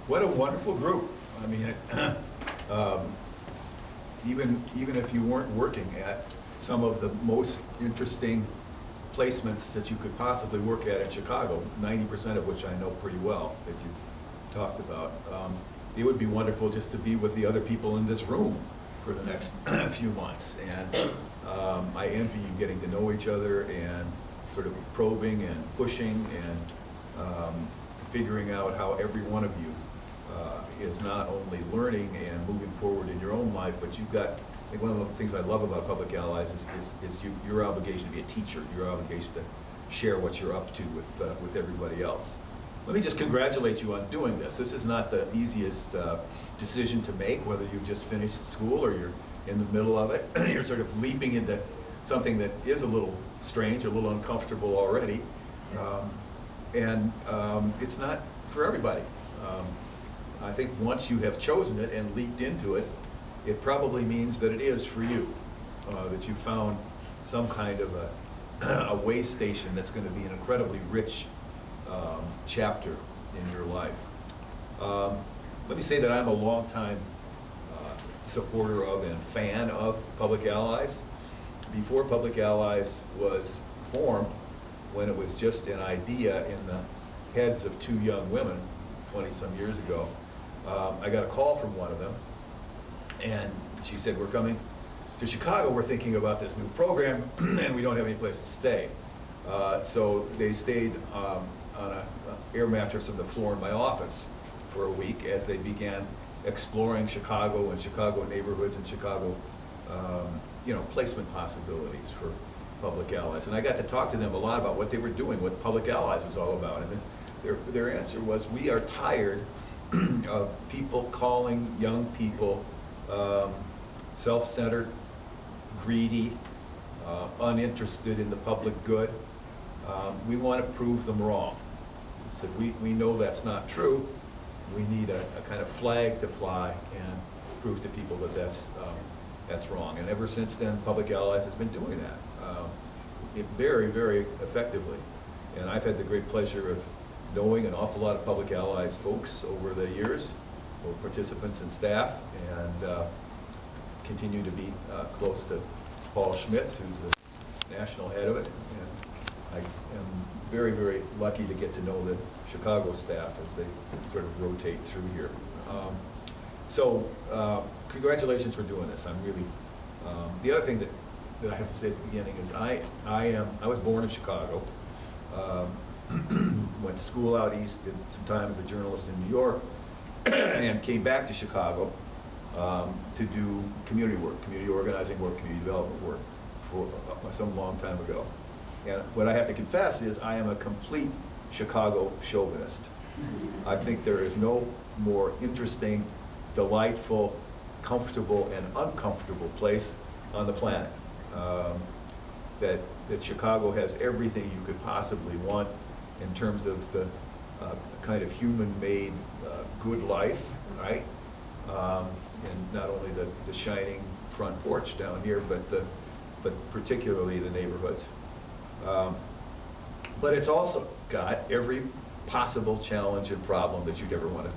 What a wonderful group. I mean, even if you weren't working at some of the most interesting placements that you could possibly work at in Chicago, 90% of which I know pretty well that you talked about, it would be wonderful just to be with the other people in this room for the next few months. And I envy you getting to know each other and sort of probing and pushing and figuring out how every one of you is not only learning and moving forward in your own life, but you've got, I think one of the things I love about Public Allies is your obligation to be a teacher, your obligation to share what you're up to with everybody else. Let me just congratulate you on doing this. This is not the easiest decision to make, whether you've just finished school or you're in the middle of it. You're sort of leaping into something that is a little strange, a little uncomfortable already. It's not for everybody. I think once you have chosen it and leaped into it, it probably means that it is for you, that you found some kind of a way station that's going to be an incredibly rich chapter in your life. Let me say that I'm a long-time supporter of and fan of Public Allies. Before Public Allies was formed, when it was just an idea in the heads of two young women 20-some years ago, I got a call from one of them, and she said, "We're coming to Chicago, we're thinking about this new program, and we don't have any place to stay." So they stayed on an air mattress on the floor in my office for a week as they began exploring Chicago and Chicago neighborhoods and Chicago placement possibilities for Public Allies. And I got to talk to them a lot about what they were doing, what Public Allies was all about. And their answer was, we are tired of people calling young people self-centered, greedy, uninterested in the public good. We want to prove them wrong. He said, we know that's not true. We need a kind of flag to fly and prove to people that that's wrong. And ever since then, Public Allies has been doing that very, very effectively. And I've had the great pleasure of knowing an awful lot of Public Allies folks over the years, both participants and staff, and continue to be close to Paul Schmitz, who's the national head of it. And I am very, very lucky to get to know the Chicago staff as they sort of rotate through here. Congratulations for doing this. I'm really, the other thing that I have to say at the beginning is I was born in Chicago, went to school out east, did some time as a journalist in New York, and came back to Chicago to do community work, community organizing work, community development work for some long time ago. And what I have to confess is I am a complete Chicago chauvinist. I think there is no more interesting, delightful, comfortable, and uncomfortable place on the planet. That Chicago has everything you could possibly want in terms of the kind of human-made good life, right? And not only the shining front porch down here, but particularly the neighborhoods. But it's also got every possible challenge and problem that you'd ever want to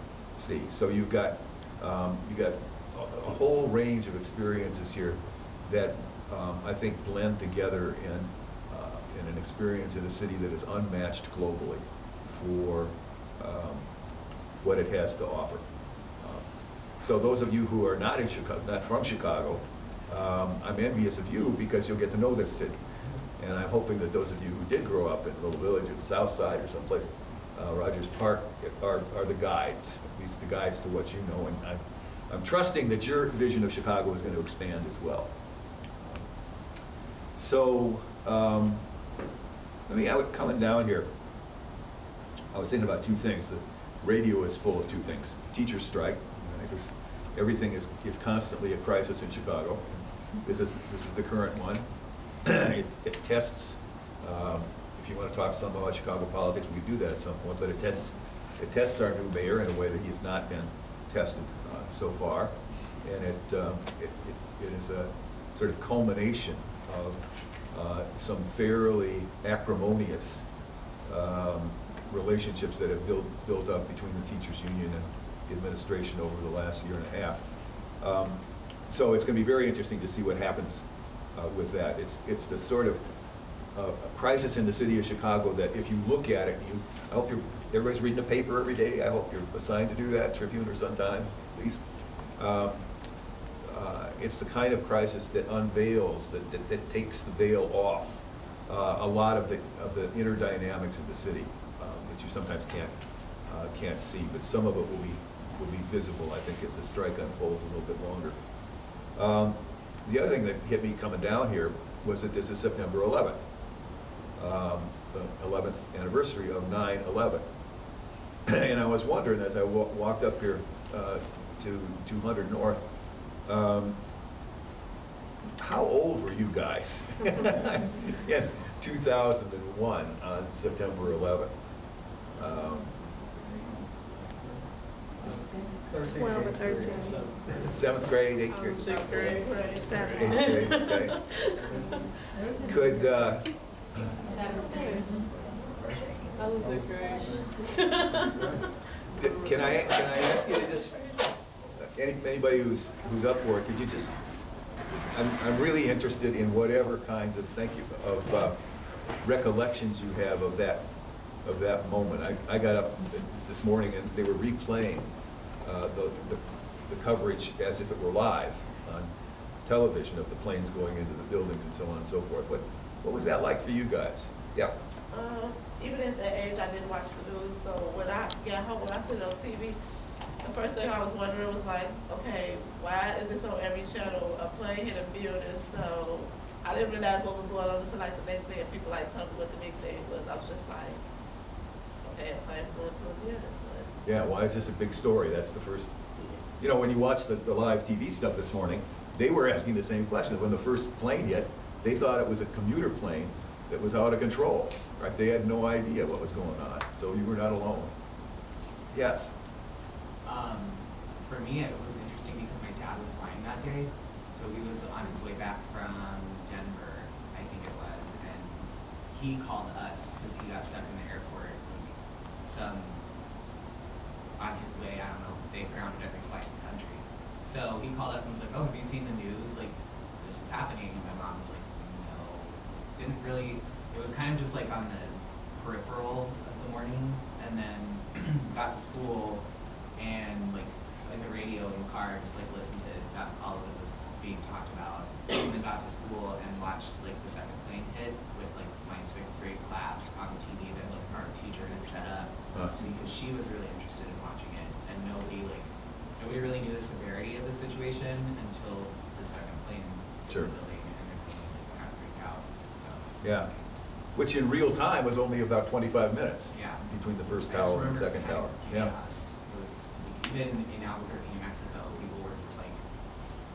see. So you've got a whole range of experiences here that I think blend together in an experience in a city that is unmatched globally for what it has to offer. So those of you who are not in Chicago, not from Chicago, I'm envious of you because you'll get to know this city. And I'm hoping that those of you who did grow up in Little Village or the South Side or someplace, Rogers Park, are the guides, at least the guides to what you know. And I'm trusting that your vision of Chicago is going to expand as well. Coming down here, I was thinking about two things. The radio is full of two things. Teachers strike. Everything is constantly a crisis in Chicago. This is the current one. It tests, if you want to talk some about Chicago politics, we could do that at some point, but it tests our new mayor in a way that he's not been tested so far. And it is a sort of culmination of some fairly acrimonious relationships that have built up between the teachers union administration over the last year and a half. So it's going to be very interesting to see what happens with that. It's the sort of crisis in the city of Chicago that if you look at it, I hope everybody's reading the paper every day. I hope you're assigned to do that, Tribune or Sun-Times, at least. It's the kind of crisis that unveils, that takes the veil off a lot of the inner dynamics of the city that you sometimes can't see, but some of it will be visible, I think, as the strike unfolds a little bit longer. The other thing that hit me coming down here was that this is September 11th, the 11th anniversary of 9/11. And I was wondering as I walked up here to 200 North, how old were you guys in 2001 on September 11th? 12 or 13. 7th grade, 8th grade? 6th grade. 7th. 8th grade, okay. Could, I was 6th grade. can I ask you to just, anybody who's up for it, could you just, I'm really interested in whatever kinds of, thank you, of recollections you have of that moment. I got up this morning and they were replaying the coverage as if it were live on television of the planes going into the buildings and so on and so forth. What was that like for you guys? Yeah. Even at that age, I didn't watch the news, so when I got home, when I put it on TV, the first thing I was wondering was like, okay, why is this on every channel? A plane hit a building, so I didn't realize what was going on until like the next day, and people like told me what the big thing was. I was just like, okay, a plane going to a building. But yeah, why is this a big story? That's the first. You know, when you watch the live TV stuff this morning, they were asking the same question. When the first plane hit, they thought it was a commuter plane that was out of control. Right? They had no idea what was going on. So you were not alone. Yes. For me, it was interesting because my dad was flying that day, so he was on his way back from Denver, I think it was, and he called us because he got stuck in the airport. On his way, I don't know, they grounded every flight in the country. So he called us and was like, oh, have you seen the news? Like, this is happening. And my mom was like, no. Didn't really, it was kind of just like on the peripheral of the morning, and then got to school and like the radio in the car, just like listened to all of it was being talked about, and then got to school and watched like the second plane hit with like my 6th grade class on TV that like our teacher had set up because she was really interested in watching it, and nobody really knew the severity of the situation until the second plane Sure. really and everything kind of freaked out. So. Yeah. Which in real time was only about 25 minutes. Yeah. Between the first tower and the second tower. Yeah. Even in Albuquerque, New Mexico, people were just like,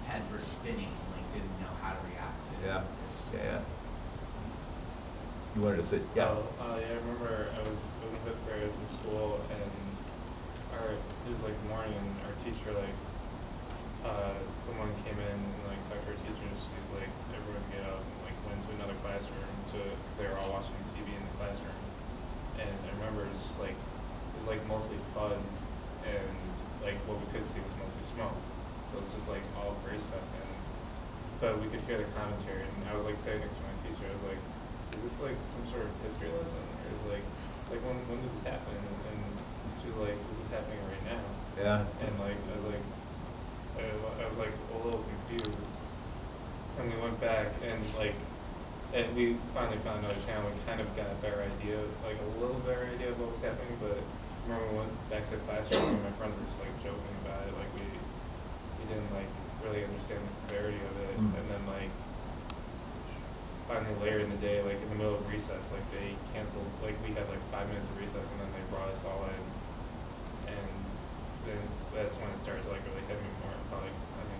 heads were spinning, like didn't know how to react to Yeah. this. Yeah. You wanted to say, yeah. Yeah, I remember I was in 5th grade, I was in school, and it was like morning, and our teacher, like, someone came in and like talked to our teachers. She's like, everyone get up and like went to another classroom because they were all watching TV in the classroom. And I remember it was just like, it was like mostly fuzz, and like what we could see was mostly smoke. So it's just like all gray stuff, but we could hear the commentary, and I was like sitting next to my teacher. I was like, is this like some sort of history lesson? Or is like when did this happen? And she was like, this is happening right now. Yeah. And like I was like a little confused. And we went back and we finally found another channel. We kind of got a better idea, like a little better idea of what was happening. But I remember we went back to the classroom and my friends were just like joking about it. Like we didn't like really understand the severity of it. And then like finally later in the day, like in the middle of recess, like they canceled, like we had like 5 minutes of recess, and then they brought us all in. And then that's when it started to like really hit me more. Probably, I mean,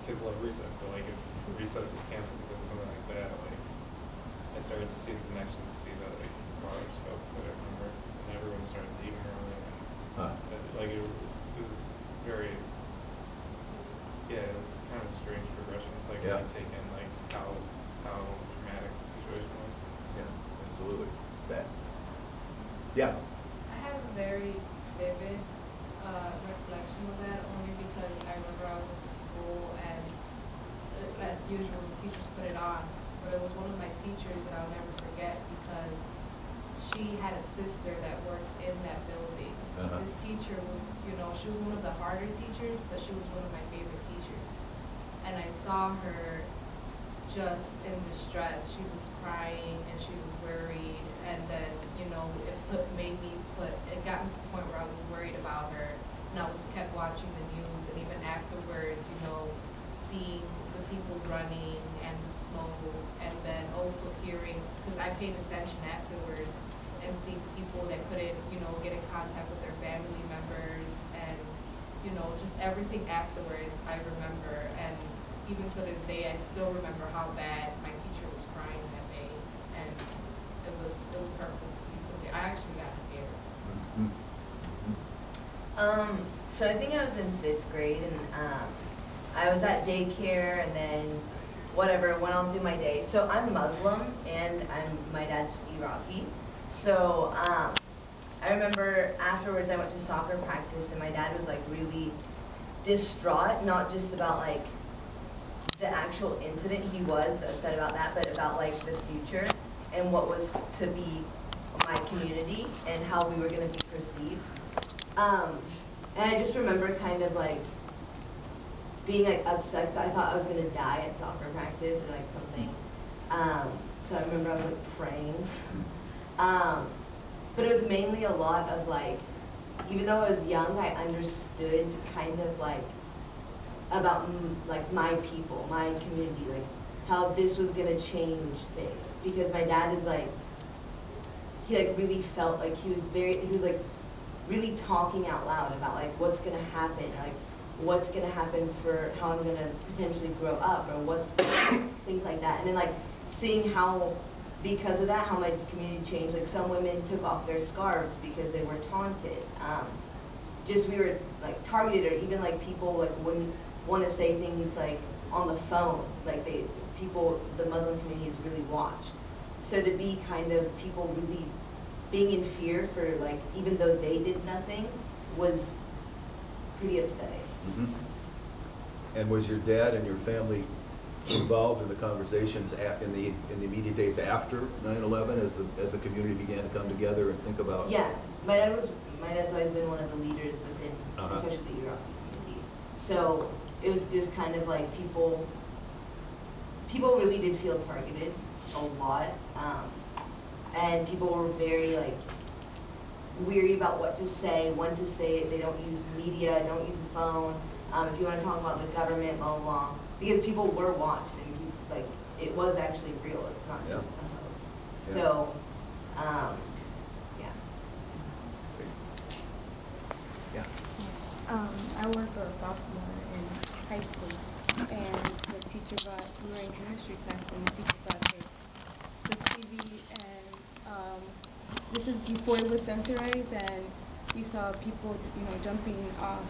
kids love recess, but like if recess was canceled because of something like that, like I started to see the connection, to see the like broader scope that I remember, and everyone started leaving early, and like it was very, yeah, it was kind of a strange progression. It's like really take in like how dramatic the situation was. Yeah, absolutely. That. Yeah. I have a very vivid some of that only because I remember I was in school and as usual the teachers put it on, but it was one of my teachers that I'll never forget because she had a sister that worked in that building. This teacher was, you know, she was one of the harder teachers, but she was one of my favorite teachers. And I saw her just in distress. She was crying and she was worried, and then, you know, it got me to the point where I was worried about her, and I was kept watching the news, and even afterwards, you know, seeing the people running and the smoke, and then also hearing, because I paid attention afterwards, and seeing people that couldn't, you know, get in contact with their family members, and, you know, just everything afterwards I remember, and even to this day, I still remember how bad my teacher was crying that day, and it was hurtful to see something. I actually got scared. So I think I was in 5th grade, and I was at daycare, and then whatever, went on through my day. So I'm Muslim, and my dad's Iraqi. So I remember afterwards I went to soccer practice, and my dad was like really distraught, not just about like the actual incident, he was upset about that, but about like the future and what was to be my community and how we were going to be perceived. And I just remember kind of like being like upset. I thought I was going to die at soccer practice or like something. So I remember I was like praying. But it was mainly a lot of like, even though I was young, I understood kind of like about like my people, my community, like how this was gonna change things. Because my dad is like, he like really felt like he was like really talking out loud about like what's gonna happen, or like what's gonna happen for how I'm gonna potentially grow up, or what's things like that. And then like seeing how, because of that, how my community changed. Like some women took off their scarves because they were taunted. Just we were like targeted, or even like people like wouldn't want to say things like on the phone, like the Muslim community is really watched. So to be kind of people really being in fear for like, even though they did nothing, was pretty upsetting. And was your dad and your family involved in the conversations in the immediate days after 9/11 as the community began to come together and think about? Yeah, my dad's always been one of the leaders within, especially the Iraqi community. So it was just kind of like people really did feel targeted a lot, and people were very like weary about what to say, when to say it. They don't use media, don't use the phone. If you want to talk about the government, blah blah blah, because people were watched, and like it was actually real. It's not just a hoax. Yeah. So, yeah. Yeah. I was a sophomore in high school, and we were in chemistry class, and the teacher brought the TV, and this is before it was centralized, and we saw people, you know, jumping off,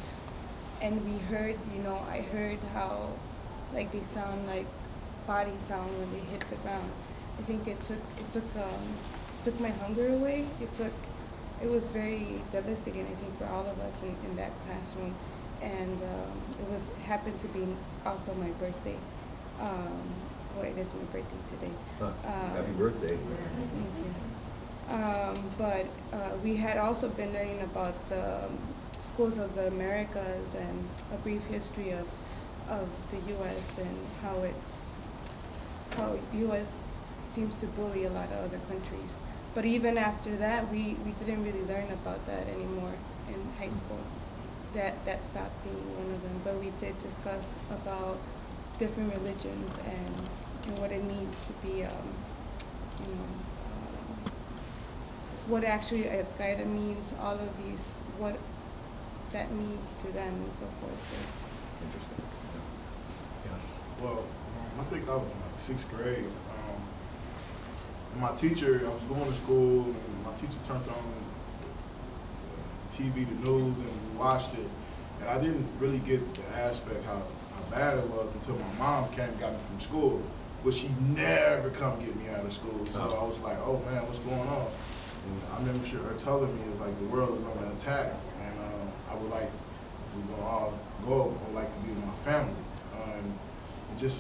and we heard, you know, I heard how, like, they sound like body sound when they hit the ground. I think it took my hunger away. It was very devastating, I think, for all of us in that classroom, and it happened to be also my birthday. Well, it is my birthday today. Happy birthday. Thank you. But we had also been learning about the schools of the Americas and a brief history of the U.S. and how U.S. seems to bully a lot of other countries. But even after that, we didn't really learn about that anymore in high school. That stopped being one of them. But we did discuss about different religions and what it means to be, what actually Al-Qaeda means, all of these, what that means to them and so forth. So. Interesting. Yeah. Well, I think I was in like 6th grade. And my teacher, I was going to school, and my teacher turned on TV, the news, and we watched it. And I didn't really get the aspect how bad it was until my mom came and got me from school. But she never come get me out of school. So I was like, oh man, what's going on? And I remember her telling me, it's like the world is under attack. And I would like we're gonna all go or like to be with my family. It's just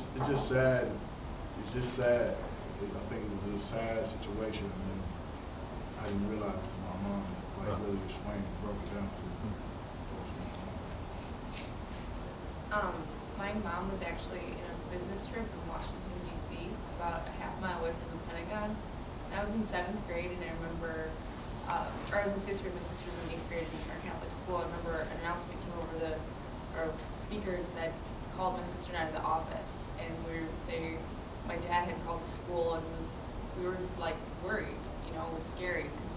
sad. It's just sad. I think it was a sad situation, and I didn't realize my mom like really explained and broke it down to me. My mom was actually in a business trip in Washington, D.C., about a half mile away from the Pentagon. I was in 7th grade, and I remember, or I was in 6th grade, my sister was in 8th grade in our Catholic school. I remember an announcement came over our speakers that called my sister and I to the office, and my dad had called the school, and we were like worried, it was scary, because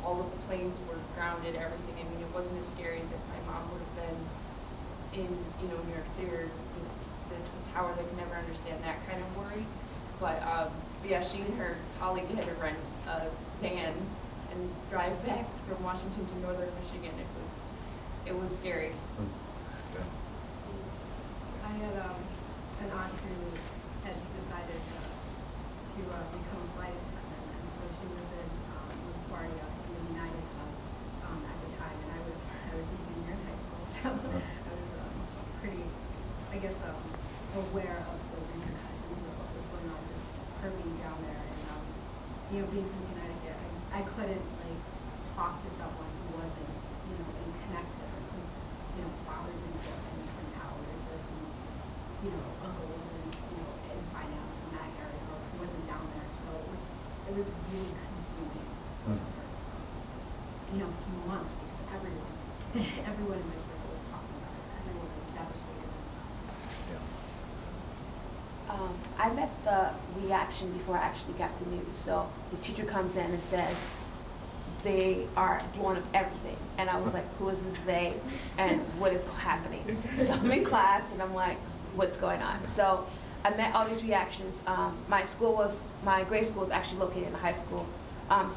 all of the planes were grounded, everything. I mean, it wasn't as scary as if my mom would have been in, New York City or the Twin Towers. I could never understand that kind of worry. But yeah, she and her colleague had to rent a van and drive back from Washington to northern Michigan. It was scary. Okay. I had an aunt who had decided to become a flight attendant, and so she was in LaGuardia in the United Club at the time, and I was a junior in high school, so I was pretty, I guess, aware of the repercussions of what was going on, just her being down there, and being from Connecticut, I couldn't talk to someone who wasn't in Connecticut, or whose father didn't work in the Twin Towers, or whose uncle wasn't in finance in that area, or who wasn't down there. So it was really consuming for the first few months, because everyone in my circle was talking about it. Everyone was devastated. I met the reaction before I actually got the news. So the teacher comes in and says they are blowing up everything, and I was like, who is this they, and what is happening? So I'm in class, and I'm like, what's going on? So I met all these reactions. My grade school is actually located in a high school,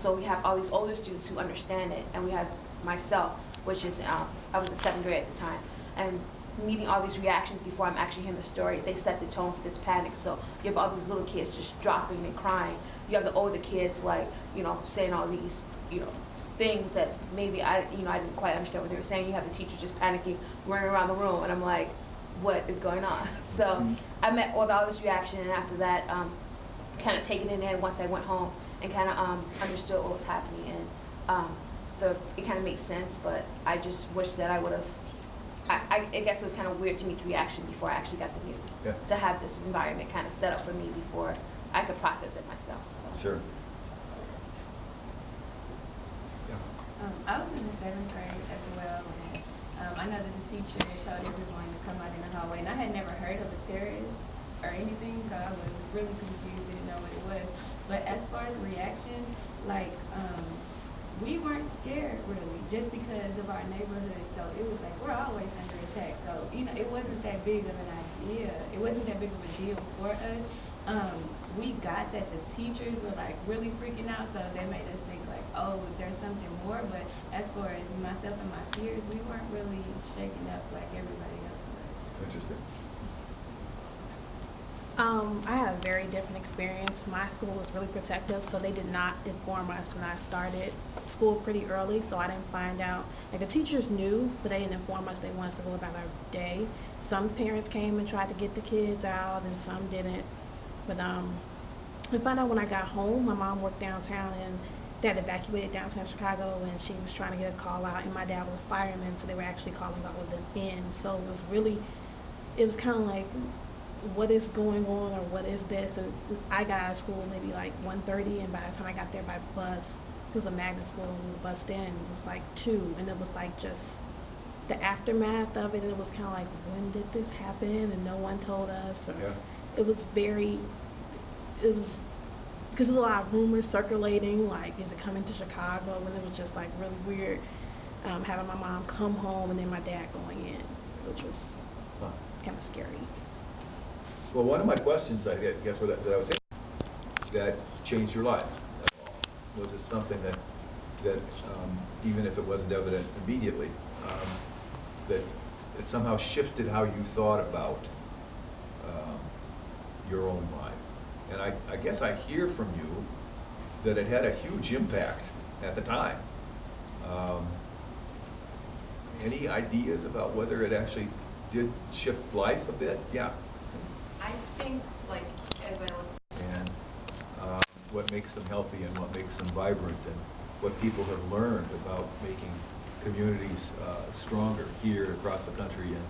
so we have all these older students who understand it, and we have myself, which is I was in 7th grade at the time, and meeting all these reactions before I'm actually hearing the story, they set the tone for this panic. So you have all these little kids just dropping and crying. You have the older kids saying all these things that maybe I didn't quite understand what they were saying. You have the teacher just panicking, running around the room, and I'm like, what is going on? So I met all this reaction, and after that, kind of taking it in once I went home and kind of understood what was happening, and it kind of makes sense. But I just wish that I would have. I guess it was kind of weird to meet the reaction before I actually got the news. Yeah. To have this environment kind of set up for me before I could process it myself. So. Sure. Yeah. I was in the 7th grade as well, and I know that the teacher told everyone to come out in the hallway, and I had never heard of a terrorist or anything, so I was really confused, didn't know what it was. But as far as reaction, we weren't scared really, just because of our neighborhood. So it was like we're always under attack. So it wasn't that big of an idea. It wasn't that big of a deal for us. We got that the teachers were really freaking out, so they made us think oh, there's something more. But as far as myself and my peers, we weren't really shaken up like everybody else was. Interesting. I had a very different experience. My school was really protective, so they did not inform us when I started school pretty early, so I didn't find out. The teachers knew, but they didn't inform us. They wanted us to go about our day. Some parents came and tried to get the kids out, and some didn't. But we found out when I got home. My mom worked downtown, and they had evacuated downtown Chicago, and she was trying to get a call out, and my dad was a fireman, so they were actually calling all of them in. So it was kind of like, what is going on, or what is this? And I got out of school maybe 1:30, and by the time I got there by bus, it was a magnet school, and the bus then it was 2, and it was just the aftermath of it, and it was kind of when did this happen, and no one told us. Yeah. It was because there's a lot of rumors circulating, is it coming to Chicago, and it was just really weird having my mom come home and then my dad going in, which was kind of scary. Well, one of my questions, I guess, that I was saying, that changed your life. Was it something that even if it wasn't evident immediately, that it somehow shifted how you thought about your own life? And I guess I hear from you that it had a huge impact at the time. Any ideas about whether it actually did shift life a bit? Yeah. I think, like, as I look... And what makes them healthy and what makes them vibrant, and what people have learned about making communities stronger here across the country, and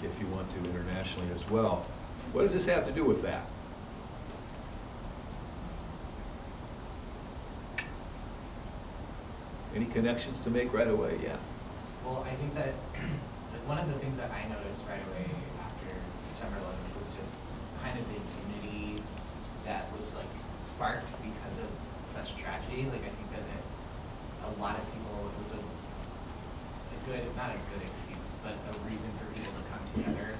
if you want to, internationally as well. What does this have to do with that? Any connections to make right away? Yeah. Well, I think that like one of the things that I noticed right away after September 11th was just kind of the unity that was like sparked because of such tragedy. Like I think that a lot of people, it was a good, not a good excuse, but a reason for people to come together.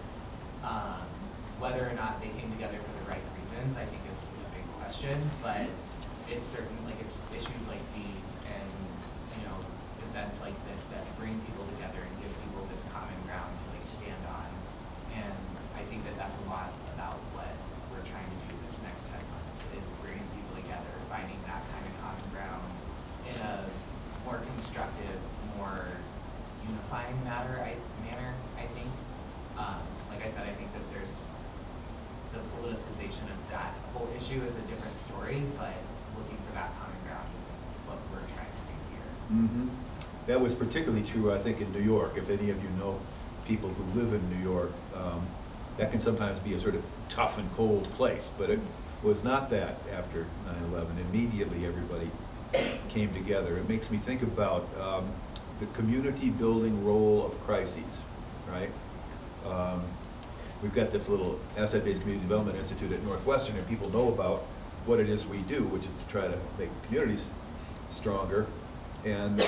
Whether or not they came together for the right reasons, I think is a big question. But it's certain, like it's issues like these and events like this that bring people together and give people this common ground to like stand on. And I think that that's a lot about what we're trying to do this next 10 months is bringing people together, finding that kind of common ground in a more constructive, more unifying manner. I think. Like I said, I think that there's the politicization of that whole issue is a different story, but looking for that common ground is what we're trying to do here. Mm-hmm. That was particularly true, I think, in New York. If any of you know people who live in New York, that can sometimes be a sort of tough and cold place, but it was not that after 9/11. Immediately everybody came together. It makes me think about the community building role of crises, right? We've got this little asset-based community development institute at Northwestern, and people know about what it is we do, which is to try to make communities stronger. And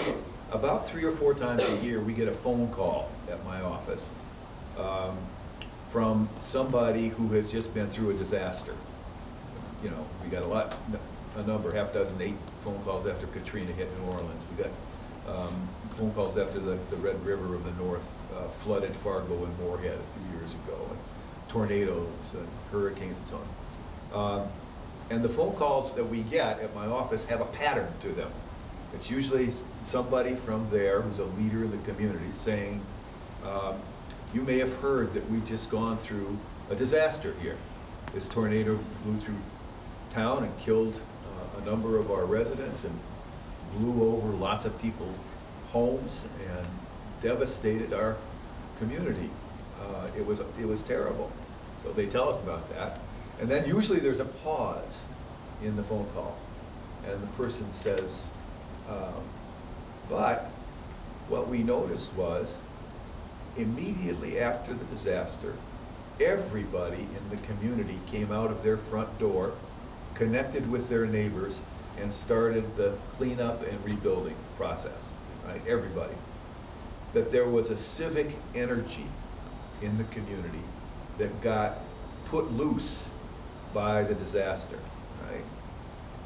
about 3 or 4 times a year, we get a phone call at my office from somebody who has just been through a disaster. You know, we got a number, half dozen, 8 phone calls after Katrina hit New Orleans. We got phone calls after the Red River of the North flooded Fargo and Moorhead a few years ago, and tornadoes and hurricanes and so on. And the phone calls that we get at my office have a pattern to them. It's usually somebody from there who's a leader in the community saying, you may have heard that we've just gone through a disaster here. This tornado blew through town and killed a number of our residents and blew over lots of people's homes and devastated our community. It was terrible. So they tell us about that. And then usually there's a pause in the phone call. And the person says, but what we noticed was immediately after the disaster, everybody in the community came out of their front door, connected with their neighbors, and started the cleanup and rebuilding process, right? Everybody. That there was a civic energy in the community that got put loose by the disaster, right?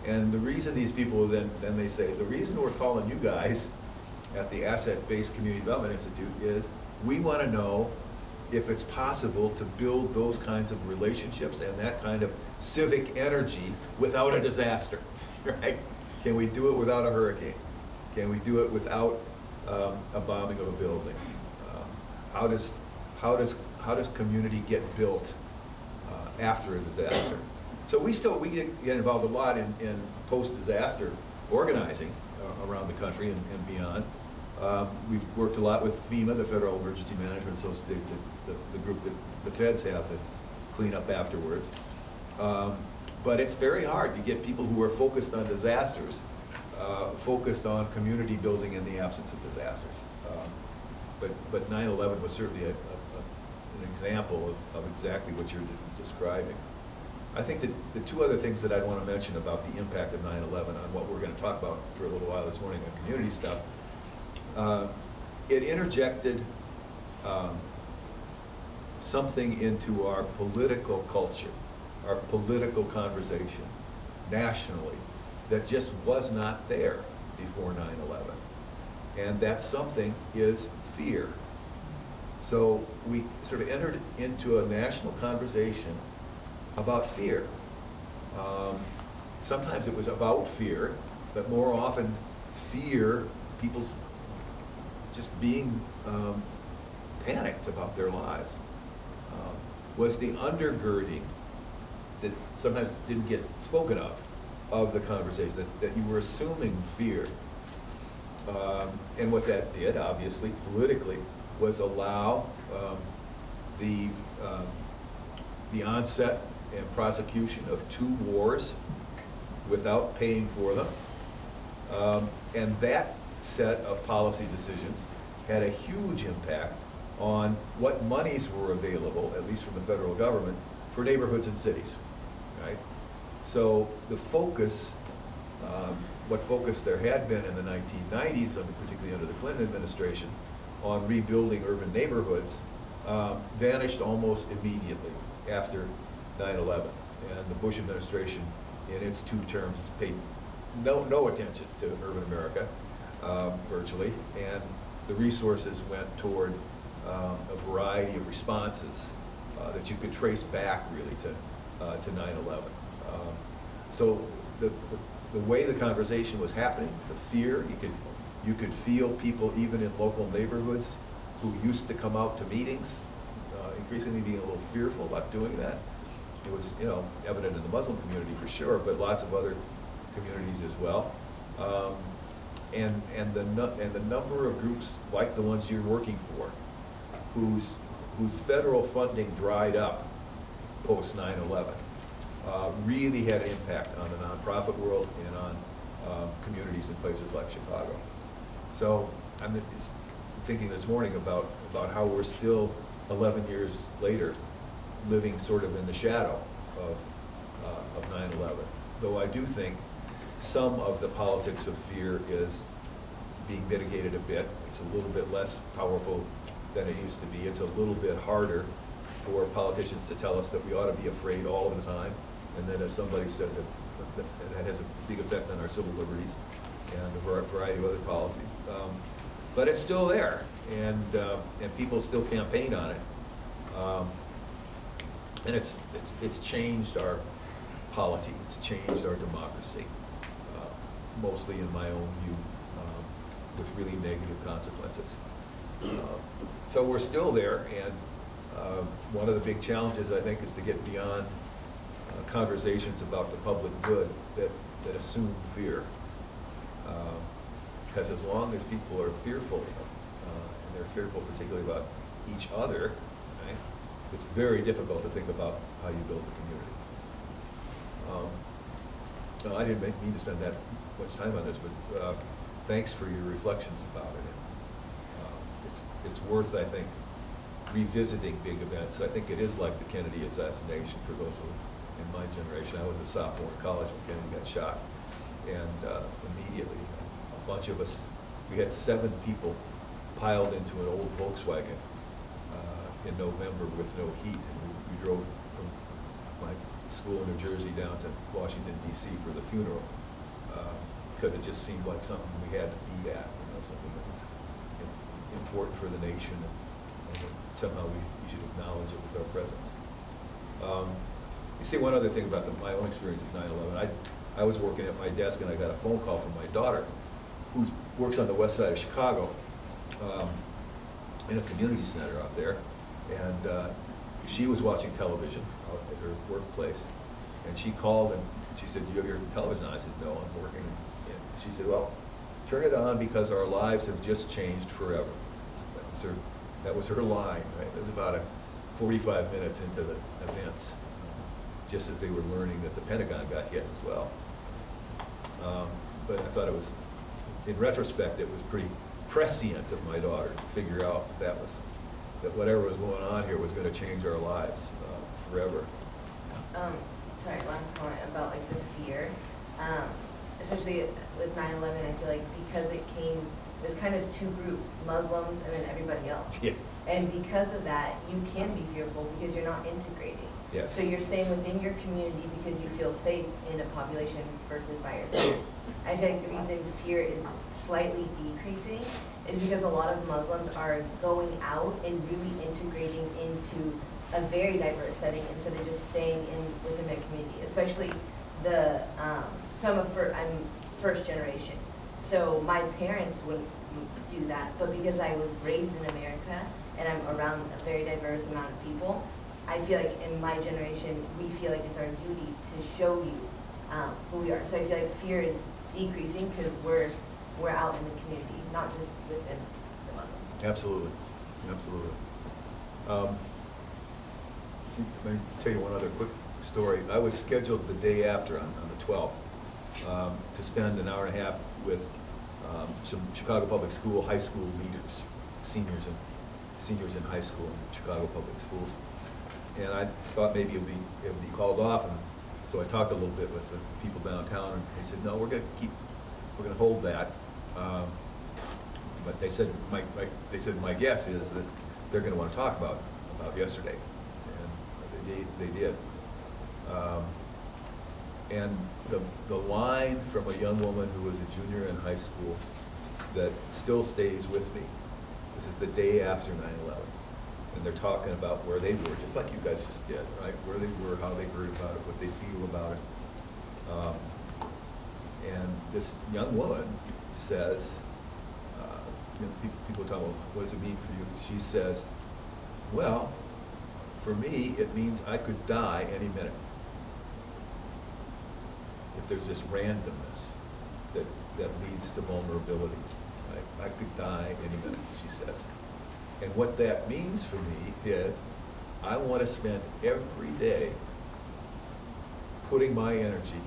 And the reason these people then they say, the reason we're calling you guys at the Asset-Based Community Development Institute is we want to know if it's possible to build those kinds of relationships and that kind of civic energy without a disaster, right? Can we do it without a hurricane? Can we do it without a bombing of a building? How does community get built after a disaster? So we get involved a lot in post-disaster organizing around the country and beyond. We've worked a lot with FEMA, the Federal Emergency Management Association, the group that the feds have to clean up afterwards. But it's very hard to get people who are focused on disasters focused on community building in the absence of disasters. But 9/11 was certainly an example of exactly what you're describing. I think that the 2 other things that I'd want to mention about the impact of 9/11 on what we're going to talk about for a little while this morning on community stuff, it interjected something into our political culture, our political conversation nationally that just was not there before 9/11. And that something is fear. So we sort of entered into a national conversation about fear. Sometimes it was about fear, but more often fear, people's just being panicked about their lives, was the undergirding that sometimes didn't get spoken of the conversation, that you were assuming fear. And what that did, obviously, politically, was allow the onset and prosecution of 2 wars without paying for them. And that set of policy decisions had a huge impact on what monies were available, at least from the federal government, for neighborhoods and cities, right? So the focus, what focus there had been in the 1990s, particularly under the Clinton administration, on rebuilding urban neighborhoods, vanished almost immediately after 9/11. And the Bush administration, in its 2 terms, paid no attention to urban America, virtually, and the resources went toward a variety of responses that you could trace back really to 9/11. So the way the conversation was happening, the fear, you could feel people even in local neighborhoods who used to come out to meetings increasingly being a little fearful about doing that. It was, evident in the Muslim community for sure, but lots of other communities as well. And the number of groups like the ones you're working for, whose federal funding dried up post 9/11, really had an impact on the nonprofit world and on communities in places like Chicago. So I'm thinking this morning about how we're still 11 years later living sort of in the shadow of 9/11. Though I do think some of the politics of fear is being mitigated a bit. It's a little bit less powerful than it used to be. It's a little bit harder for politicians to tell us that we ought to be afraid all of the time. And then as somebody said, that has a big effect on our civil liberties and a variety of other policies. But it's still there, and people still campaign on it. And it's changed our polity. It's changed our democracy, mostly in my own view, with really negative consequences. So we're still there, and one of the big challenges, I think, is to get beyond conversations about the public good that assume fear. Because as long as people are fearful, and they're fearful particularly about each other, right, it's very difficult to think about how you build a community. No, I didn't mean to spend that much time on this, but thanks for your reflections about it. It's worth, I think, revisiting big events. I think it is like the Kennedy assassination for those who, in my generation. I was a sophomore in college when Kennedy got shot, and immediately a bunch of us, we had 7 people piled into an old Volkswagen in November with no heat, and we drove from my school in New Jersey down to Washington, D.C. for the funeral, because it just seemed like something we had to be at, something that was important for the nation, and somehow we should acknowledge it with our presence. You see, one other thing about my own experience at 9/11, I was working at my desk and I got a phone call from my daughter, who works on the west side of Chicago, in a community center out there, and she was watching television out at her workplace, and she called and she said, "Do you have your television on?" I said, "No, I'm working." And she said, "Well, turn it on because our lives have just changed forever." That was her line, right? It was about 45 minutes into the events, just as they were learning that the Pentagon got hit as well. But I thought it was, in retrospect, it was pretty prescient of my daughter to figure out that whatever was going on here was going to change our lives forever. Sorry, last comment about like the fear. Especially with 9/11, I feel like because there's kind of 2 groups, Muslims and then everybody else. Yeah. And because of that, you can be fearful because you're not integrating. Yes. So you're staying within your community because you feel safe in a population versus by yourself. I think the reason fear is slightly decreasing is because a lot of Muslims are going out and really integrating into a very diverse setting instead of just staying within their community. Especially so I'm first generation. So my parents wouldn't do that, but because I was raised in America and I'm around a very diverse amount of people, I feel like in my generation, we feel like it's our duty to show you who we are. So I feel like fear is decreasing because we're out in the community, not just within the Muslim. Absolutely, absolutely. Let me tell you one other quick story. I was scheduled the day after, on the 12th, to spend an hour and a half with some Chicago Public School high school leaders, seniors in high school in Chicago Public Schools. And I thought maybe it would be called off, and so I talked a little bit with the people downtown, and they said, no, we're going to hold that. But they said my guess is that they're going to want to talk about yesterday, and they did. And the line from a young woman who was a junior in high school that still stays with me. This is the day after 9/11, and they're talking about where they were, just like you guys just did, right? Where they were, how they heard about it, what they feel about it. And this young woman says, people talk about, what does it mean for you? She says, well, for me, it means I could die any minute. If there's this randomness that leads to vulnerability, I could die any minute, she says. And what that means for me is I want to spend every day putting my energy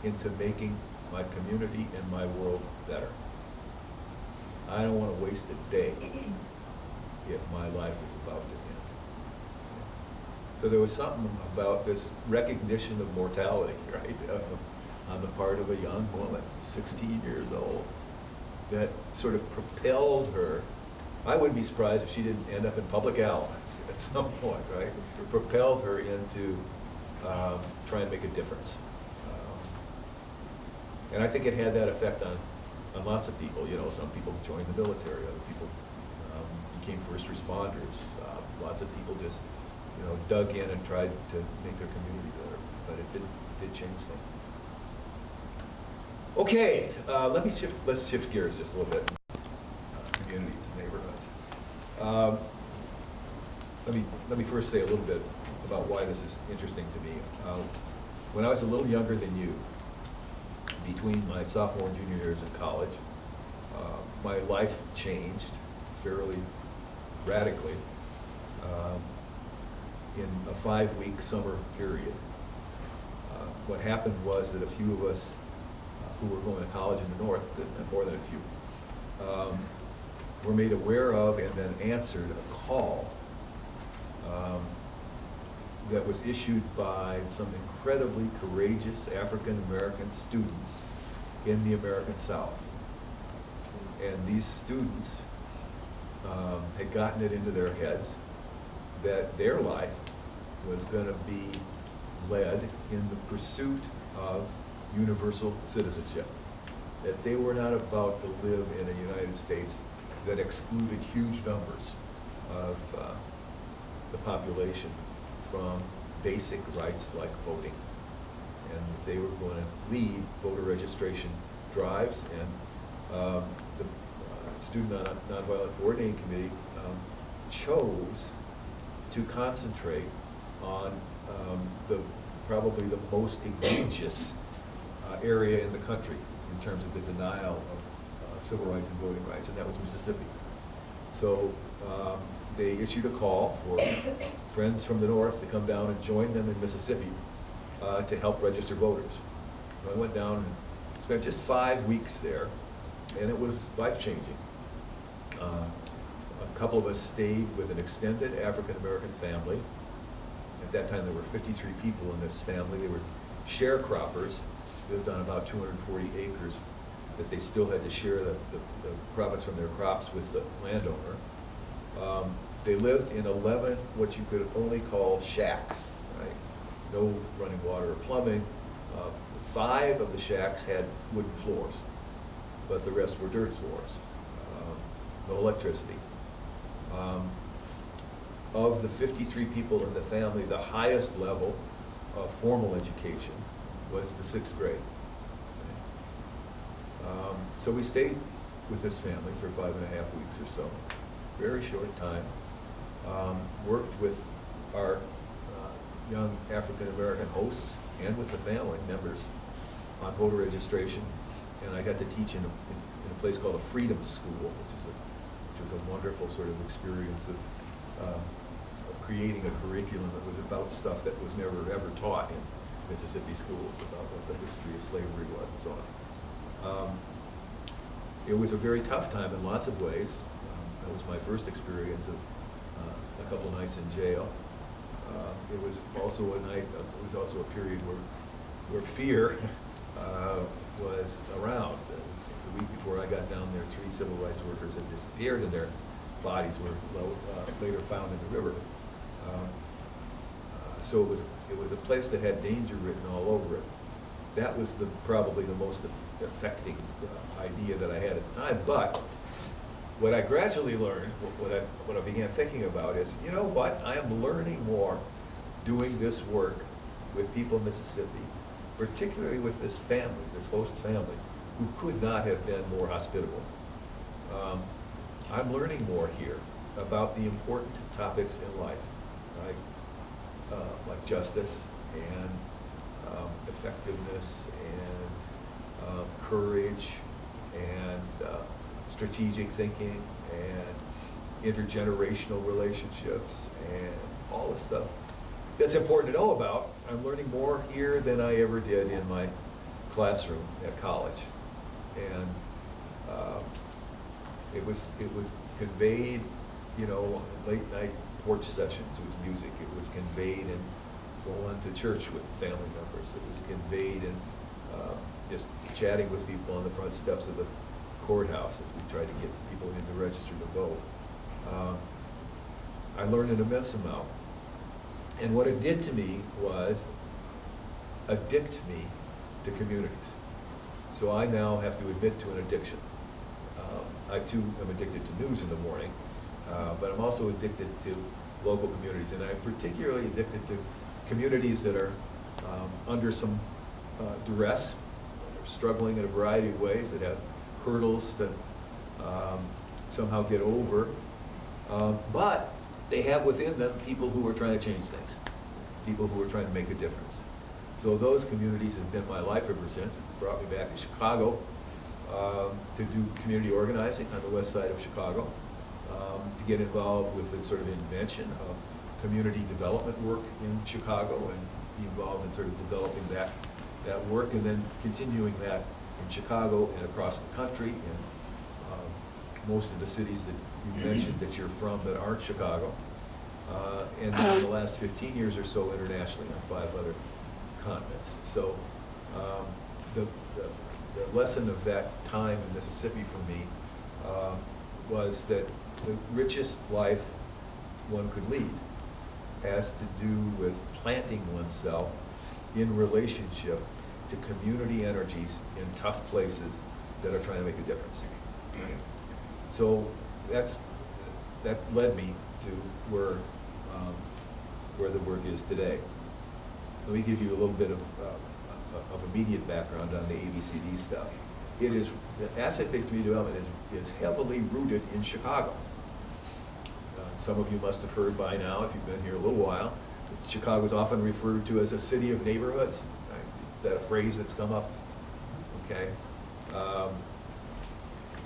into making my community and my world better. I don't want to waste a day if my life is about to end. So there was something about this recognition of mortality, right, on the part of a young woman, 16 years old, that sort of propelled her. I wouldn't be surprised if she didn't end up in public allies at some point, right? It propelled her into trying to make a difference. And I think it had that effect on lots of people. You know, some people joined the military, other people became first responders. Lots of people just, dug in and tried to make their community better. But it did change things. Okay, let's shift gears just a little bit. Communities and neighborhoods. Let me first say a little bit about why this is interesting to me. When I was a little younger than you, between my sophomore and junior years in college, my life changed fairly radically in a 5-week summer period. What happened was that a few of us who were going to college in the north, more than a few, were made aware of and then answered a call that was issued by some incredibly courageous African American students in the American South. And these students had gotten it into their heads that their life was going to be led in the pursuit of universal citizenship. That they were not about to live in a United States that excluded huge numbers of the population from basic rights like voting. And they were going to lead voter registration drives, and the Student Nonviolent Coordinating Committee chose to concentrate on probably the most egregious area in the country in terms of the denial of civil rights and voting rights, and that was Mississippi. So they issued a call for friends from the north to come down and join them in Mississippi to help register voters. So I went down and spent just 5 weeks there, and it was life-changing. A couple of us stayed with an extended African-American family. At that time, there were 53 people in this family. They were sharecroppers, lived on about 240 acres that they still had to share the profits from their crops with the landowner. They lived in 11 what you could only call shacks, right? No running water or plumbing. 5 of the shacks had wooden floors, but the rest were dirt floors. No electricity. Of the 53 people in the family, the highest level of formal education was the 6th grade. So we stayed with this family for 5.5 weeks or so, very short time. Worked with our young African-American hosts and with the family members on voter registration, and I got to teach in a place called a Freedom School, which was a wonderful sort of experience of creating a curriculum that was about stuff that was never ever taught in Mississippi schools, about what the history of slavery was and so on. It was a very tough time in lots of ways. That was my first experience of a couple of nights in jail. It was also a period where fear was around. The week before I got down there, 3 civil rights workers had disappeared, and their bodies were later found in the river. So it was a place that had danger written all over it. That was probably the most affecting idea that I had at the time. But what I gradually learned, what I began thinking about is, you know what? I am learning more doing this work with people in Mississippi, particularly with this family, this host family, who could not have been more hospitable. I'm learning more here about the important topics in life, like justice and effectiveness and courage and strategic thinking and intergenerational relationships and all the stuff that's important to know about. I'm learning more here than I ever did in my classroom at college, and it was conveyed, you know, late night porch sessions with music. It was conveyed in going to church with family members. It was conveyed in just chatting with people on the front steps of the courthouse as we tried to get people in to register to vote. I learned an immense amount. And what it did to me was addict me to communities. So I now have to admit to an addiction. I too am addicted to news in the morning, but I'm also addicted to local communities, and I'm particularly addicted to communities that are under some duress, struggling in a variety of ways, that have hurdles to somehow get over, but they have within them people who are trying to change things, people who are trying to make a difference. So those communities have been my life ever since. It brought me back to Chicago to do community organizing on the west side of Chicago, to get involved with the sort of invention of community development work in Chicago and be involved in sort of developing that work, and then continuing that in Chicago and across the country in most of the cities that you mentioned that you're from that aren't Chicago, and then in the last 15 years or so internationally on 5 other continents. So the lesson of that time in Mississippi for me was that the richest life one could lead has to do with planting oneself in relationship to community energies in tough places that are trying to make a difference. So that led me to where the work is today. Let me give you a little bit of immediate background on the ABCD stuff. The asset-based community development is heavily rooted in Chicago. Some of you must have heard by now, if you've been here a little while, that Chicago is often referred to as a city of neighborhoods. Right? Is that a phrase that's come up? Okay.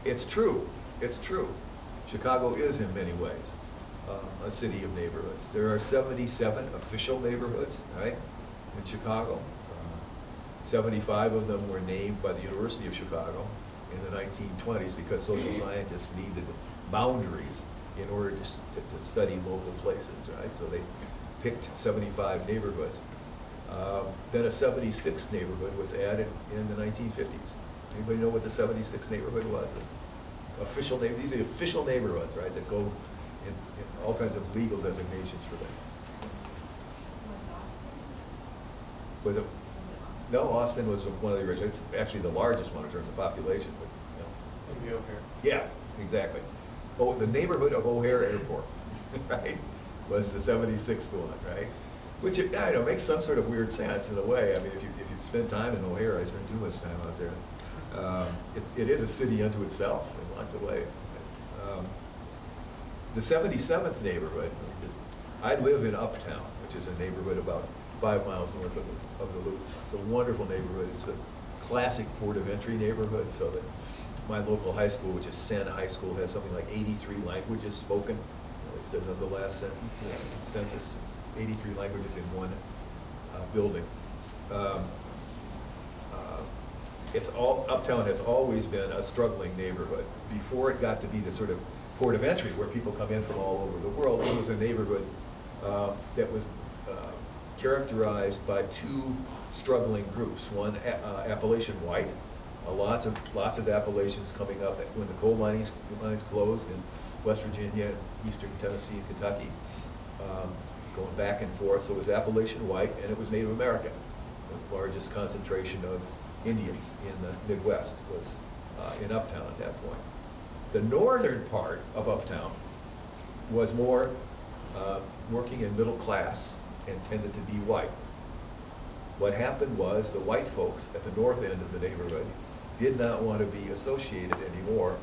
It's true. It's true. Chicago is in many ways a city of neighborhoods. There are 77 official neighborhoods, right, in Chicago. 75 of them were named by the University of Chicago in the 1920s because social scientists needed boundaries in order to study local places, right? So they picked 75 neighborhoods. Then a 76th neighborhood was added in the 1950s. Anybody know what the 76th neighborhood was? Official name. These are official neighborhoods, right, that go in all kinds of legal designations for them. Was it? No, Austin was one of the original. It's actually the largest one in terms of population. But, you know. O'Hare. Yeah, exactly. Oh, the neighborhood of O'Hare Airport, right, was the 76th one, right? Which, I know, makes some sort of weird sense in a way. I mean, if you spend time in O'Hare, I spend too much time out there. It is a city unto itself in lots of ways. The 77th neighborhood, I live in Uptown, which is a neighborhood about 5 miles north of the Loop. It's a wonderful neighborhood. It's a classic port of entry neighborhood, so that my local high school, which is Sen High School, has something like 83 languages spoken. It says on the last census, 83 languages in one building. Uptown has always been a struggling neighborhood. Before it got to be the sort of port of entry where people come in from all over the world, it was a neighborhood that was characterized by two struggling groups. One, Appalachian white, lots of Appalachians coming up when the coal mines closed in West Virginia, eastern Tennessee, and Kentucky, going back and forth. So it was Appalachian white, and it was Native American. The largest concentration of Indians in the Midwest was in Uptown at that point. The northern part of Uptown was more working and middle class and tended to be white. What happened was the white folks at the north end of the neighborhood did not want to be associated anymore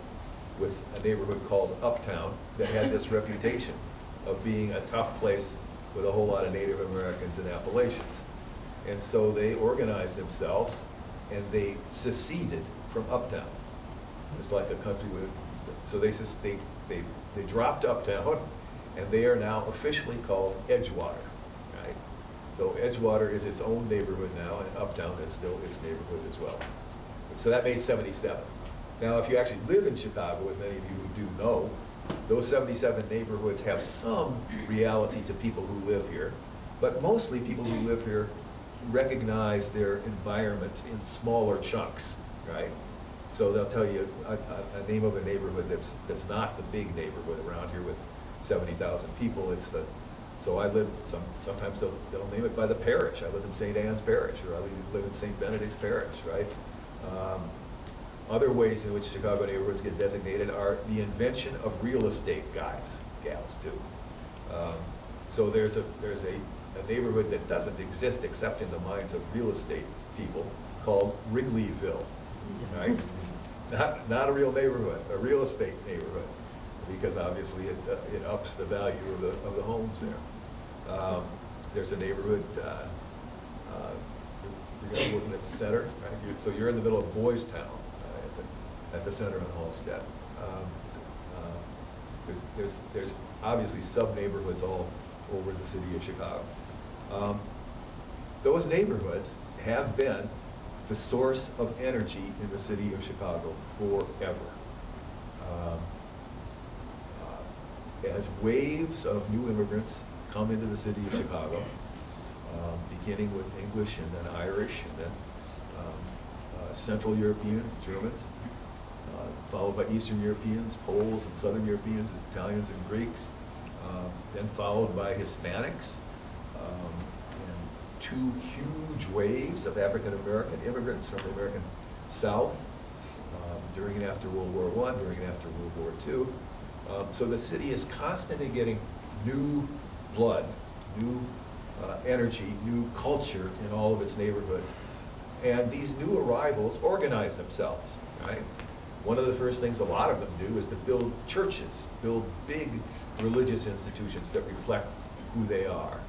with a neighborhood called Uptown that had this reputation of being a tough place with a whole lot of Native Americans and Appalachians. And so they organized themselves and they seceded from Uptown. It's like a country with, so they dropped Uptown, and they are now officially called Edgewater, right? So Edgewater is its own neighborhood now, and Uptown is still its neighborhood as well. So that made 77. Now, if you actually live in Chicago, as many of you who do know, those 77 neighborhoods have some reality to people who live here, but mostly people who live here recognize their environment in smaller chunks, right? So they'll tell you a name of a neighborhood that's not the big neighborhood around here with 70,000 people. It's the, so I live, sometimes they'll name it by the parish. I live in St. Anne's Parish, or I live in St. Benedict's Parish, right? Other ways in which Chicago neighborhoods get designated are the invention of real estate guys, gals too. So there's a neighborhood that doesn't exist except in the minds of real estate people called Wrigleyville, right? Not a real neighborhood, a real estate neighborhood, because obviously it ups the value of the homes there. There's a neighborhood, you're looking at the center, right? So you're in the middle of Boys Town, at the center on Halstead. There's obviously sub-neighborhoods all over the city of Chicago. Those neighborhoods have been the source of energy in the city of Chicago forever. As waves of new immigrants come into the city of Chicago, beginning with English and then Irish and then Central Europeans, Germans, followed by Eastern Europeans, Poles and Southern Europeans, Italians and Greeks, then followed by Hispanics, and two huge waves of African American immigrants from the American South during and after World War I, during and after World War II. So the city is constantly getting new blood, new energy, new culture in all of its neighborhoods. And these new arrivals organize themselves, right? One of the first things a lot of them do is to build churches, build big religious institutions that reflect who they are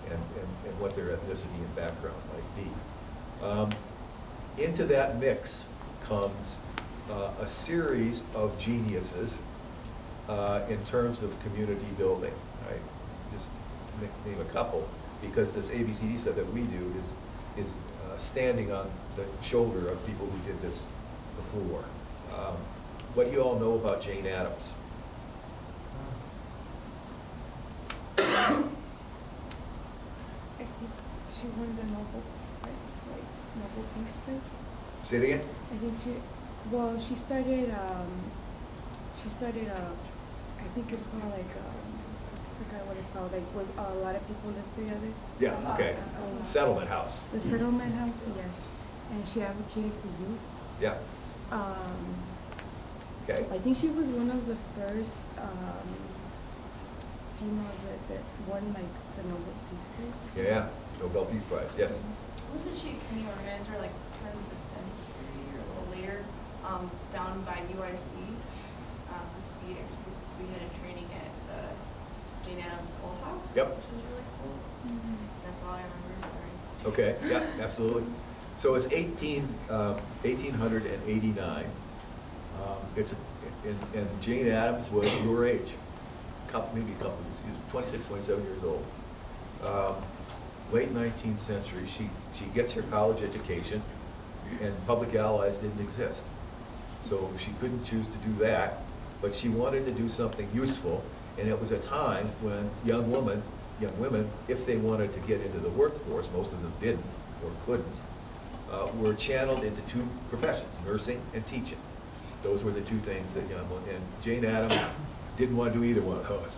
and what their ethnicity and background might be. Into that mix comes a series of geniuses in terms of community building, right? Just name a couple, because this ABCD stuff that we do is standing on the shoulder of people who did this before. What do you all know about Jane Addams? I think she won the Nobel Prize, like Nobel Peace Prize. Say it again? I think she started, I think it's called like, I forgot what it's called, like where a lot of people live together. Yeah, okay. Settlement house. The settlement house, yes. And she advocated for youth. Yeah. Okay. I think she was one of the first females that won like the Nobel Peace Prize? Yeah, Nobel Peace Prize, yes. Wasn't she a committee organizer like turn of the century or a little later, down by UIC? We had a training at the Jane Addams Old House. Yep. Which was really cool. That's all I remember, sorry. Okay, yeah, absolutely. So it's 1889. And Jane Addams was your age, maybe a couple, 26, 27 years old. Late 19th century, she gets her college education, and public allies didn't exist. So she couldn't choose to do that, but she wanted to do something useful, and it was a time when young women, if they wanted to get into the workforce, most of them didn't or couldn't, were channeled into two professions, nursing and teaching. Those were the two things that young women, and Jane Addams didn't want to do either one of those.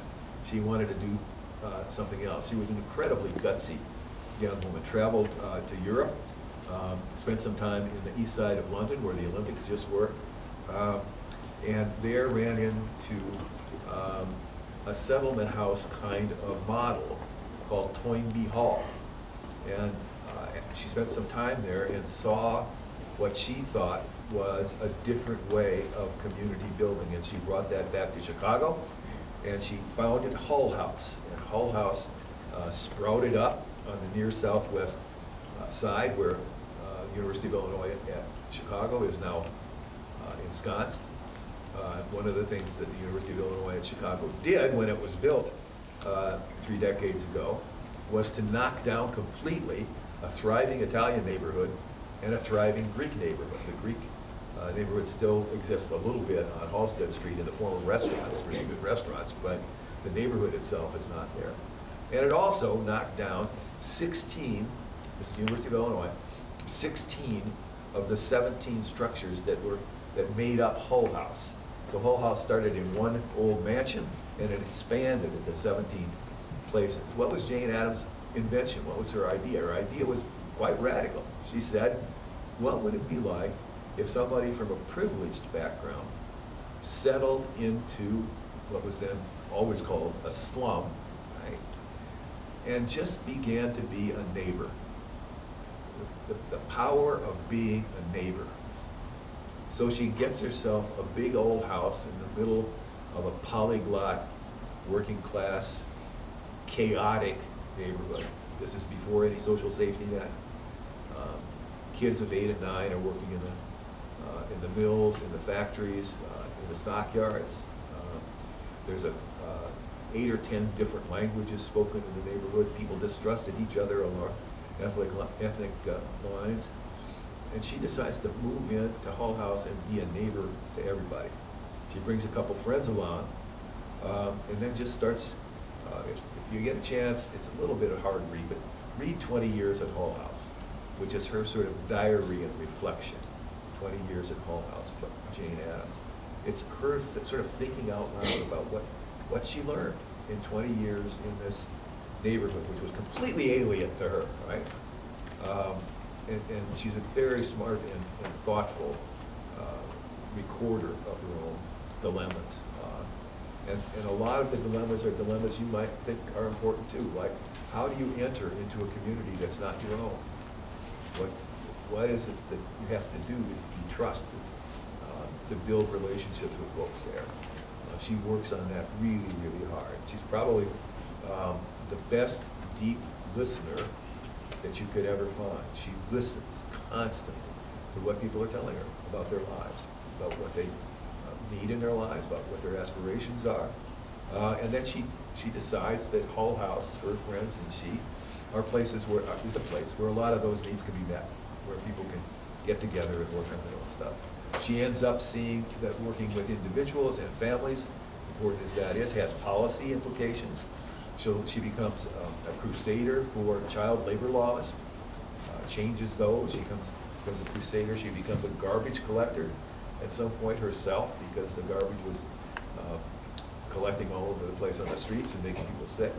She wanted to do something else. She was an incredibly gutsy young woman, traveled to Europe, spent some time in the east side of London where the Olympics just were, and there ran into a settlement house kind of model called Toynbee Hall. And she spent some time there and saw what she thought was a different way of community building, and she brought that back to Chicago, and she founded Hull House. And Hull House sprouted up on the near southwest side where University of Illinois at Chicago is now ensconced. One of the things that the University of Illinois at Chicago did when it was built 3 decades ago was to knock down completely a thriving Italian neighborhood and a thriving Greek neighborhood. The Greek neighborhood still exists a little bit on Halsted Street in the former restaurants, really good restaurants, but the neighborhood itself is not there. And it also knocked down 16, this is the University of Illinois, 16 of the 17 structures that made up Hull House. So Hull House started in one old mansion, and it expanded into 17 places. What was Jane Addams' invention? What was her idea? Her idea was quite radical. She said, what would it be like if somebody from a privileged background settled into what was then always called a slum, right, and just began to be a neighbor? The power of being a neighbor. So she gets herself a big old house in the middle of a polyglot, working class, chaotic neighborhood. This is before any social safety net. Kids of 8 and 9 are working in the mills, in the factories, in the stockyards. There's 8 or 10 different languages spoken in the neighborhood. People distrusted each other along ethnic lines. And she decides to move into Hull House and be a neighbor to everybody. She brings a couple friends along, and then just starts, if you get a chance, it's a little bit of a hard read, but read 20 Years at Hull House, which is her sort of diary and reflection. 20 Years at Hull House by Jane Addams. It's her sort of thinking out loud about what she learned in 20 years in this neighborhood, which was completely alien to her, right? And she's a very smart and thoughtful recorder of her own dilemmas. And a lot of the dilemmas are dilemmas you might think are important too, like how do you enter into a community that's not your own? What is it that you have to do to be trusted, to build relationships with folks there? She works on that really, really hard. She's probably the best deep listener that you could ever find. She listens constantly to what people are telling her about their lives, about what they need in their lives, about what their aspirations are. And then she decides that Hull House, her friends and she, are places where, is a place where a lot of those needs can be met, where people can get together and work on their own stuff. She ends up seeing that working with individuals and families, important as that is, has policy implications. She becomes a crusader for child labor laws, changes those. She becomes a crusader. She becomes a garbage collector at some point herself, because the garbage was collecting all over the place on the streets and making people sick.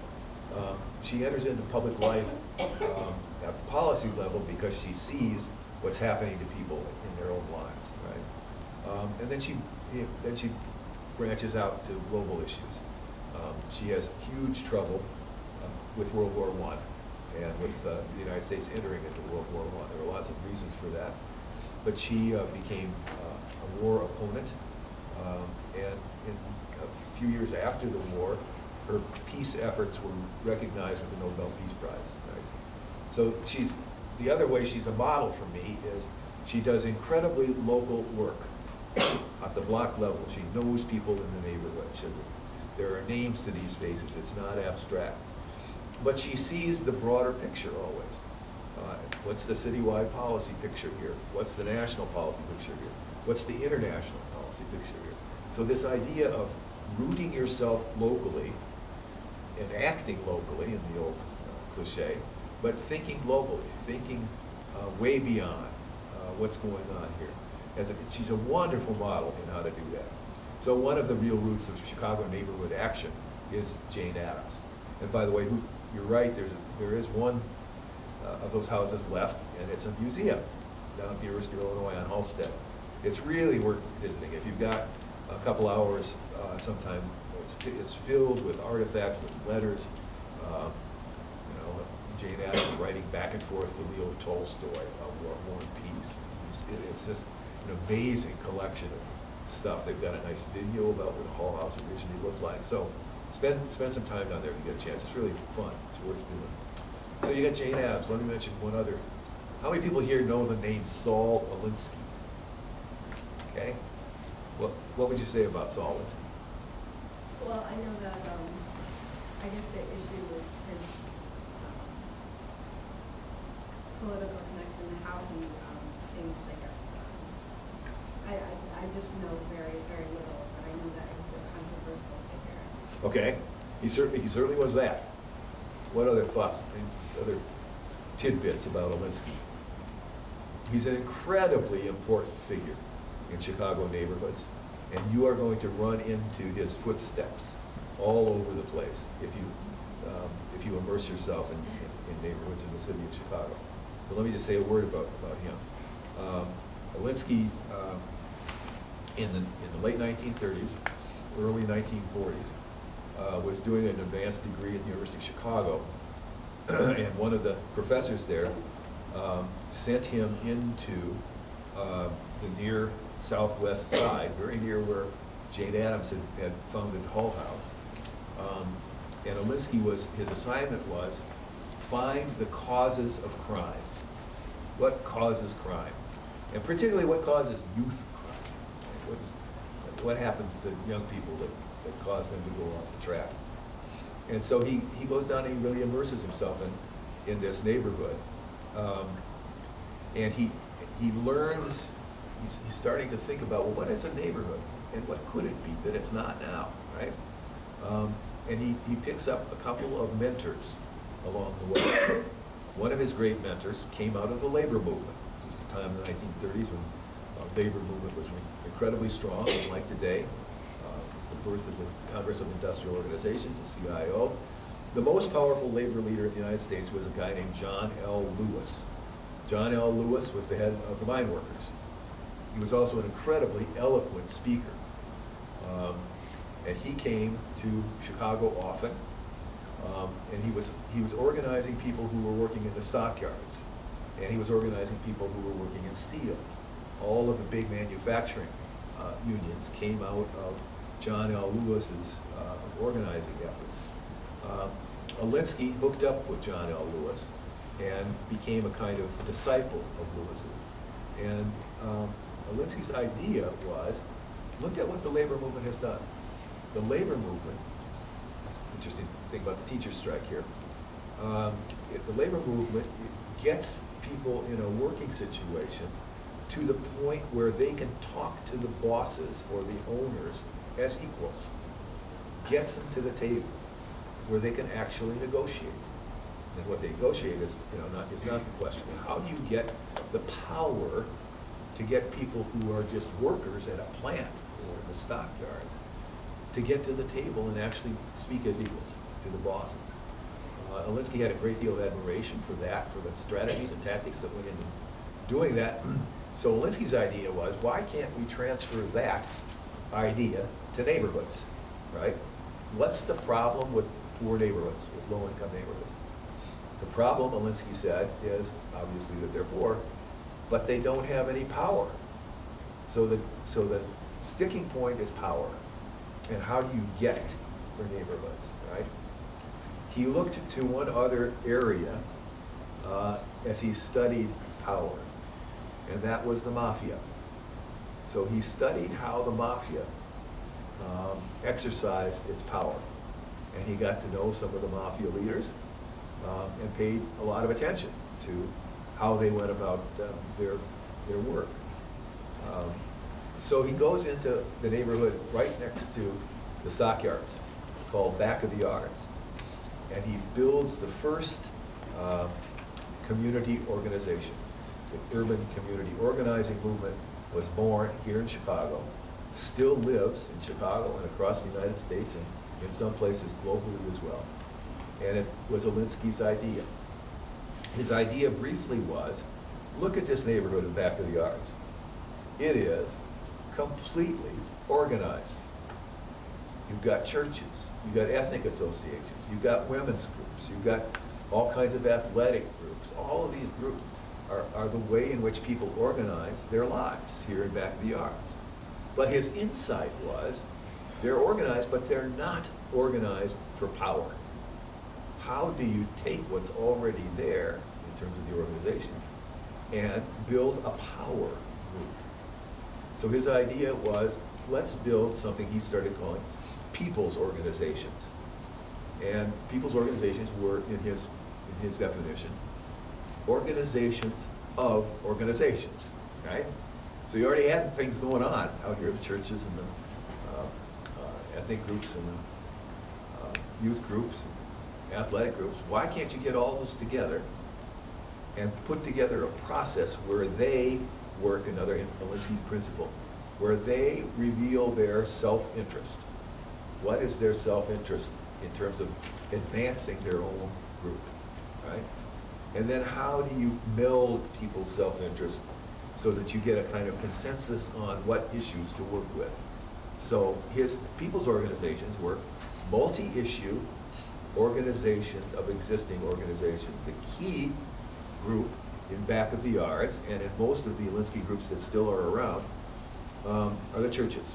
She enters into public life at the policy level because she sees what's happening to people in their own lives, right? And then she branches out to global issues. She has huge trouble with World War I and with the United States entering into World War I. There were lots of reasons for that. But she became a war opponent, and in a few years after the war, her peace efforts were recognized with the Nobel Peace Prize. Right? So the other way she's a model for me is she does incredibly local work at the block level. She knows people in the neighborhood. There are names to these faces. It's not abstract. But she sees the broader picture always. What's the citywide policy picture here? What's the national policy picture here? What's the international policy picture here? So this idea of rooting yourself locally and acting locally, in the old cliche, but thinking globally, thinking way beyond what's going on here. She's a wonderful model in how to do that. So one of the real roots of Chicago neighborhood action is Jane Addams. And by the way, you're right, there is one of those houses left, and it's a museum down at the University of Illinois on Halsted. It's really worth visiting. If you've got a couple hours sometime, it's filled with artifacts, with letters, Jane Addams writing back and forth to Leo Tolstoy, War and Peace. It's just an amazing collection of stuff. They've got a nice video about what the Hall House originally looked like. So spend some time down there if you get a chance. It's really fun. It's worth doing. So you got Jane Addams. Let me mention one other. How many people here know the name Saul Alinsky? Okay. What would you say about Saul Alinsky? Well, I know that, I guess the issue with his political connection and how he changed, I guess. I just know very, very little, but I know that he's a controversial figure. Okay. He certainly was that. What other thoughts, other tidbits about Alinsky? He's an incredibly important figure in Chicago neighborhoods, and you are going to run into his footsteps all over the place if you immerse yourself in neighborhoods in the city of Chicago. So let me just say a word about him. Alinsky, in the late 1930s, early 1940s, was doing an advanced degree at the University of Chicago, and one of the professors there sent him into the near southwest side, very near where Jane Addams had founded Hull House. And Alinsky his assignment was find the causes of crime. What causes crime? And particularly what causes youth crime? What happens to young people that cause them to go off the track? And so he goes down and he really immerses himself in this neighborhood. And he learns, he's starting to think about, well, what is a neighborhood? And what could it be that it's not now, right? And he picks up a couple of mentors along the way. One of his great mentors came out of the labor movement. This is the time in the 1930s when the labor movement was incredibly strong, unlike today. It's the birth of the Congress of Industrial Organizations, the CIO. The most powerful labor leader in the United States was a guy named John L. Lewis. John L. Lewis was the head of the mine workers. He was also an incredibly eloquent speaker. And he came to Chicago often. And he was organizing people who were working in the stockyards, and he was organizing people who were working in steel. All of the big manufacturing unions came out of John L. Lewis's organizing efforts. Alinsky hooked up with John L. Lewis and became a kind of disciple of Lewis's. And Alinsky's idea was, look at what the labor movement has done. The labor movement, interesting thing about the teacher strike here. The labor movement gets people in a working situation to the point where they can talk to the bosses or the owners as equals. Gets them to the table where they can actually negotiate. And what they negotiate is not the question. How do you get the power to get people who are just workers at a plant or in the stockyards to get to the table and actually speak as equals to the bosses? Alinsky had a great deal of admiration for that, for the strategies and tactics that went into doing that. So Alinsky's idea was, why can't we transfer that idea to neighborhoods, right? what's the problem with poor neighborhoods, with low-income neighborhoods? The problem, Alinsky said, is obviously that they're poor, but they don't have any power. So the sticking point is power. And how do you get it for neighborhoods, right? He looked to one other area as he studied power, and that was the mafia. So he studied how the mafia exercised its power, and he got to know some of the mafia leaders and paid a lot of attention to how they went about their work. So he goes into the neighborhood right next to the stockyards, called Back of the Yards, and he builds the first community organization. The urban community organizing movement was born here in Chicago, still lives in Chicago and across the United States and in some places globally as well. And it was Alinsky's idea. His idea briefly was, look at this neighborhood in Back of the Yards. It is completely organized. You've got churches, you've got ethnic associations, you've got women's groups, you've got all kinds of athletic groups. All of these groups are the way in which people organize their lives here in Back of the Yards. But his insight was, they're organized, but they're not organized for power. How do you take what's already there in terms of the organization and build a power group? So his idea was, let's build something he started calling people's organizations. And people's organizations were, in his definition, organizations of organizations, right? So you already had things going on out here, the churches and the ethnic groups and the youth groups and athletic groups. Why can't you get all those together and put together a process where they work, another Alinsky principle, where they reveal their self-interest? What is their self-interest in terms of advancing their own group, right? And then how do you meld people's self-interest so that you get a kind of consensus on what issues to work with? So his people's organizations were multi-issue organizations of existing organizations. The key group in Back of the Yards, and in most of the Alinsky groups that still are around, are the churches.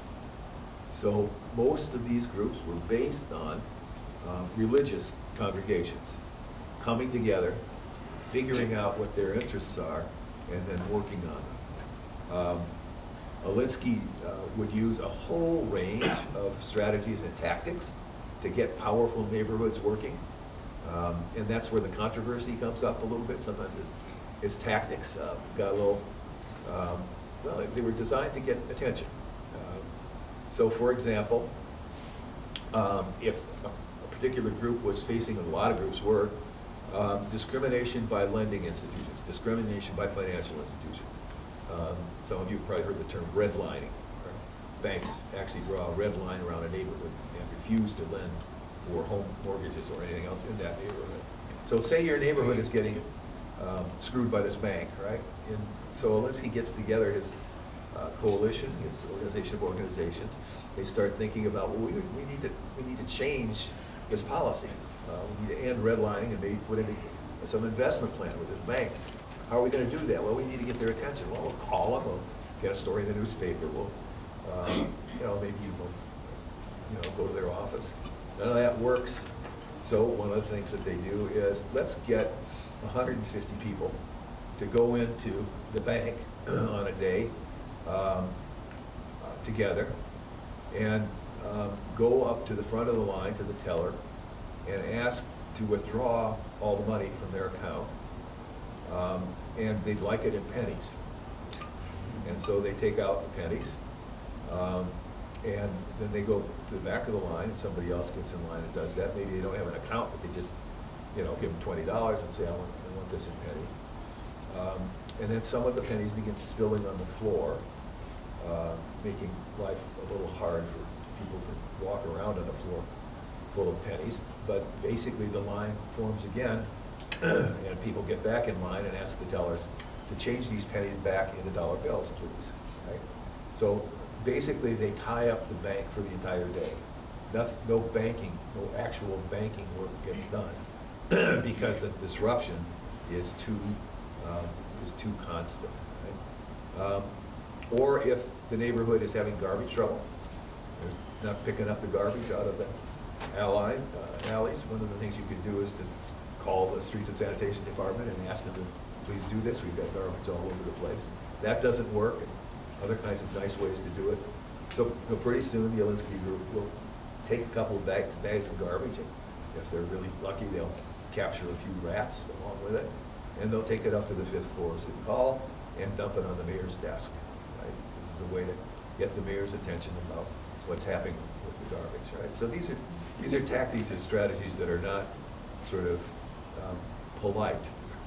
So most of these groups were based on religious congregations coming together, figuring out what their interests are, and then working on them. Alinsky would use a whole range of strategies and tactics to get powerful neighborhoods working, and that's where the controversy comes up a little bit. Sometimes his tactics got a little, well, they were designed to get attention. So for example, if a particular group was facing, and a lot of groups were, discrimination by lending institutions, discrimination by financial institutions. Some of you have probably heard the term redlining. Banks actually draw a red line around a neighborhood and refuse to lend for home mortgages or anything else in that neighborhood. So say your neighborhood is getting screwed by this bank, right? And so Alinsky gets together his coalition, his organization of organizations. They start thinking about, well, we need to change this policy. We need to end redlining and maybe put in some investment plan with this bank. How are we going to do that? Well, we need to get their attention. Well, we'll call them. We'll get a story in the newspaper. We'll, maybe we'll, go to their office. None of that works. So one of the things that they do is, let's get 150 people to go into the bank on a day together and go up to the front of the line to the teller and ask to withdraw all the money from their account, and they'd like it in pennies. And so they take out the pennies, and then they go to the back of the line, and somebody else gets in line and does that. Maybe they don't have an account, but they just, give them $20 and say, I want this in pennies. And then some of the pennies begin spilling on the floor, making life a little hard for people to walk around on the floor full of pennies. But basically the line forms again, and people get back in line and ask the tellers to change these pennies back into dollar bills, please. Right? So basically they tie up the bank for the entire day. no banking, no actual banking work gets done because the disruption is too constant. Right? Or if the neighborhood is having garbage trouble, they're not picking up the garbage out of the alleys. One of the things you can do is to call the Streets and Sanitation Department and ask them to please do this. We've got garbage all over the place. That doesn't work, and other kinds of nice ways to do it. So pretty soon the Alinsky group will take a couple of bags of garbage, and if they're really lucky, they'll capture a few rats along with it, and they'll take it up to the 5th floor of City Hall and dump it on the mayor's desk. Right? This is a way to get the mayor's attention about what's happening with the garbage. Right? So these are tactics and strategies that are not sort of polite.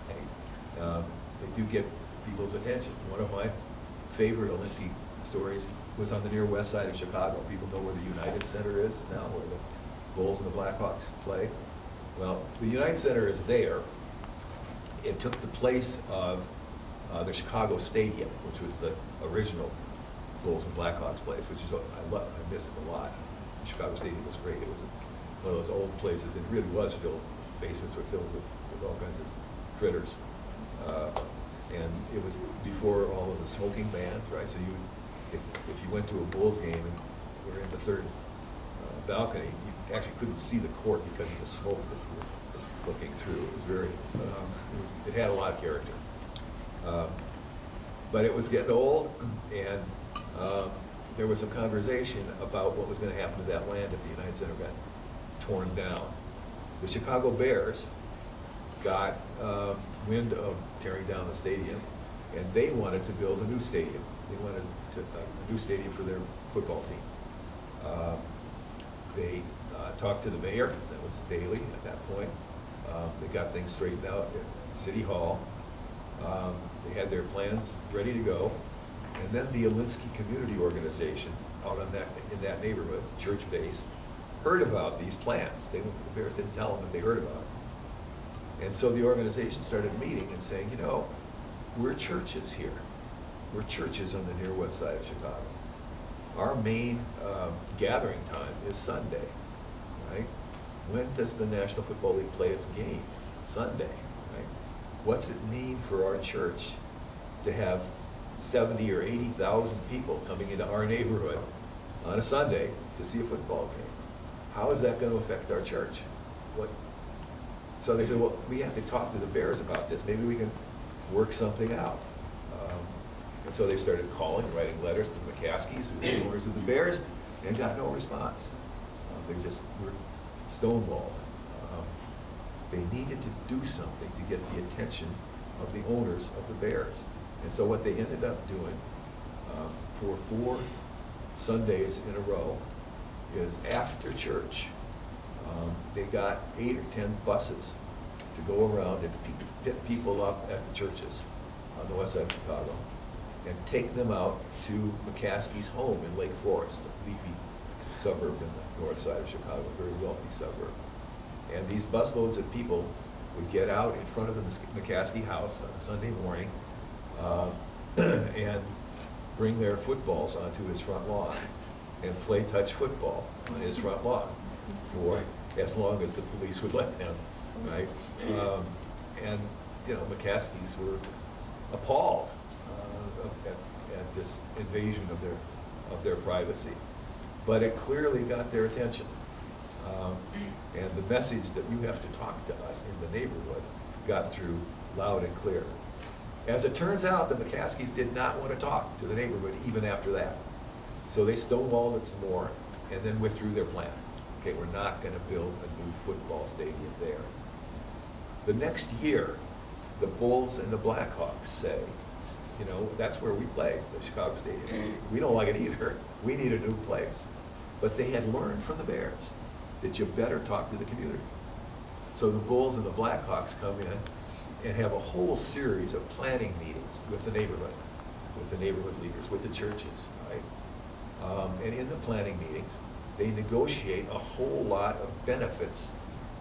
Right? They do get people's attention. One of my favorite Alinsky stories was on the near west side of Chicago. People know where the United Center is now, where the Bulls and the Blackhawks play. Well, the United Center is there. It took the place of the Chicago Stadium, which was the original Bulls and Blackhawks place, which is I miss it a lot. The Chicago Stadium was great. It was one of those old places. It really was filled. Basements were filled with all kinds of critters. And it was before all of the smoking bans, right? So if you went to a Bulls game and were in the 3rd balcony, you actually couldn't see the court because of the smoke that you were looking through. It was very, it had a lot of character. But it was getting old, and there was some conversation about what was going to happen to that land if the United Center got torn down. The Chicago Bears got wind of tearing down the stadium, and they wanted to build a new stadium. They wanted a new stadium for their football team. They talked to the mayor, that was Daley at that point. They got things straightened out at City Hall. They had their plans ready to go. And then the Alinsky Community Organization out in that neighborhood, church-based, heard about these plans. The Bears didn't tell them that they heard about it. And so the organization started meeting and saying, you know, we're churches here. We're churches on the near west side of Chicago. Our main gathering time is Sunday, right? When does the National Football League play its games? Sunday, right? What's it mean for our church to have 70 or 80,000 people coming into our neighborhood on a Sunday to see a football game? How is that going to affect our church? So they said, well, we have to talk to the Bears about this. Maybe we can work something out. And so they started calling, writing letters to the McCaskies, who were the owners of the Bears, and got no response. They just were stonewalled. They needed to do something to get the attention of the owners of the Bears. And so what they ended up doing for 4 Sundays in a row is after church, they got 8 or 10 buses to go around and pick people up at the churches on the west side of Chicago and take them out to McCaskey's home in Lake Forest, a leafy suburb in the north side of Chicago, a very wealthy suburb. And these busloads of people would get out in front of the McCaskey house on a Sunday morning and bring their footballs onto his front lawn and play touch football on his front lawn for as long as the police would let them, right? And you know, McCaskies were appalled at this invasion of their privacy, but it clearly got their attention. And the message that you have to talk to us in the neighborhood got through loud and clear. As it turns out, the McCaskies did not want to talk to the neighborhood even after that. So they stonewalled it some more and then withdrew their plan. Okay, we're not going to build a new football stadium there. The next year, the Bulls and the Blackhawks say, you know, that's where we play, the Chicago Stadium. We don't like it either. We need a new place. But they had learned from the Bears that you better talk to the community. So the Bulls and the Blackhawks come in and have a whole series of planning meetings with the neighborhood leaders, with the churches, right? And in the planning meetings, they negotiate a whole lot of benefits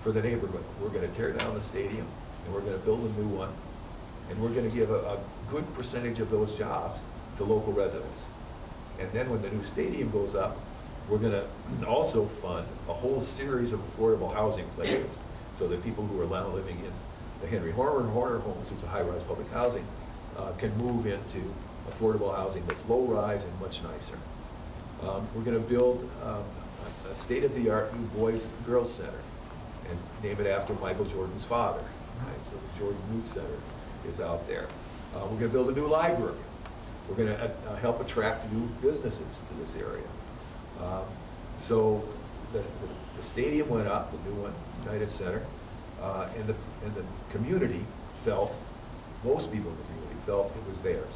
for the neighborhood. We're going to tear down the stadium, and we're going to build a new one, and we're going to give a good percentage of those jobs to local residents. And then when the new stadium goes up, We're going to also fund a whole series of affordable housing places so that people who are now living in the Henry Horner homes, which is a high-rise public housing, can move into affordable housing that's low-rise and much nicer. We're going to build a state-of-the-art new Boys and Girls Center and name it after Michael Jordan's father. Right? So the Jordan Youth Center is out there. We're going to build a new library. We're going to help attract new businesses to this area. So the stadium went up, the new one, United Center, and the community felt, most people in the community felt it was theirs,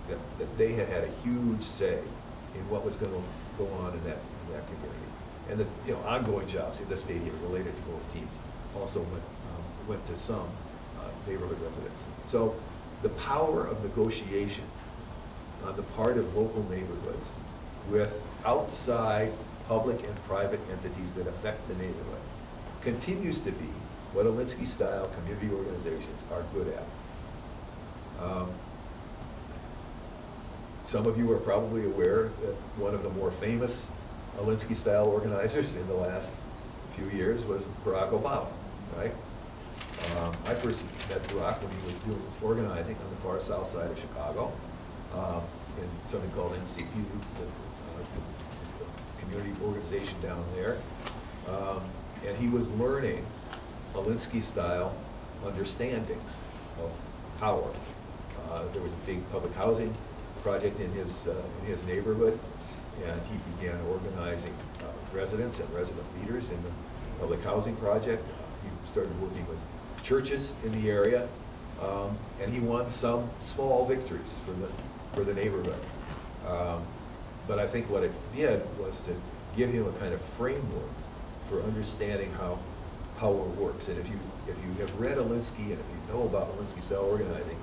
that they had a huge say in what was going to go on in that community. And the ongoing jobs in the stadium related to both teams also went to some neighborhood residents. So the power of negotiation on the part of local neighborhoods with outside public and private entities that affect the neighborhood continues to be what Alinsky-style community organizations are good at. Some of you are probably aware that one of the more famous Alinsky-style organizers in the last few years was Barack Obama, right? I first met Barack when he was doing organizing on the far south side of Chicago in something called NCP, the community organization down there. And he was learning Alinsky-style understandings of power. There was a big public housing project in his neighborhood, and he began organizing residents and resident leaders in the public housing project. He started working with churches in the area, and he won some small victories for the neighborhood. But I think what it did was to give him a kind of framework for understanding how power works. And if you have read Alinsky and if you know about Alinsky-style organizing,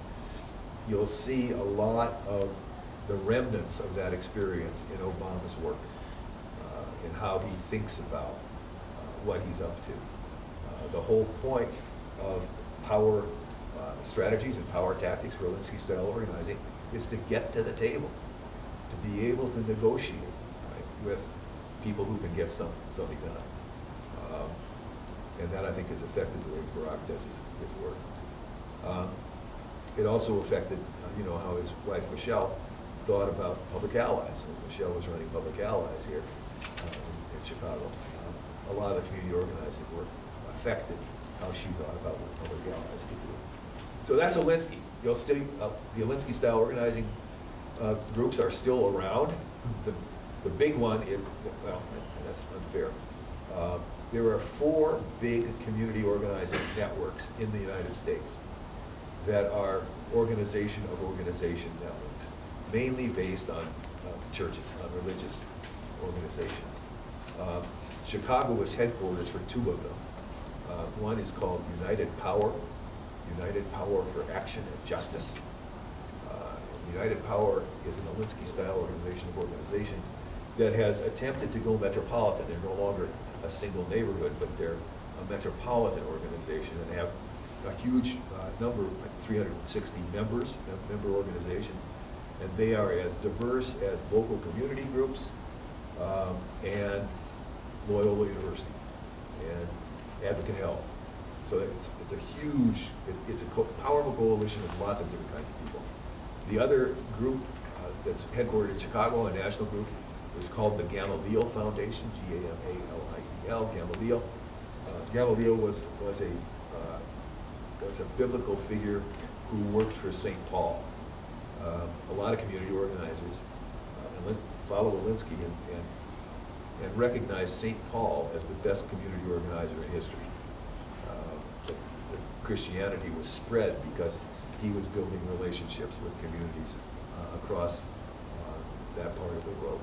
you'll see a lot of the remnants of that experience in Obama's work, and how he thinks about what he's up to. The whole point of power strategies and power tactics for Alinsky-style organizing is to get to the table, to be able to negotiate, right, with people who can get something done. And that, I think, has affected the way Barack does his work. It also affected, how his wife Michelle thought about public allies. And Michelle was running public allies here in Chicago. A lot of the community organizing work affected how she thought about what public allies could do. So that's Alinsky. The Alinsky-style organizing groups are still around. The big one is, well, that's unfair. There are 4 big community organizing networks in the United States that are organization of organization networks, mainly based on churches, on religious organizations. Chicago is headquarters for 2 of them. One is called United Power for Action and Justice. United Power is an Alinsky-style organization of organizations that has attempted to go metropolitan. They're no longer a single neighborhood, but they're a metropolitan organization and have a huge number, 360 member organizations, and they are as diverse as local community groups and Loyola University and Advocate Health. So it's a huge, it's a powerful coalition of lots of different kinds of people. The other group that's headquartered in Chicago, a national group, is called the Gamaliel Foundation, G-A-M-A-L-I-E-L, Gamaliel. Gamaliel was a biblical figure who worked for St. Paul. A lot of community organizers follow Alinsky and recognize St. Paul as the best community organizer in history. The Christianity was spread because he was building relationships with communities across that part of the world.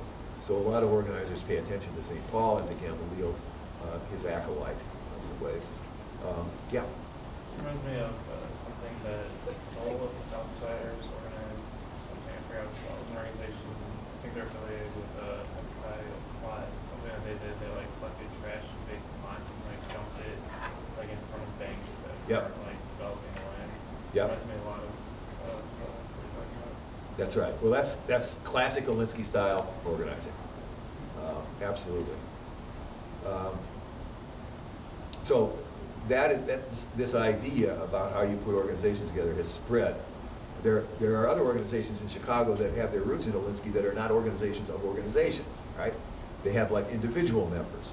So a lot of organizers pay attention to St. Paul and to Gamaliel, his acolyte in some ways. Yeah. It reminds me of something that all of the Southsiders organized, something I forgot what it's called, an organization. I think they're affiliated with Apply. Something that they did, they collected trash and baked lots and dumped it in front of banks that were developing the land. Yep. It reminds me a lot of what you're talking about. That's right. Well, that's classic Alinsky-style organizing. Absolutely. So this idea about how you put organizations together has spread. There are other organizations in Chicago that have their roots in Alinsky that are not organizations of organizations, right? They have like individual members.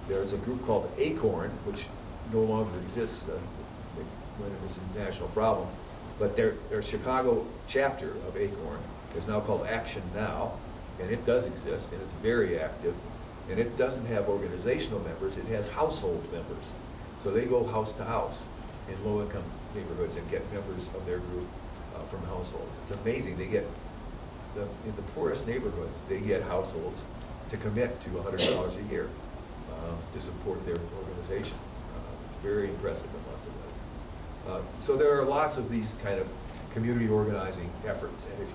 There's a group called Acorn, which no longer exists when it was a national problem, but their Chicago chapter of Acorn is now called Action Now, and it does exist, and it's very active, and it doesn't have organizational members, it has household members. So they go house to house in low-income neighborhoods and get members of their group from households. It's amazing. They get, in the poorest neighborhoods, they get households to commit to $100 a year to support their organization. It's very impressive in lots of ways. So there are lots of these kind of community organizing efforts, and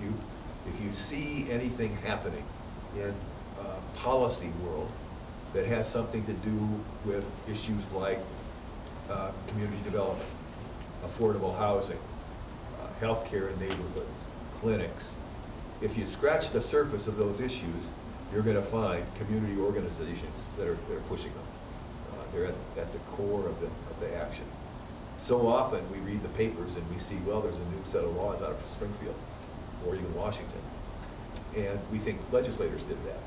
if you see anything happening in policy world that has something to do with issues like community development, affordable housing, healthcare in neighborhoods, clinics, if you scratch the surface of those issues, you're going to find community organizations that are pushing them. They're at the core of the action. So often we read the papers and we see, well, there's a new set of laws out of Springfield or even Washington, and we think legislators did that.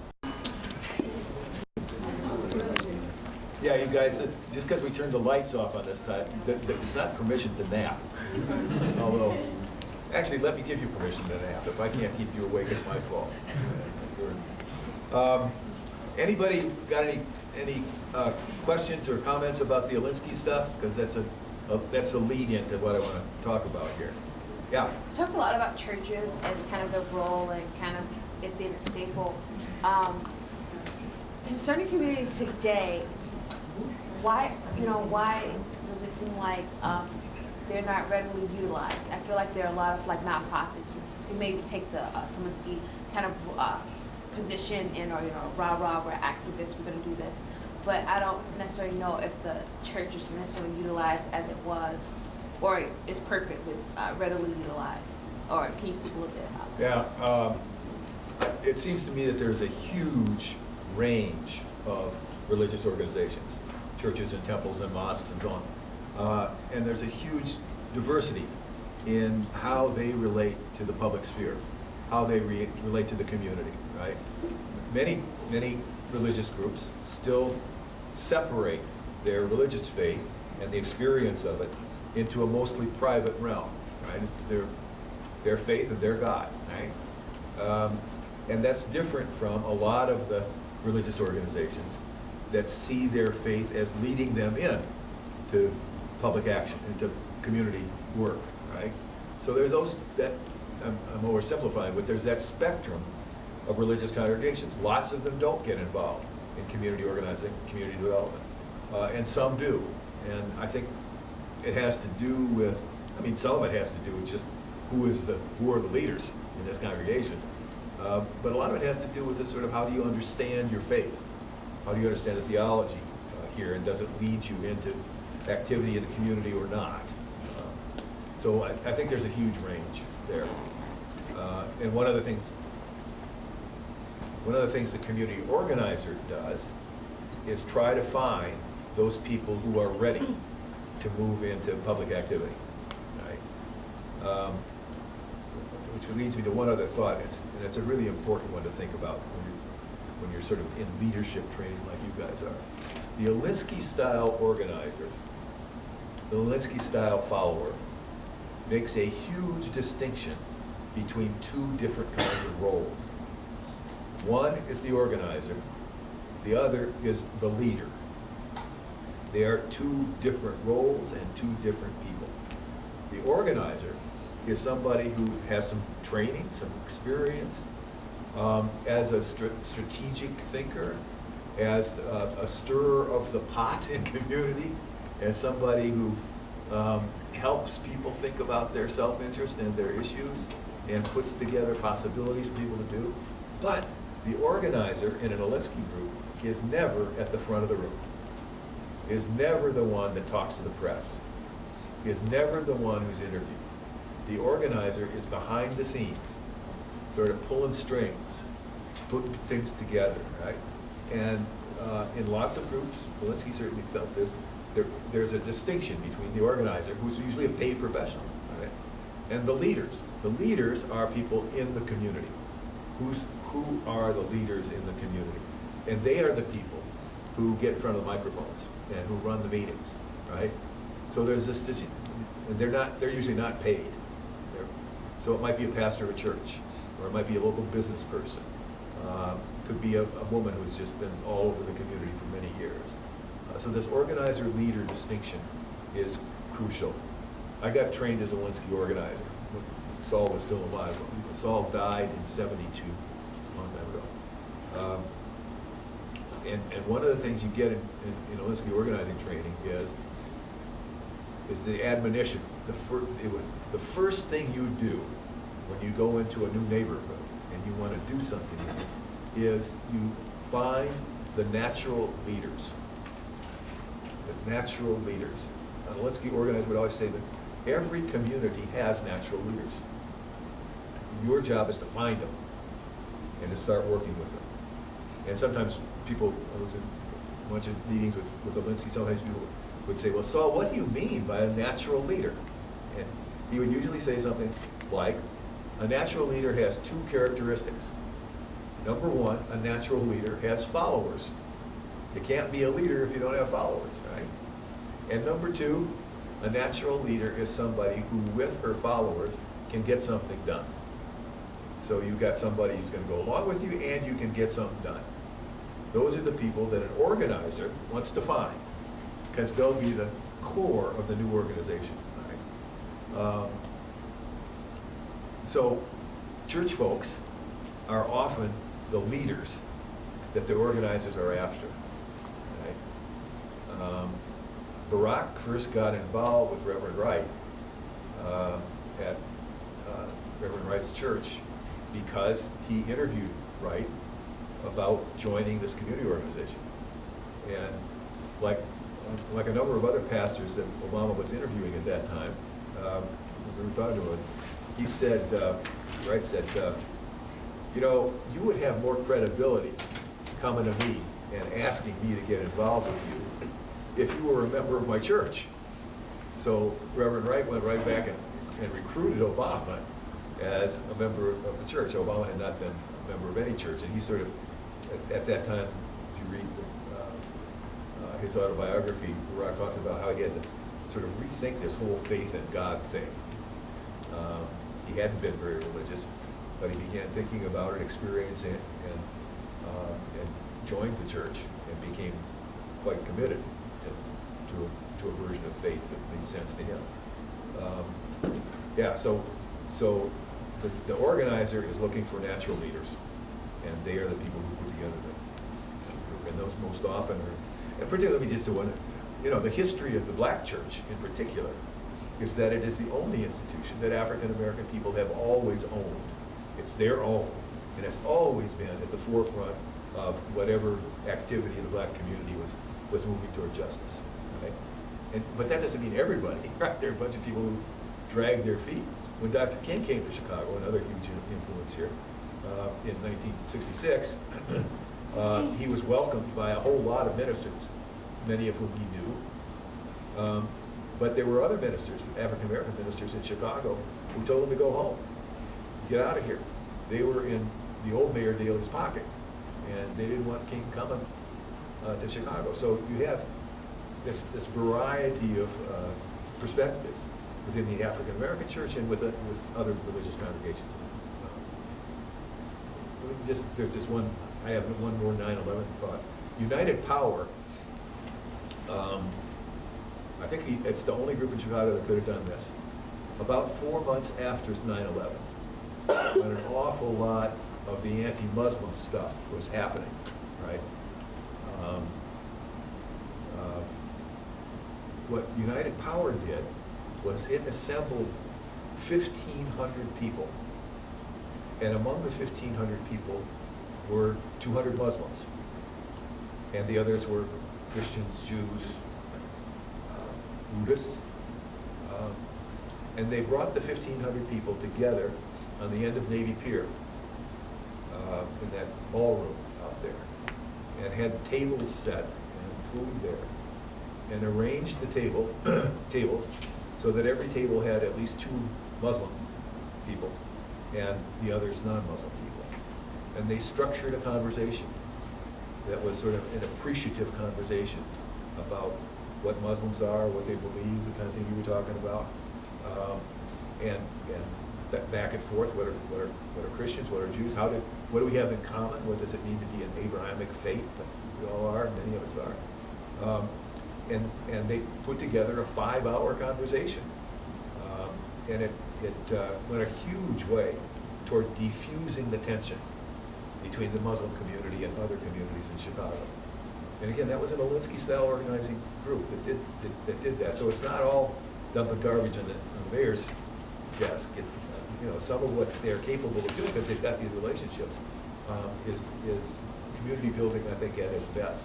Yeah, you guys, just because we turned the lights off on this time, it's not permission to nap. Although, actually, let me give you permission to nap. If I can't keep you awake, it's my fault. Anybody got any questions or comments about the Alinsky stuff? Because that's a lead-in to what I want to talk about here. Yeah. You talk a lot about churches and kind of their role and kind of it being a staple. In certain communities today, why does it seem like they're not readily utilized? I feel like there are a lot of like nonprofits who maybe take the Alinsky kind of position in, or rah, we're activists, we're going to do this. But I don't necessarily know if the church is necessarily utilized as it was, or its purpose is readily utilized. Or can you speak a little bit about that? Yeah, it seems to me that there's a huge range of religious organizations, churches and temples and mosques and so on. And there's a huge diversity in how they relate to the public sphere, how they relate to the community, right? Many religious groups still separate their religious faith and the experience of it into a mostly private realm, right? It's their faith and their God, right? And that's different from a lot of the religious organizations that see their faith as leading them in to public action, into community work, right? So there's those that, I'm oversimplifying, but there's that spectrum of religious congregations. Lots of them don't get involved in community organizing, community development, and some do. And I think it has to do with, some of it has to do with just who are the leaders in this congregation. But a lot of it has to do with this sort of, how do you understand your faith? How do you understand the theology here, and does it lead you into activity in the community or not? So I think there's a huge range there. And one of the things the community organizer does is try to find those people who are ready to move into public activity, right? Which leads me to one other thought, and it's a really important one to think about when you're sort of in leadership training like you guys are. The Alinsky-style organizer, the Alinsky-style follower, makes a huge distinction between two different kinds of roles. One is the organizer, the other is the leader. They are two different roles and two different people. The organizer is somebody who has some training, some experience, as a strategic thinker, as a stirrer of the pot in community, as somebody who helps people think about their self-interest and their issues and puts together possibilities for people to do. But the organizer in an Alinsky group is never at the front of the room, is never the one that talks to the press, is never the one who's interviewed. The organizer is behind the scenes, sort of pulling strings, put things together, right? And in lots of groups, Walensky certainly felt this, there's a distinction between the organizer, who's usually a paid professional, right, and the leaders. The leaders are people in the community. Who are the leaders in the community? And they are the people who get in front of the microphones and who run the meetings, right? So there's this, and they're usually not paid. So it might be a pastor of a church, or it might be a local business person. Could be a woman who's just been all over the community for many years. So this organizer-leader distinction is crucial. I got trained as a Walensky organizer. Saul was still alive. Saul died in '72, a long time ago. And one of the things you get in Walensky organizing training is the admonition. The first thing you do when you go into a new neighborhood and you want to do something is you find the natural leaders. The natural leaders. Walensky organizers would always say that every community has natural leaders. Your job is to find them and to start working with them. And sometimes people, I was in a bunch of meetings with Walensky, sometimes people would say, well, Saul, what do you mean by a natural leader? And he would usually say something like, a natural leader has two characteristics. Number one, a natural leader has followers. You can't be a leader if you don't have followers, right? And number two, a natural leader is somebody who, with her followers, can get something done. So you've got somebody who's going to go along with you, and you can get something done. Those are the people that an organizer wants to find, because they'll be the core of the new organization. Right? So church folks are often the leaders that the organizers are after. Right? Barack first got involved with Reverend Wright at Reverend Wright's church because he interviewed Wright about joining this community organization. And like a number of other pastors that Obama was interviewing at that time, we were talking to him, he said, Wright said, you know, you would have more credibility coming to me and asking me to get involved with you if you were a member of my church. So Reverend Wright went right back and recruited Obama as a member of the church. Obama had not been a member of any church, and he sort of, at that time, if you read his autobiography, Barack talks about how he had to sort of rethink this whole faith in God thing. He hadn't been very religious, but he began thinking about it, experiencing it, and joined the church and became quite committed to a version of faith that made sense to him. So the organizer is looking for natural leaders, and they are the people who put together the group. And those most often are, and particularly just the one, you know, the history of the black church in particular is that it is the only institution that African American people have always owned. It's their own, and it's always been at the forefront of whatever activity in the black community was moving toward justice. Right? But that doesn't mean everybody. Right? There are a bunch of people who drag their feet. When Dr. King came to Chicago, another huge influence here, in 1966, he was welcomed by a whole lot of ministers, many of whom he knew. But there were other ministers, African American ministers in Chicago, who told him to go home, get out of here. They were in the old Mayor Daley's pocket, and they didn't want King coming to Chicago. So you have this variety of perspectives within the African American church and with other religious congregations. There's this one. I have one more 9/11 thought. United Power. I think it's the only group in Chicago that could have done this. About 4 months after 9/11, when an awful lot of the anti-Muslim stuff was happening, right? What United Power did was it assembled 1,500 people, and among the 1,500 people were 200 Muslims, and the others were Christians, Jews, Buddhists, and they brought the 1,500 people together on the end of Navy Pier in that ballroom out there, and had tables set and food there, and arranged the tables so that every table had at least 2 Muslim people and the others non-Muslim people. And they structured a conversation that was sort of an appreciative conversation about what Muslims are, what they believe, the kind of thing you were talking about, and that back and forth. What are Christians? What are Jews? What do we have in common? What does it mean to be an Abrahamic faith? We all are. Many of us are. And they put together a 5-hour conversation, and it went a huge way toward diffusing the tension between the Muslim community and other communities in Chicago. And again, that was an Alinsky-style organizing group that did that. So it's not all dumping garbage on the mayor's desk. Some of what they're capable of doing, because they've got these relationships, is community building, I think, at its best.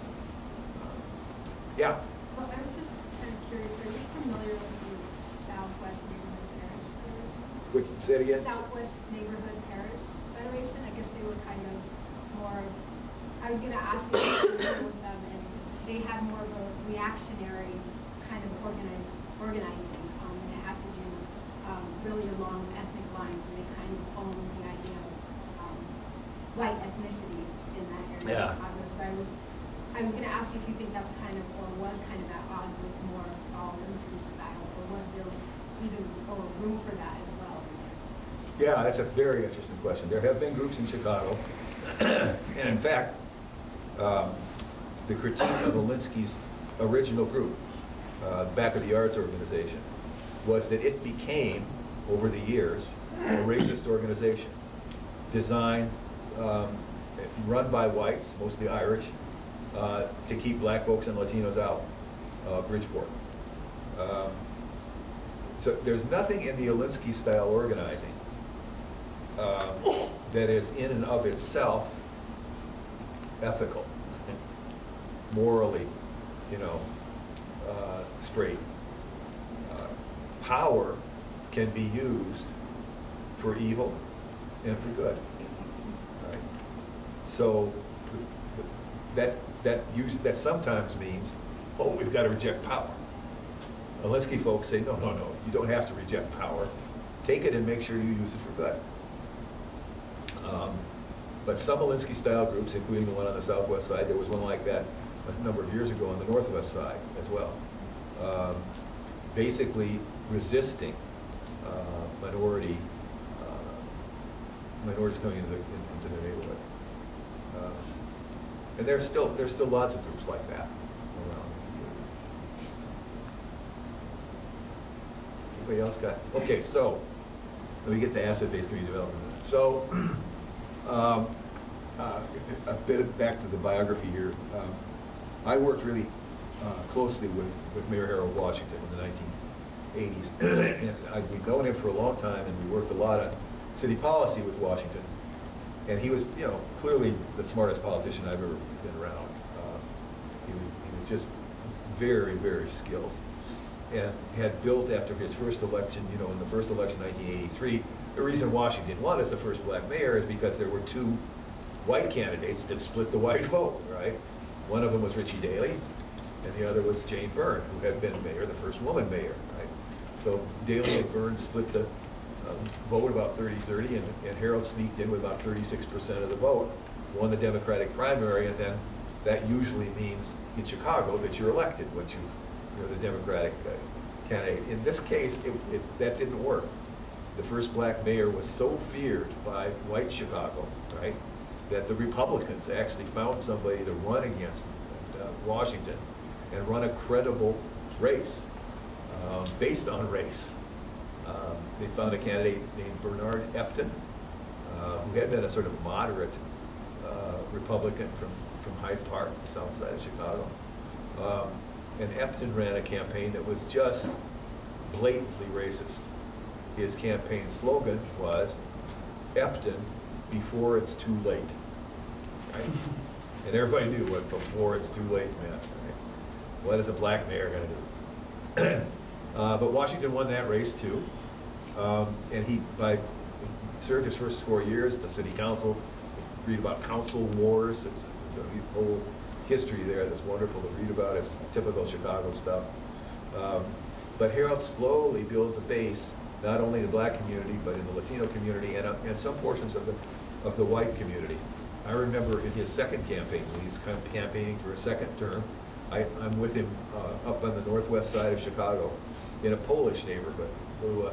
Yeah. Well, I was just kind of curious, are you familiar with the Southwest Neighborhood Parish Federation? Say it again? Southwest Neighborhood Parish Federation? I guess they were kind of more, I was going to ask you if you were with them, and they had more of a reactionary kind of organizing, and it had to do really along ethnic lines, and they kind of owned the idea of white ethnicity in that area of Chicago. So I was going to ask you if you think that's kind of, or was kind of at odds with more Saul Alinsky style, or was there even or room for that as well? Yeah, that's a very interesting question. There have been groups in Chicago, and in fact, the critique of Alinsky's original group, Back of the Arts organization, was that it became, over the years, a racist organization, designed, run by whites, mostly Irish, to keep black folks and Latinos out of Bridgeport. So there's nothing in the Alinsky-style organizing that is in and of itself ethical, morally, straight. Power can be used for evil and for good. Right? So that sometimes means, we've got to reject power. Alinsky folks say, no, you don't have to reject power. Take it and make sure you use it for good. But some Alinsky-style groups, including the one on the southwest side, there was one like that a number of years ago on the northwest side as well, basically resisting minorities coming into the neighborhood. And there's still lots of groups like that around. Anybody else got? Okay, so let me get to asset-based community development. So a bit back to the biography here. I worked really closely with Mayor Harold Washington in the 1980s, and we'd known him for a long time, and we worked a lot on city policy with Washington. And he was, clearly the smartest politician I've ever been around. He was just very, very skilled, and had built after his first election. In the first election, 1983. The reason Washington won as the first black mayor is because there were 2 white candidates that split the white vote. Right? One of them was Richie Daley, and the other was Jane Byrne, who had been mayor, the first woman mayor. Right? So Daley and Byrne split the vote about 30-30, and Harold sneaked in with about 36% of the vote, won the Democratic primary, and then that usually means in Chicago that you're elected once you're the Democratic candidate. In this case, that didn't work. The first black mayor was so feared by white Chicago, right, that the Republicans actually found somebody to run against Washington and run a credible race based on race. They found a candidate named Bernard Epton, who had been a sort of moderate Republican from Hyde Park, south side of Chicago. And Epton ran a campaign that was just blatantly racist. His campaign slogan was, "Epton, before it's too late." Right? And everybody knew what "before it's too late" meant. Right? What is a black mayor going to do? But Washington won that race too, and he served his first 4 years at the city council, read about council wars. It's a whole history there that's wonderful to read about. It's typical Chicago stuff. But Harold slowly builds a base, not only in the black community, but in the Latino community and some portions of the white community. I remember in his second campaign, when he's kind of campaigning for a second term, I'm with him up on the northwest side of Chicago in a Polish neighborhood. Go to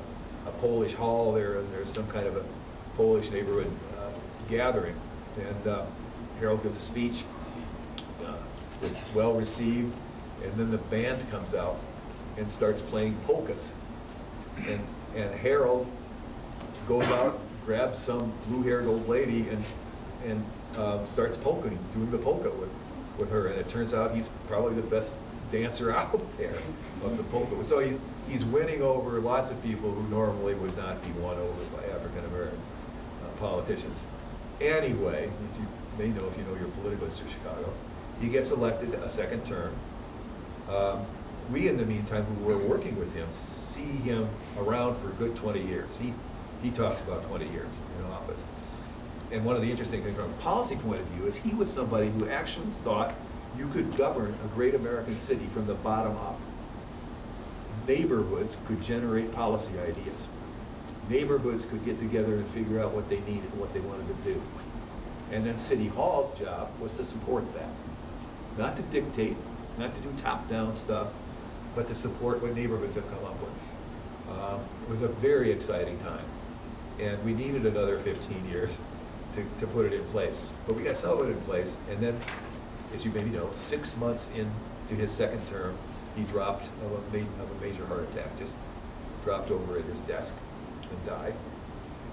a Polish hall there, and there's some kind of a Polish neighborhood gathering. And Harold gives a speech, it's well received, and then the band comes out and starts playing polkas. And Harold goes out, grabs some blue-haired old lady, and starts polking, doing the polka with her. And it turns out he's probably the best dancer out there of the polka. So he's winning over lots of people who normally would not be won over by African American politicians. Anyway, as you may know if you know your political history of Chicago, he gets elected a second term. We, in the meantime, who were working with him, see him around for a good 20 years. He talks about 20 years in office. And one of the interesting things from a policy point of view is he was somebody who actually thought you could govern a great American city from the bottom up. Neighborhoods could generate policy ideas. Neighborhoods could get together and figure out what they needed and what they wanted to do. And then City Hall's job was to support that. Not to dictate, not to do top-down stuff, but to support what neighborhoods have come up with. It was a very exciting time. And we needed another 15 years to put it in place. But we got some of it in place, and then, as you maybe know, 6 months into his second term, he dropped of a major heart attack, just dropped over at his desk and died.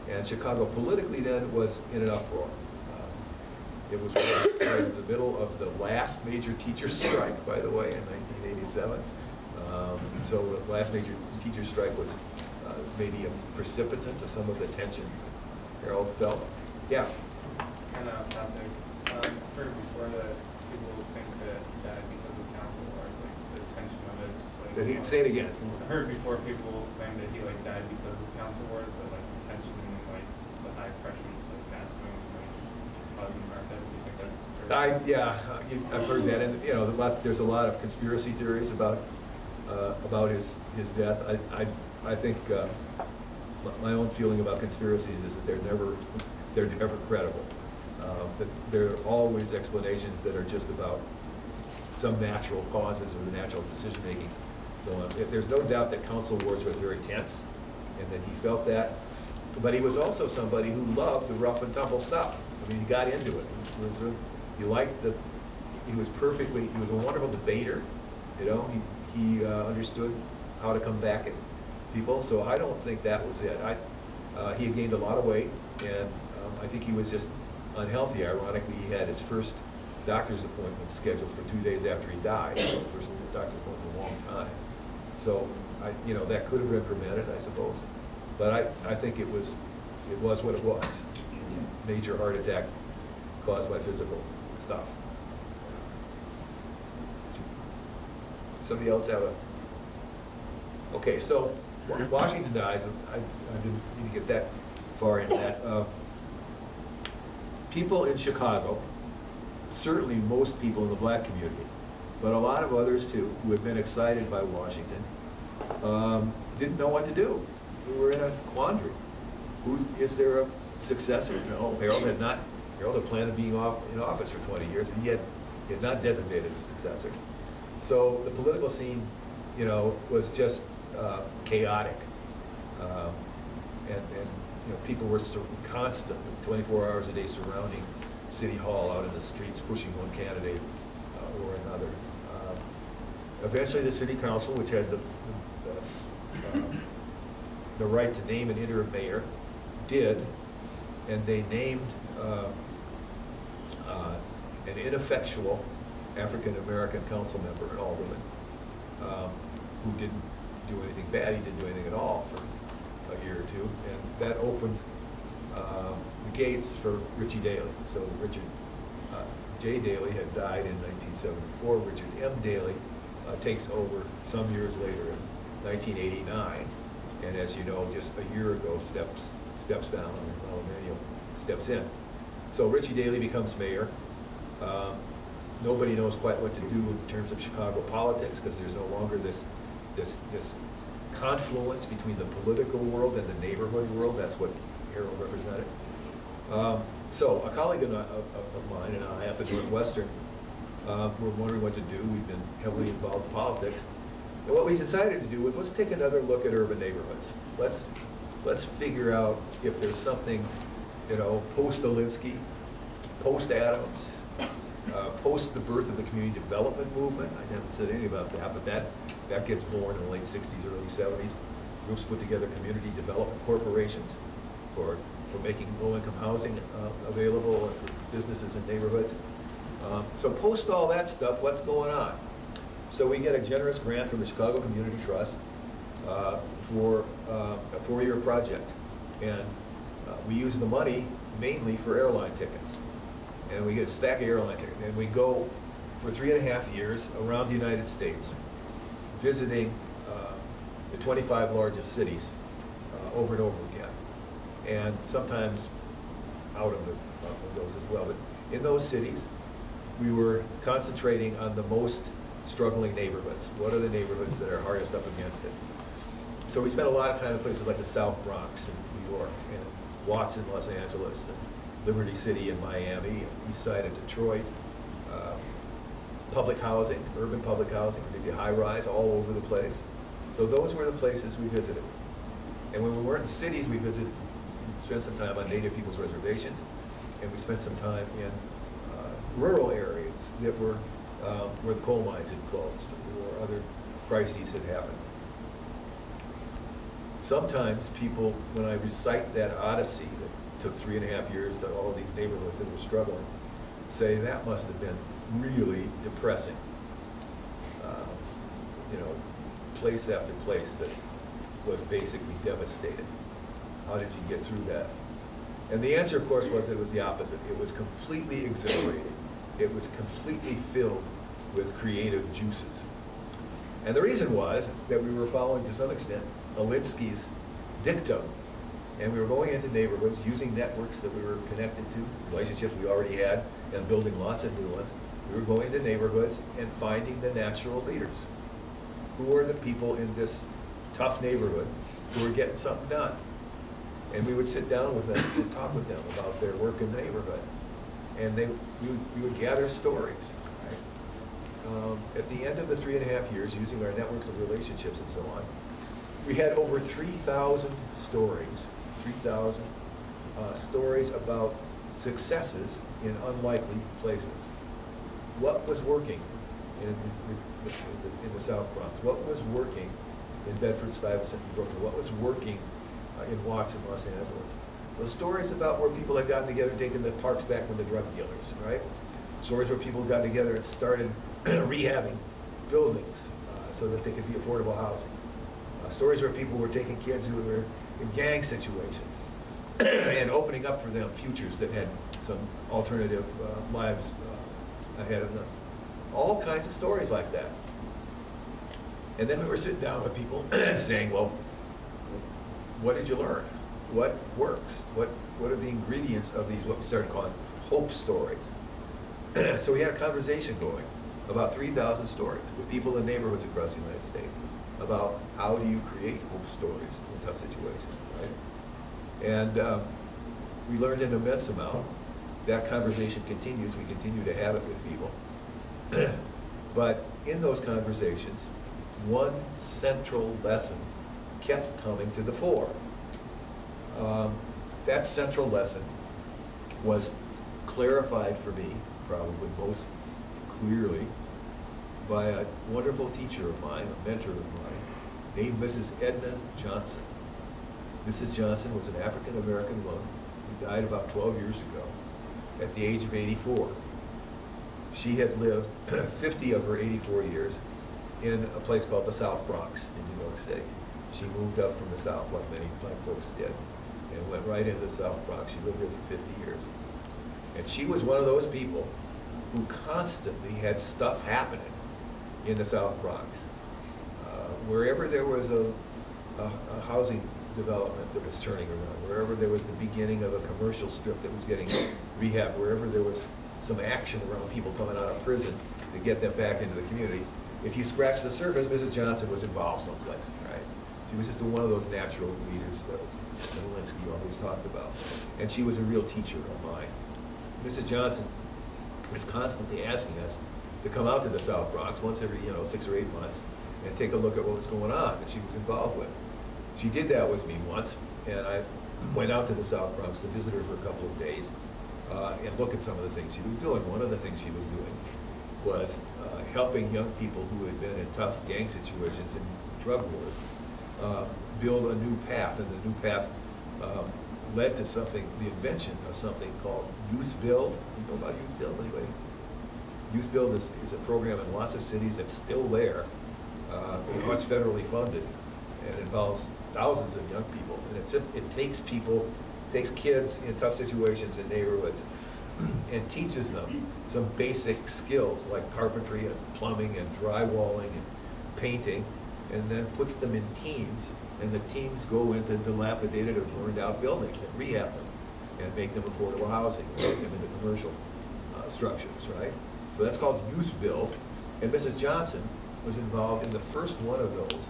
And Chicago politically then was in an uproar. It was right in the middle of the last major teacher strike, by the way, in 1987. So the last major teacher strike was maybe a precipitant to some of the tension Harold felt. Yeah. Kind of off topic. I've heard before that people think that he died because of council wars, like the tension of it. Just like, Say it again. I heard before people claim that he died because of council wars, but like the tension and the high pressure just gasping causing heart attack. Do you think that's true? I've heard that, and there's a lot of conspiracy theories about his death. I think my own feeling about conspiracies is that they're never credible. That there are always explanations that are just about some natural causes or the natural decision making. So there's no doubt that council wars were very tense, and that he felt that. But he was also somebody who loved the rough and tumble stuff. I mean, he got into it. He was a wonderful debater. He understood how to come back at people. So I don't think that was it. He had gained a lot of weight, and I think he was just unhealthy. Ironically, he had his first doctor's appointment scheduled for 2 days after he died. First doctor's appointment in a long time. So that could have been prevented, I suppose. But I think it was what it was. Major heart attack caused by physical stuff. Somebody else have a... Okay, so Washington dies. I didn't need to get that far into that. People in Chicago, certainly most people in the black community, but a lot of others too, who had been excited by Washington, didn't know what to do. We were in a quandary. Is there a successor? No, Harold had planned on being in office for 20 years, and he had not designated a successor. So the political scene, was just chaotic, and people were constantly, 24 hours a day, surrounding City Hall, out in the streets, pushing one candidate or another. Eventually, the City Council, which had the right to name an interim mayor, did, and they named an ineffectual African-American council member, an alderman, who didn't do anything bad. He didn't do anything at all for a year or two, and that opened the gates for Richie Daley. So Richard J. Daley had died in 1974. Richard M. Daley takes over some years later in 1989, and as you know, just a year ago steps down, and Manuel steps in. So Richie Daley becomes mayor. Nobody knows quite what to do in terms of Chicago politics because there's no longer this confluence between the political world and the neighborhood world. That's what Harold represented. So a colleague of mine and I up at Northwestern were wondering what to do. We've been heavily involved in politics. And what we decided to do was let's take another look at urban neighborhoods. Let's figure out if there's something, post-Alinsky, post-Adams, post the birth of the community development movement. I haven't said anything about that, but that gets born in the late 60s, early 70s. Groups put together community development corporations for making low-income housing available for businesses and neighborhoods. So post all that stuff, what's going on? So we get a generous grant from the Chicago Community Trust for a 4-year project. And we use the money mainly for airline tickets. And we get a stack of airline tickets. And we go for 3.5 years around the United States, visiting the 25 largest cities over and over again. And sometimes out of those as well. But in those cities, we were concentrating on the most struggling neighborhoods. What are the neighborhoods that are hardest up against it? So we spent a lot of time in places like the South Bronx in New York, and Watts in Los Angeles, and Liberty City in Miami, and East Side of Detroit. Public housing, urban public housing, maybe high-rise all over the place. So those were the places we visited. And when we weren't in cities, we spent some time on Native people's reservations, and we spent some time in rural areas that were where the coal mines had closed or other crises had happened. Sometimes people, when I recite that odyssey that took 3.5 years to all of these neighborhoods that were struggling, say that must have been really depressing. Place after place that was basically devastated. How did you get through that? And the answer, of course, was that it was the opposite. It was completely exhilarating. It was completely filled with creative juices. And the reason was that we were following, to some extent, Alinsky's dictum. And we were going into neighborhoods using networks that we were connected to, relationships we already had, and building lots of new ones. We were going to neighborhoods and finding the natural leaders. Who are the people in this tough neighborhood who are getting something done? And we would sit down with them and talk with them about their work in the neighborhood. And we would gather stories. Right? At the end of the 3.5 years, using our networks of relationships and so on, we had over 3,000 stories, 3,000 stories about successes in unlikely places. What was working in the South Bronx? What was working in Bedford, Stuyvesant, and Brooklyn? What was working in Watts in Los Angeles? Those stories about where people had gotten together and taken the parks back from the drug dealers, right? Stories where people got together and started rehabbing buildings so that they could be affordable housing. Stories where people were taking kids who were in gang situations and opening up for them futures that had some alternative lives ahead of them. All kinds of stories like that. And then we were sitting down with people saying, well, what did you learn? What works? What are the ingredients of these, what we started calling hope stories? So we had a conversation going about 3,000 stories with people in neighborhoods across the United States about how do you create hope stories in tough situations, right? And we learned an immense amount. That conversation continues. We continue to have it with people. But in those conversations, one central lesson kept coming to the fore. That central lesson was clarified for me, probably most clearly, by a wonderful teacher of mine, a mentor of mine, named Mrs. Edna Johnson. Mrs. Johnson was an African-American woman who died about 12 years ago at the age of 84. She had lived 50 of her 84 years in a place called the South Bronx in New York City. She moved up from the South like many black folks did and went right into the South Bronx. She lived there for 50 years. And she was one of those people who constantly had stuff happening in the South Bronx. Wherever there was a housing development that was turning around, wherever there was the beginning of a commercial strip that was getting rehabbed, wherever there was some action around people coming out of prison to get them back into the community, if you scratch the surface, Mrs. Johnson was involved someplace, right? She was just one of those natural leaders that Zelensky always talked about. And she was a real teacher of mine. Mrs. Johnson was constantly asking us to come out to the South Bronx once every 6 or 8 months and take a look at what was going on that she was involved with. She did that with me once, and I went out to the South Bronx to visit her for a couple of days and look at some of the things she was doing. One of the things she was doing was helping young people who had been in tough gang situations and drug wars build a new path, and the new path led to something, the invention of something called Youth Build. You know about Youth Build anyway? Youth Build is a program in lots of cities that's still there. It's federally funded and involves thousands of young people. And it takes kids in tough situations in neighborhoods and teaches them some basic skills like carpentry and plumbing and drywalling and painting, and then puts them in teams, and the teams go into dilapidated or burned out buildings and rehab them and make them affordable housing, make them into commercial structures, right? So that's called Youth Build, and Mrs. Johnson was involved in the first one of those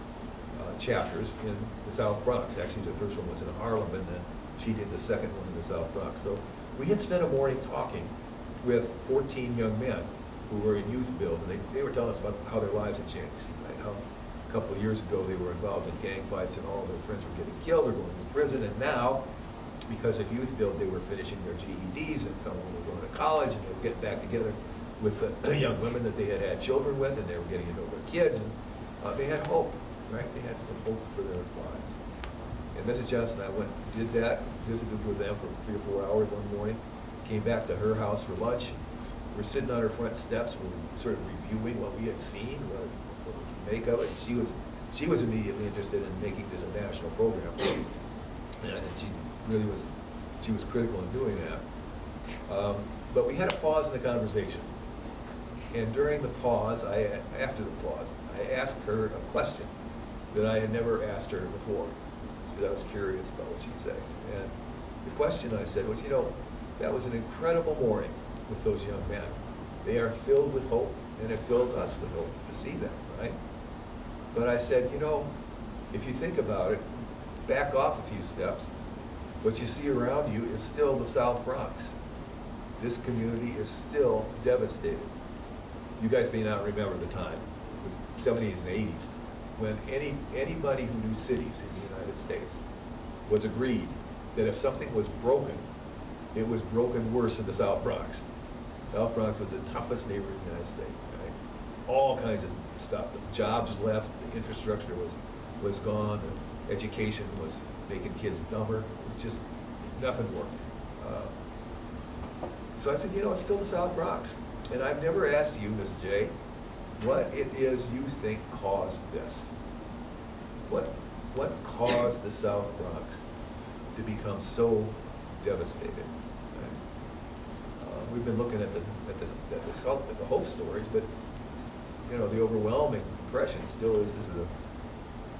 chapters in the South Bronx. Actually, the first one was in Harlem, and then she did the second one in the South Bronx. So we had spent a morning talking with 14 young men who were in Youth Build, and they were telling us about how their lives had changed, right? How a couple of years ago they were involved in gang fights and all their friends were getting killed or going to prison, and now, because of Youth Build, they were finishing their GEDs, and some of them were going to college, and they were getting back together with the young women that they had had children with, and they were getting to know their kids, and they had hope, right? They had some hope for their lives. And Mrs. Johnson and I went and did that, visited with them for 3 or 4 hours one morning, came back to her house for lunch. We're sitting on her front steps, we were sort of reviewing what we had seen, what we could make of it. She was immediately interested in making this a national program. And she was critical in doing that. But we had a pause in the conversation. And during the pause, after the pause, I asked her a question that I had never asked her before, because I was curious about what she'd say. And the question I said was, that was an incredible morning with those young men. They are filled with hope, and it fills us with hope to see them, right? But I said, if you think about it, back off a few steps, what you see around you is still the South Bronx. This community is still devastated. You guys may not remember the time, it was 70s and 80s, when anybody who knew cities in the United States was agreed that if something was broken, it was broken worse in the South Bronx. South Bronx was the toughest neighborhood in the United States, right? All kinds of stuff. The jobs left, the infrastructure was gone, the education was making kids dumber. It's just, nothing worked. So I said, it's still the South Bronx. And I've never asked you, Ms. J, what it is you think caused this. What caused the South Bronx to become so devastated? Right? We've been looking at the hope stories, but the overwhelming impression still is this is a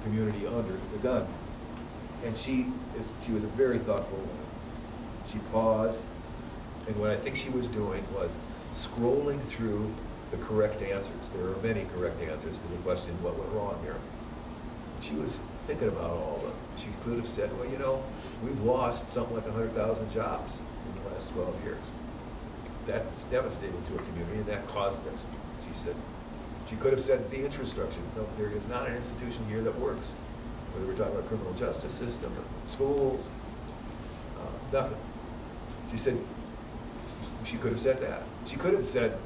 community under the gun. And she was a very thoughtful woman. She paused, and what I think she was doing was scrolling through the correct answers. There are many correct answers to the question, what went wrong here? She was thinking about all of them. She could have said, well, we've lost something like 100,000 jobs in the last 12 years. That's devastating to a community, and that caused this, she said. She could have said the infrastructure. No, there is not an institution here that works. Whether we're talking about criminal justice system, or schools, nothing. She said, she could have said that. She could have said,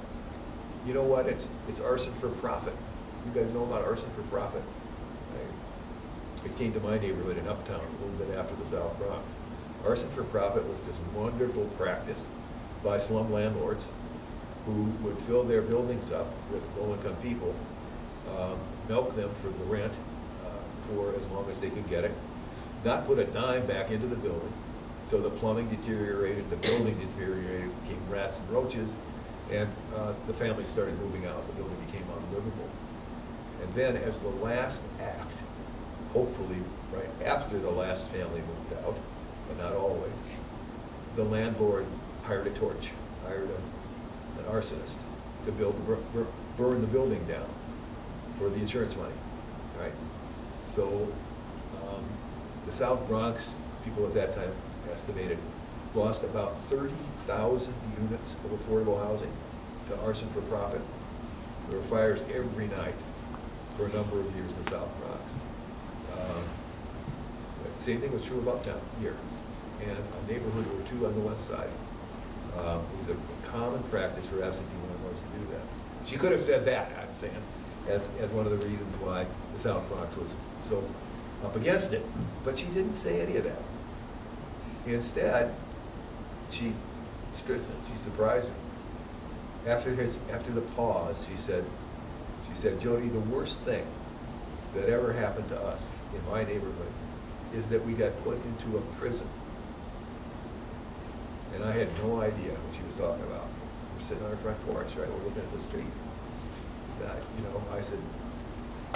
you know what, it's arson for profit. You guys know about arson for profit. It came to my neighborhood in Uptown a little bit after the South Bronx. Arson for profit was this wonderful practice by slum landlords who would fill their buildings up with low-income people, milk them for the rent for as long as they could get it, not put a dime back into the building. So the plumbing deteriorated, the building deteriorated, became rats and roaches, and the family started moving out. The building became unlivable. And then, as the last act, hopefully right after the last family moved out, but not always, the landlord hired a torch, hired an arsonist to burn the building down for the insurance money, right? So the South Bronx, people at that time estimated, lost about 30,000 units of affordable housing to arson for profit. There were fires every night for a number of years in the South Bronx. Same thing was true of Uptown here, and a neighborhood or two on the west side. It was a common practice for absentee landlords to do that. She could have said that, I'm saying, as one of the reasons why the South Bronx was so up against it, but she didn't say any of that. Instead, she surprised me. After the pause, she said, Jody, the worst thing that ever happened to us in my neighborhood is that we got put into a prison. And I had no idea what she was talking about. We're sitting on her front porch, right? We're looking at the street. I said,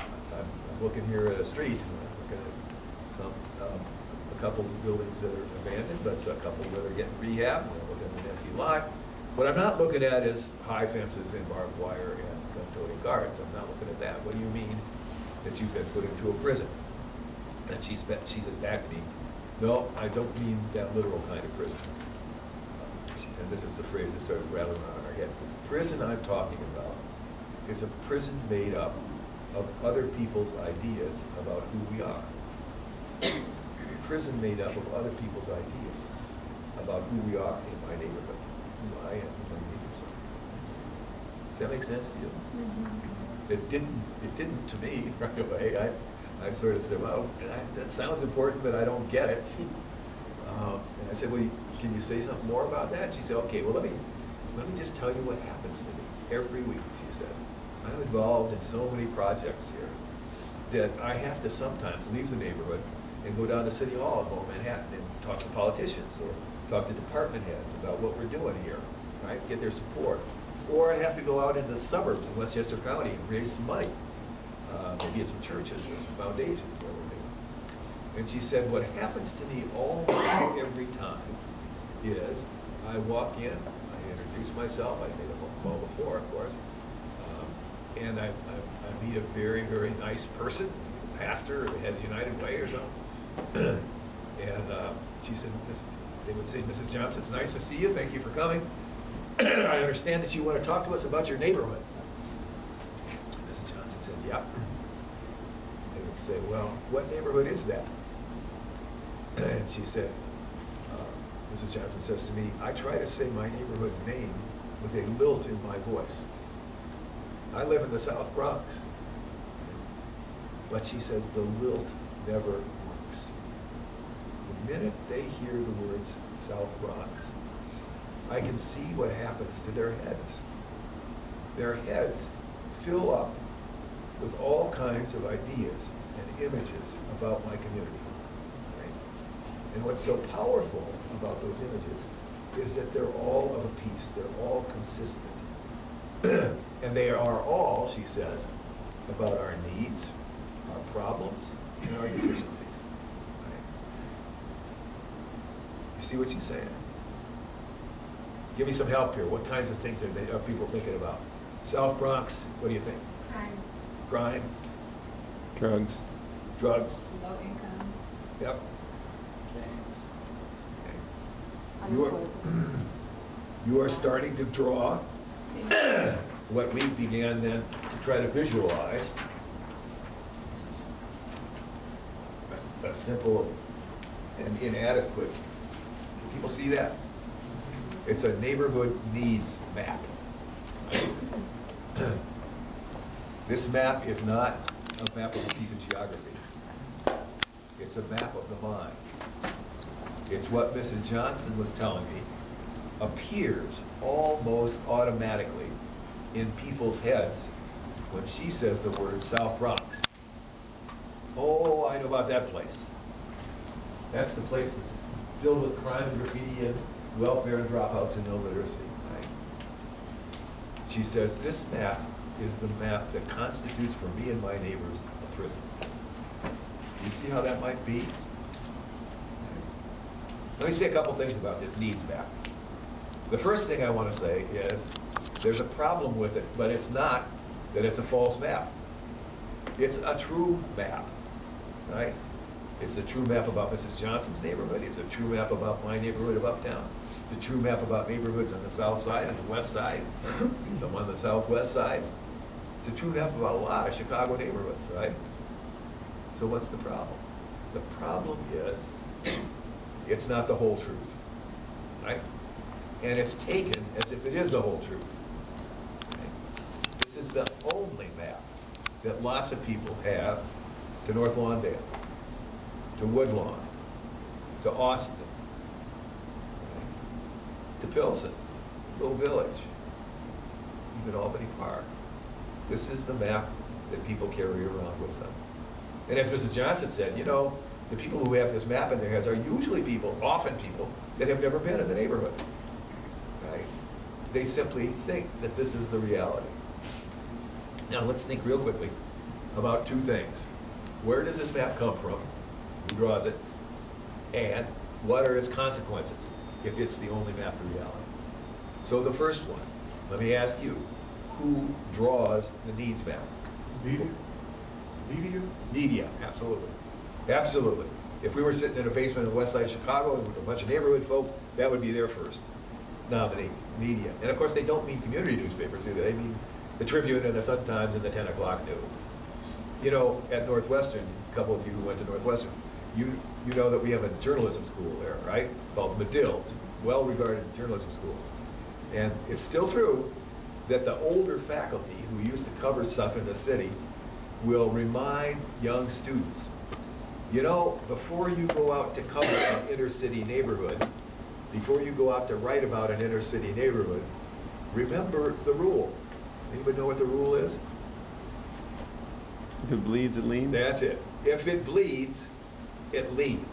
I'm looking here at a street. I'm looking at a couple of buildings that are abandoned, but a couple that are getting rehabbed. I'm looking at an empty lot. What I'm not looking at is high fences and barbed wire and gun-toting guards. I'm not looking at that. What do you mean that you've been put into a prison? And she said back to me, no, I don't mean that literal kind of prison. And this is the phrase that started rattling around in our head. The prison I'm talking about is a prison made up of other people's ideas about who we are. A prison made up of other people's ideas about who we are in my neighborhood, who I am, who my neighbors are. Does that make sense to you? Mm-hmm. It didn't to me right away. I sort of said, well, that sounds important, but I don't get it. And I said, well, can you say something more about that? She said, okay, well, let me just tell you what happens to me every week, she said. I'm involved in so many projects here that I have to sometimes leave the neighborhood and go down to City Hall in Lower Manhattan and talk to politicians or talk to department heads about what we're doing here, right? Get their support. Or I have to go out into the suburbs in Westchester County and raise some money. Maybe it's some churches or some foundations or everything. And she said, what happens to me almost every time is I walk in, I introduce myself, I made a phone call before, of course, and I meet a very, very nice person, pastor, or head of United Way or something. And she said, they would say, Mrs. Johnson, it's nice to see you, thank you for coming. I understand that you want to talk to us about your neighborhood. Mrs. Johnson said, yeah. They would say, well, what neighborhood is that? And she said, Mrs. Johnson says to me, I try to say my neighborhood's name with a lilt in my voice. I live in the South Bronx. But she says the lilt never works. The minute they hear the words South Bronx, I can see what happens to their heads. Their heads fill up with all kinds of ideas and images about my community. Right? And what's so powerful about those images is that they're all of a piece. They're all consistent. And they are all, she says, about our needs, our problems, and our deficiencies. Right? You see what she's saying? Give me some help here. What kinds of things are people thinking about? South Bronx, what do you think? Crime. Crime? Drugs. Drugs? Low income. Yep. Okay. You are starting to draw what we began then to try to visualize. A simple and inadequate. Can people see that? It's a neighborhood needs map. This map is not a map of a piece of geography. It's a map of the mind. It's what Mrs. Johnson was telling me appears almost automatically in people's heads when she says the word South Bronx. Oh, I know about that place. That's the place that's filled with crime and graffiti and welfare and dropouts and no literacy. Right? She says this map is the map that constitutes for me and my neighbors a prison. You see how that might be? Let me say a couple things about this needs map. The first thing I want to say is there's a problem with it, but it's not that it's a false map. It's a true map, right? It's a true map about Mrs. Johnson's neighborhood. It's a true map about my neighborhood of Uptown. It's a true map about neighborhoods on the south side and the west side, some on the southwest side. It's a true map about a lot of Chicago neighborhoods, right? So what's the problem? The problem is it's not the whole truth, right? And it's taken as if it is the whole truth. Right? This is the only map that lots of people have to North Lawndale, to Woodlawn, to Austin, right? To Pilsen, Little Village, even Albany Park. This is the map that people carry around with them. And as Mrs. Johnson said, you know, the people who have this map in their heads are usually people, often people, that have never been in the neighborhood. Right? They simply think that this is the reality. Now let's think real quickly about two things. Where does this map come from? Who draws it? And what are its consequences if it's the only map of reality? So the first one, let me ask you, who draws the needs map? Media? Media? Media, absolutely. Absolutely. If we were sitting in a basement in the west side of Chicago with a bunch of neighborhood folks, that would be their first nominee, media. And of course they don't mean community newspapers, do they? They mean the Tribune and the Sun-Times and the 10 o'clock news. You know, at Northwestern, a couple of you who went to Northwestern, you know that we have a journalism school there, right? Called Medill. It's a well-regarded journalism school. And it's still true that the older faculty who used to cover stuff in the city will remind young students, you know, before you go out to cover an inner city neighborhood, before you go out to write about an inner city neighborhood, remember the rule. Anybody know what the rule is? If it bleeds, it leads? That's it. If it bleeds, it leads.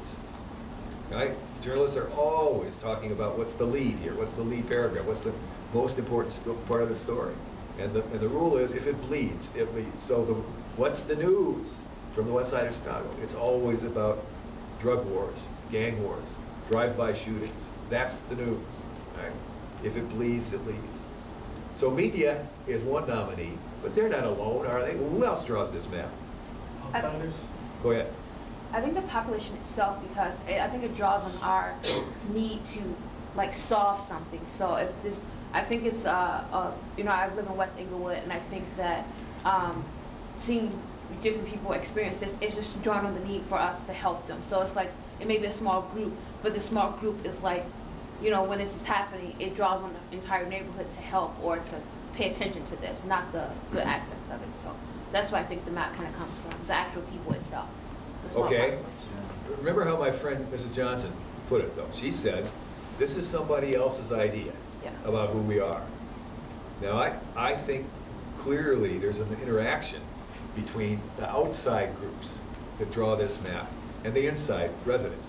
Right? Journalists are always talking about what's the lead here, what's the lead paragraph, what's the most important part of the story. And the rule is, if it bleeds, it leads. So what's the news from the west side of Chicago? It's always about drug wars, gang wars, drive-by shootings. That's the news. Right? If it bleeds, it leads. So media is one nominee, but they're not alone, are they? Well, who else draws this map? Outsiders? Go ahead. I think the population itself, because I think it draws on our need to like solve something. So if this, I think it's you know, I live in West Englewood, and I think that seeing different people experience this, it's just drawing on the need for us to help them. So it's like it may be a small group, but the small group is like, you know, when this is happening, it draws on the entire neighborhood to help or to pay attention to this, not the good aspects of it. So that's why I think the map kind of comes from the actual people itself. Okay. Remember how my friend Mrs. Johnson put it, though. She said, this is somebody else's idea about who we are. Now, I think clearly there's an interaction between the outside groups that draw this map and the inside residents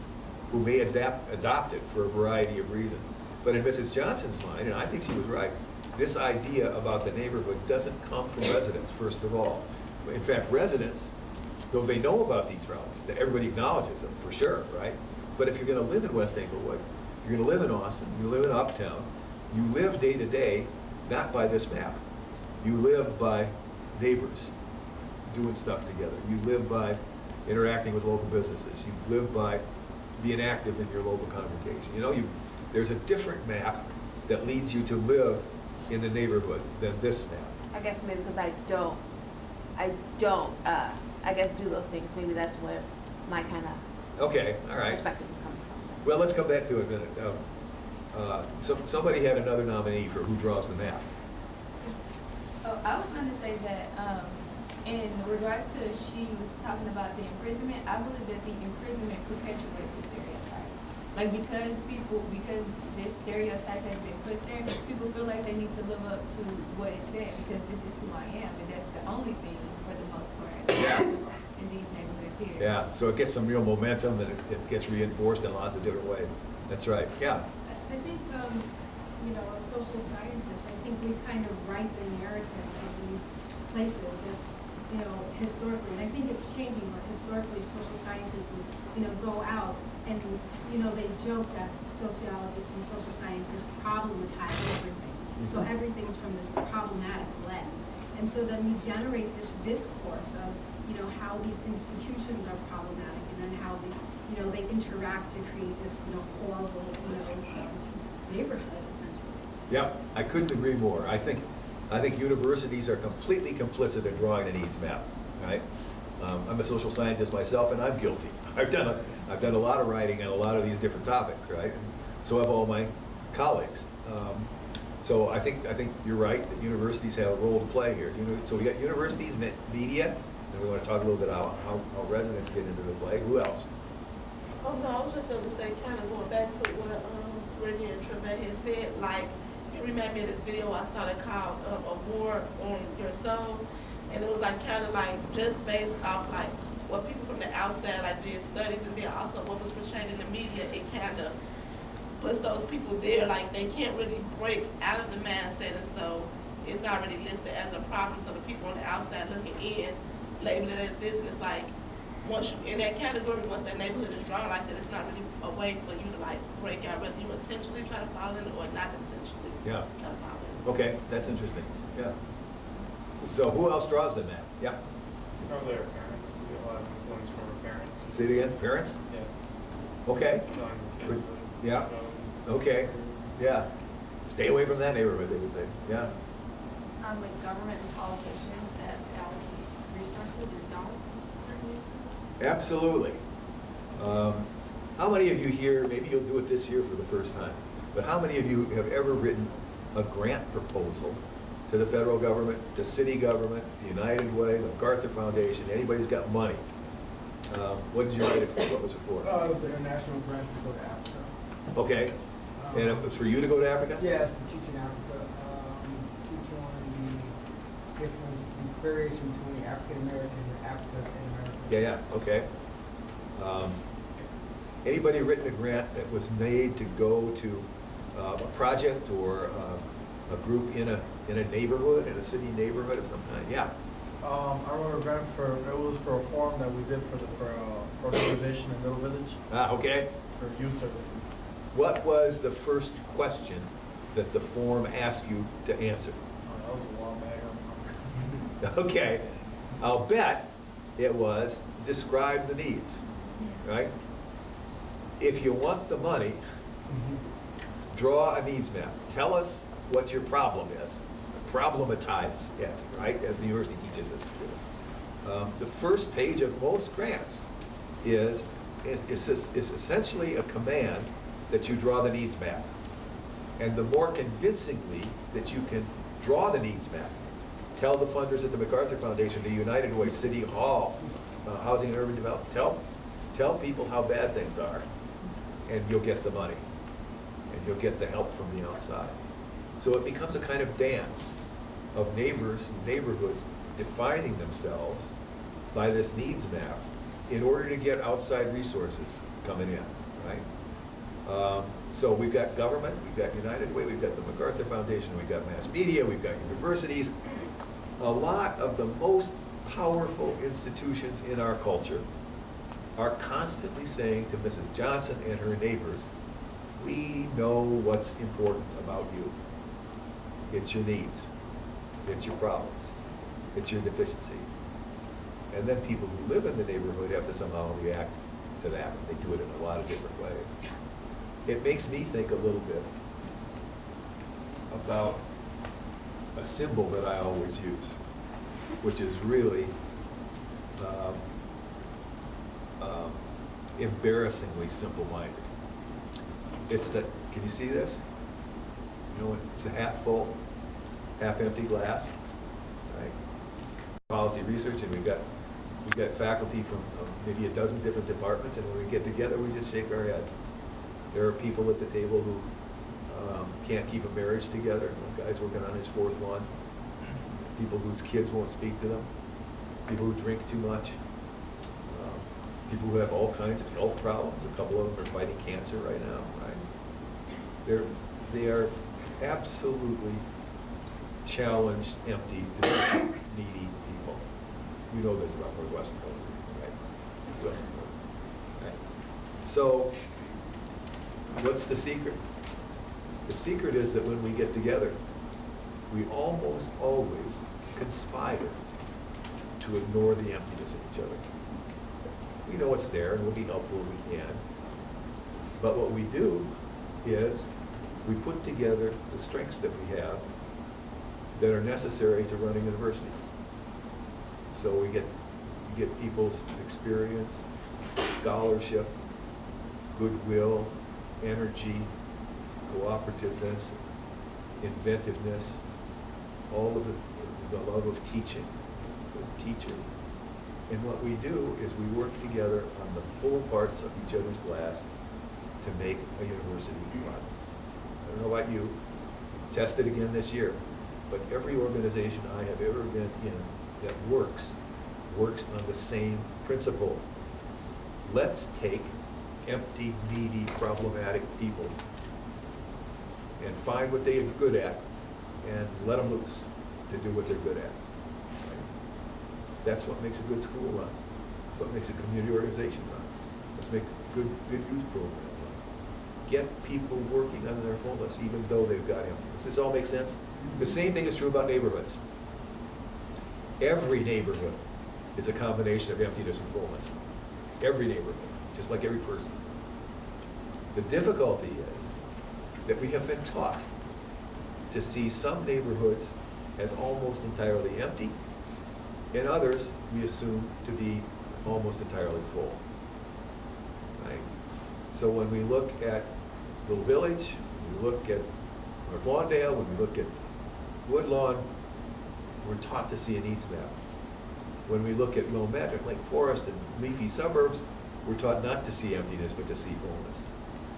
who may adopt it for a variety of reasons. But in Mrs. Johnson's mind, and I think she was right, this idea about the neighborhood doesn't come from residents, first of all. In fact, residents, though they know about these problems, that everybody acknowledges them for sure, right? But if you're going to live in West Englewood, you're going to live in Austin, you live in Uptown, you live day to day not by this map. You live by neighbors doing stuff together. You live by interacting with local businesses. You live by being active in your local congregation. You know, there's a different map that leads you to live in the neighborhood than this map. I guess maybe because I don't, I guess, do those things. Maybe that's where my kind of perspective is coming from. Well, let's come back to it a minute. Somebody had another nominee for who draws the map. Oh, I was going to say that in regards to she was talking about the imprisonment, I believe that the imprisonment perpetuates the stereotype. Like because this stereotype has been put there, people feel like they need to live up to what it said because this is who I am, and that's the only thing for the most part in these neighborhoods here. Yeah, so it gets some real momentum and it gets reinforced in lots of different ways. That's right. Yeah. I think, you know, as social scientists, I think we kind of write the narrative of these places as historically, and I think it's changing, but historically social scientists would, go out and, they joke that sociologists and social scientists problematize everything. So everything's from this problematic lens. And so then we generate this discourse of, how these institutions are problematic, and then how they interact to create this, horrible, neighborhood, essentially. Yep, I couldn't agree more. I think universities are completely complicit in drawing a needs map, right? I'm a social scientist myself, and I'm guilty. I've done a lot of writing on a lot of these different topics, right? And so have all my colleagues. So I think you're right that universities have a role to play here. So we got universities, media, and we want to talk a little bit about how residents get into the play. Who else? Oh no, I was just going to say, kind of going back to what Brittany and Trevette had said, like, it reminded me of this video I saw that called A War on Your Soul, and it was like kind of like just based off like what people from the outside like did studies, and then also what was portrayed in the media. It kind of puts those people there like they can't really break out of the mindset, and so it's already listed as a problem. So the people on the outside looking in label it as this, and it's like once you in that category, once that neighborhood is drawn like that, it's not really a way for you to like break out, whether you intentionally try to fall in it or not intentionally. Yeah. Try to fall in it. Okay, that's interesting. Yeah. So who else draws the map? Yeah. Probably our parents. We get a lot of influence from our parents. Say it again. Parents? Yeah. Okay. Good. Yeah. Okay. Yeah. Stay away from that neighborhood, they would say. Yeah. Like government and politicians that allocate resources or don't. Absolutely. How many of you here, maybe you'll do it this year for the first time, but how many of you have ever written a grant proposal to the federal government, to city government, the United Way, the MacArthur Foundation, anybody who's got money? What did you write it for? What was it for? It was the international grant to go to Africa. Okay. And it was for you to go to Africa? Yes, to teach in Africa. Teach on the difference, the variation between African American and Africa and America. Yeah, okay. Anybody written a grant that was made to go to a project or a group in a neighborhood, in a city neighborhood of some kind? Yeah. I wrote a grant it was for a forum that we did for organization in Little Village. Okay. For youth services. What was the first question that the form asked you to answer? That was a while back. Okay. I'll bet it was describe the needs, right? If you want the money, draw a needs map. Tell us what your problem is. Problematize it, right, as the university teaches us to do. The first page of most grants is essentially a command that you draw the needs map. And the more convincingly that you can draw the needs map, tell the funders at the MacArthur Foundation, the United Way, City Hall, Housing and Urban Development, tell people how bad things are, and you'll get the money, and you'll get the help from the outside. So it becomes a kind of dance of neighbors and neighborhoods defining themselves by this needs map in order to get outside resources coming in, right? So we've got government, we've got United Way, we've got the MacArthur Foundation, we've got mass media, we've got universities. A lot of the most powerful institutions in our culture are constantly saying to Mrs. Johnson and her neighbors, we know what's important about you. It's your needs. It's your problems. It's your deficiency. And then people who live in the neighborhood have to somehow react to that. They do it in a lot of different ways. It makes me think a little bit about a symbol that I always use, which is really embarrassingly simple-minded. It's that, can you see this? You know, it's a half full, half empty glass, right? Policy research, and we've got faculty from maybe a dozen different departments, and when we get together, we just shake our heads. There are people at the table who can't keep a marriage together. One guy's working on his fourth one. People whose kids won't speak to them. People who drink too much. People who have all kinds of health problems. A couple of them are fighting cancer right now, right? They are absolutely challenged, empty, needy people. You know this about Northwestern College, right? US is North. Right? So, what's the secret? The secret is that when we get together, we almost always conspire to ignore the emptiness in each other. We know it's there and we'll be helpful if we can. But what we do is we put together the strengths that we have that are necessary to run a university. So we get people's experience, scholarship, goodwill, energy, cooperativeness, inventiveness, all of the love of teaching, good teachers. And what we do is we work together on the full parts of each other's glass to make a university run. I don't know about you, test it again this year, but every organization I have ever been in that works on the same principle. Let's take empty, needy, problematic people and find what they are good at and let them loose to do what they're good at. Right? That's what makes a good school run. That's what makes a community organization run. Let's make a good youth program run. Get people working on their fullness even though they've got emptiness. Does this all make sense? The same thing is true about neighborhoods. Every neighborhood is a combination of emptiness and fullness. Every neighborhood, just like every person. The difficulty is that we have been taught to see some neighborhoods as almost entirely empty, and others we assume to be almost entirely full. Right? So when we look at Little Village, when we look at North Lawndale, when we look at Woodlawn, we're taught to see a needs map. When we look at Wilmette and Lake Forest and leafy suburbs, we're taught not to see emptiness but to see fullness.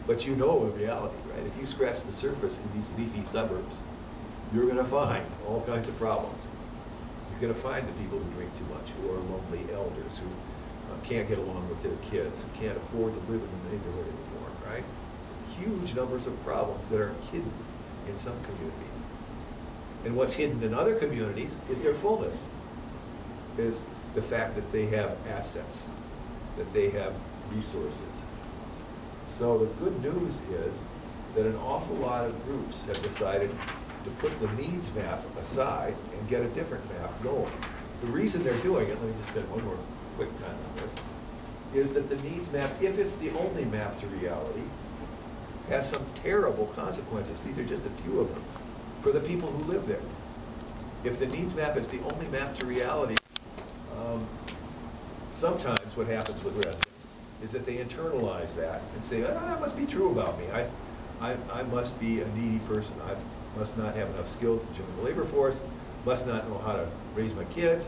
But you know the reality, right? If you scratch the surface in these leafy suburbs, you're going to find all kinds of problems. You're going to find the people who drink too much, who are lonely elders, who can't get along with their kids, who can't afford to live in the neighborhood anymore, right? Huge numbers of problems that are hidden in some communities. And what's hidden in other communities is their fullness, is the fact that they have assets, that they have resources. So the good news is that an awful lot of groups have decided to put the needs map aside and get a different map going. The reason they're doing it, let me just spend one more quick time on this, is that the needs map, if it's the only map to reality, has some terrible consequences. These are just a few of them for the people who live there. If the needs map is the only map to reality, sometimes what happens with residents is that they internalize that and say, that must be true about me. I must be a needy person. I must not have enough skills to join the labor force, must not know how to raise my kids,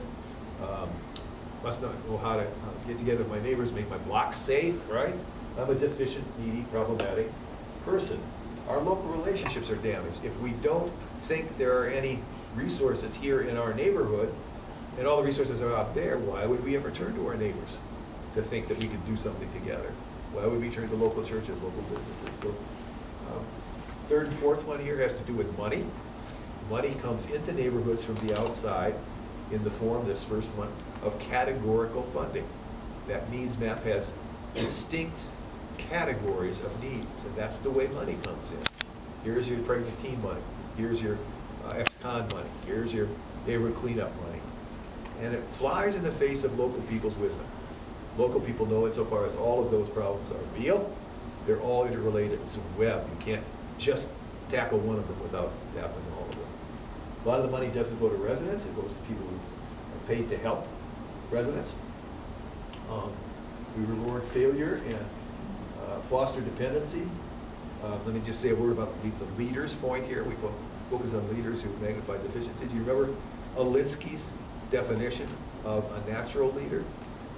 must not know how to get together with my neighbors, make my block safe, right? I'm a deficient, needy, problematic person. Our local relationships are damaged. If we don't think there are any resources here in our neighborhood, and all the resources are out there, why would we ever turn to our neighbors to think that we could do something together? Why would we turn to local churches, local businesses? So, third and fourth one here has to do with money. Money comes into neighborhoods from the outside in the form, this first one, of categorical funding. That needs map has distinct categories of needs, and that's the way money comes in. Here's your pregnant teen money. Here's your ex-con money. Here's your neighborhood cleanup money. And it flies in the face of local people's wisdom. Local people know insofar as all of those problems are real, they're all interrelated. It's a web. You can't just tackle one of them without tackling all of them. A lot of the money doesn't go to residents. It goes to people who are paid to help residents. We reward failure and foster dependency. Let me just say a word about the leaders point here. We focus on leaders who magnify deficiencies. You remember Alinsky's definition of a natural leader?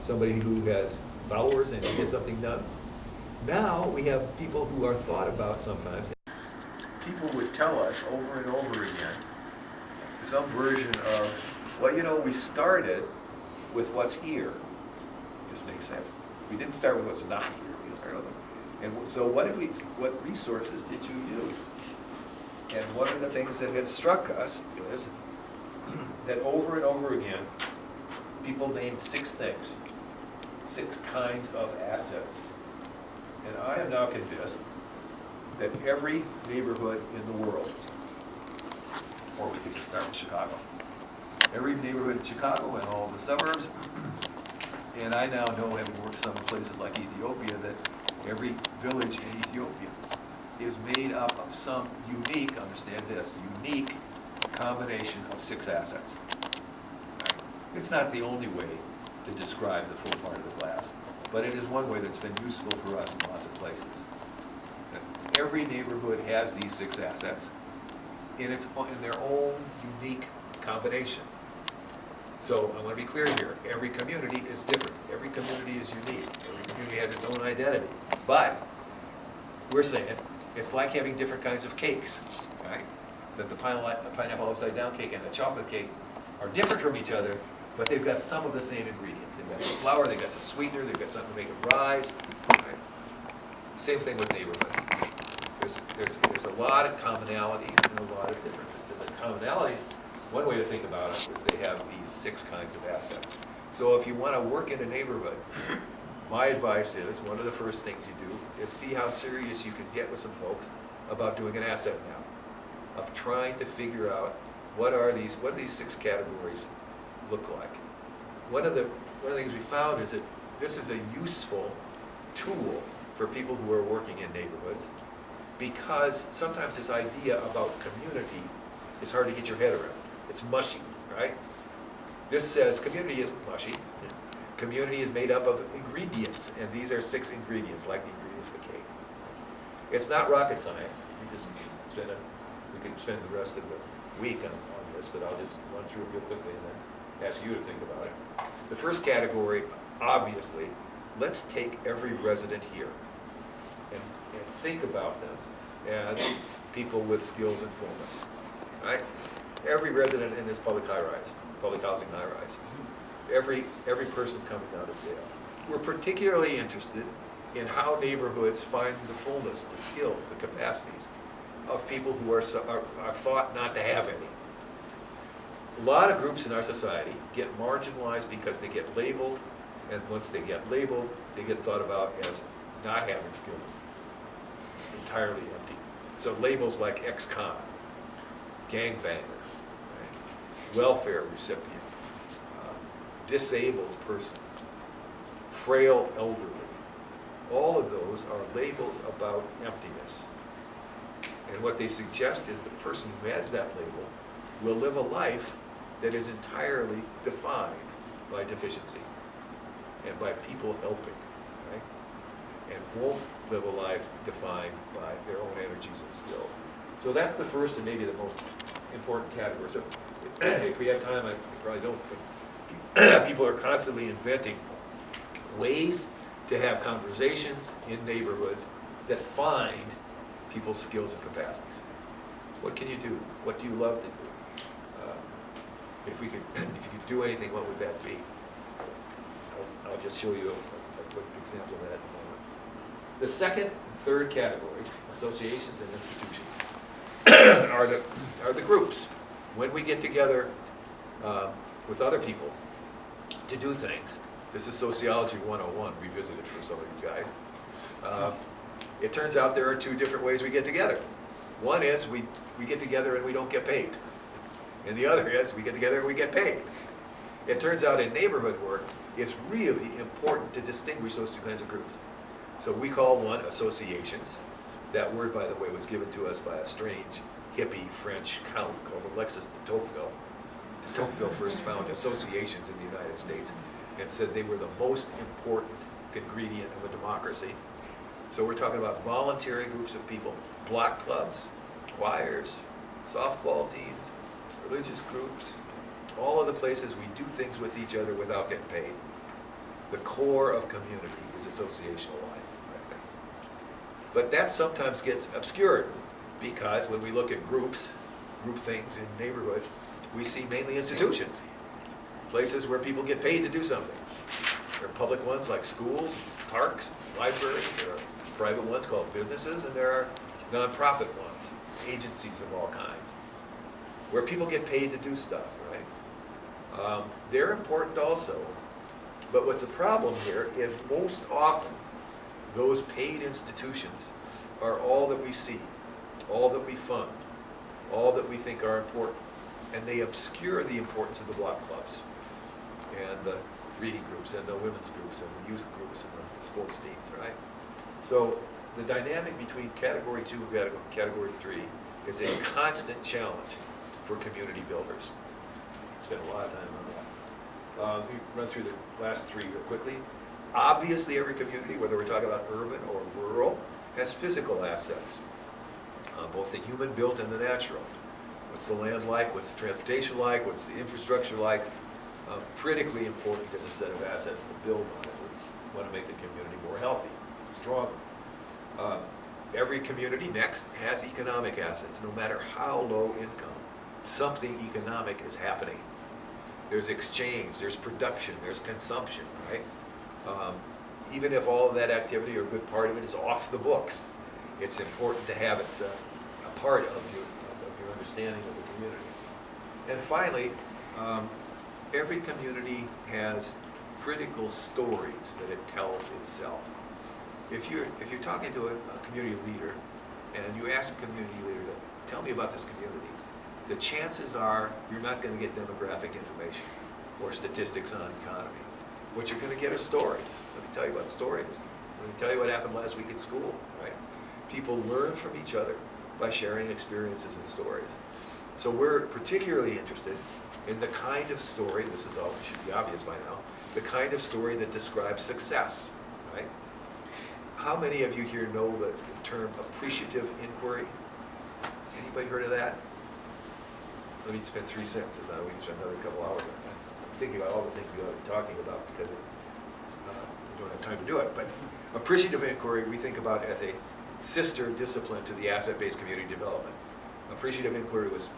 Somebody who has followers and can get something done. Now we have people who are thought about sometimes. People would tell us over and over again some version of, well, you know, we started with what's here. Just makes sense. We didn't start with what's not here. We started with it. And so what resources did you use? And one of the things that has struck us is that over and over again, people named 6 things, 6 kinds of assets. And I am now convinced that every neighborhood in the world, or we could just start with Chicago, every neighborhood in Chicago and all of the suburbs, and I now know, having worked some places like Ethiopia, that every village in Ethiopia is made up of some unique, understand this, unique combination of 6 assets. It's not the only way to describe the full part of the class, but it is one way that's been useful for us in lots of places. Every neighborhood has these 6 assets in their own unique combination. So I want to be clear here, every community is different, every community is unique, every community has its own identity. But we're saying it's like having different kinds of cakes, right? That the pineapple upside down cake and the chocolate cake are different from each other, but they've got some of the same ingredients. They've got some flour, they've got some sweetener, they've got something to make it rise. Right? Same thing with neighborhoods. There's a lot of commonalities and a lot of differences. And the commonalities, one way to think about it is they have these 6 kinds of assets. So if you want to work in a neighborhood, my advice is, one of the first things you do is see how serious you can get with some folks about doing an asset map, of trying to figure out what do these 6 categories look like. One of the things we found is that this is a useful tool for people who are working in neighborhoods, because sometimes this idea about community is hard to get your head around. It's mushy, right? This says community isn't mushy. Community is made up of ingredients, and these are 6 ingredients, like the ingredients of a cake. It's not rocket science. We could spend the rest of the week on this, but I'll just run through it real quickly and then ask you to think about it. The first category, obviously, let's take every resident here and think about them as people with skills and fullness, right? Every resident in this public housing high-rise, every person coming out of jail. We're particularly interested in how neighborhoods find the fullness, the skills, the capacities of people who are thought not to have any. A lot of groups in our society get marginalized because they get labeled, and once they get labeled, they get thought about as not having skills, entirely empty. So labels like ex-con, gangbanger, right? Welfare recipient, disabled person, frail elderly, all of those are labels about emptiness. And what they suggest is the person who has that label will live a life that is entirely defined by deficiency and by people helping, right? And won't live a life defined by their own energies and skills. So that's the first and maybe the most important category. So if we have time, I probably don't, but people are constantly inventing ways to have conversations in neighborhoods that find people's skills and capacities. What can you do? What do you love to do? If you could do anything, what would that be? I'll just show you a quick example of that in a moment. The second and third categories, associations and institutions, are the groups. When we get together with other people to do things, this is Sociology 101, revisited for some of you guys. It turns out there are 2 different ways we get together. One is we get together and we don't get paid. And the other is we get together and we get paid. It turns out in neighborhood work, it's really important to distinguish those 2 kinds of groups. So we call one associations. That word, by the way, was given to us by a strange hippie French count called Alexis de Tocqueville. De Tocqueville first found associations in the United States and said they were the most important ingredient of a democracy. So we're talking about voluntary groups of people, block clubs, choirs, softball teams, religious groups, all of the places we do things with each other without getting paid. The core of community is associational life, I think. But that sometimes gets obscured because when we look at group things in neighborhoods, we see mainly institutions, places where people get paid to do something. There are public ones like schools, parks, libraries. There are private ones called businesses, and there are nonprofit ones, agencies of all kinds, where people get paid to do stuff, right? They're important also, but what's a problem here is most often those paid institutions are all that we see, all that we fund, all that we think are important, and they obscure the importance of the block clubs and the reading groups and the women's groups and the youth groups and the sports teams, right? So the dynamic between Category 2 and Category 3 is a constant challenge for community builders. Spend a lot of time on that. Let me run through the last three real quickly. Obviously, every community, whether we're talking about urban or rural, has physical assets, both the human-built and the natural. What's the land like? What's the transportation like? What's the infrastructure like? Critically important as a set of assets to build on it. We want to make the community more healthy, stronger. Every community, next, has economic assets. No matter how low income, something economic is happening. There's exchange, there's production, there's consumption, right? Even if all of that activity or a good part of it is off the books, it's important to have it a part of your understanding of the community. And finally, every community has critical stories that it tells itself. If you're talking to a community leader and you ask a community leader to tell me about this community, the chances are you're not going to get demographic information or statistics on economy. What you're going to get are stories. Let me tell you about stories. Let me tell you what happened last week at school, right? People learn from each other by sharing experiences and stories. So we're particularly interested in the kind of story, this is all should be obvious by now, the kind of story that describes success, right? How many of you here know the term appreciative inquiry? Anybody heard of that? Let me spend 3 sentences on it. We can spend another couple hours on it. I'm thinking about all the things we ought to be talking about because we don't have time to do it. But appreciative inquiry we think about as a sister discipline to the asset-based community development. Appreciative inquiry was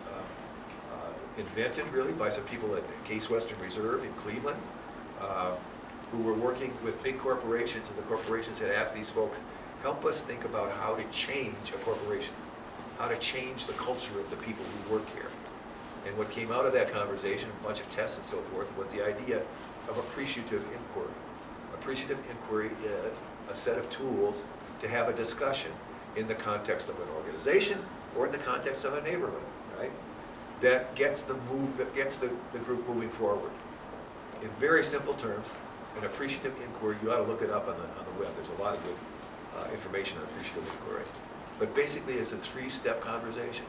invented really by some people at Case Western Reserve in Cleveland who were working with big corporations, and the corporations had asked these folks, help us think about how to change a corporation, how to change the culture of the people who work here. And what came out of that conversation, a bunch of tests and so forth, was the idea of appreciative inquiry. Appreciative inquiry is a set of tools to have a discussion in the context of an organization or in the context of a neighborhood, right? That gets the group moving forward. In very simple terms, an appreciative inquiry, you ought to look it up on the web. There's a lot of good information on appreciative inquiry. But basically, it's a 3-step conversation.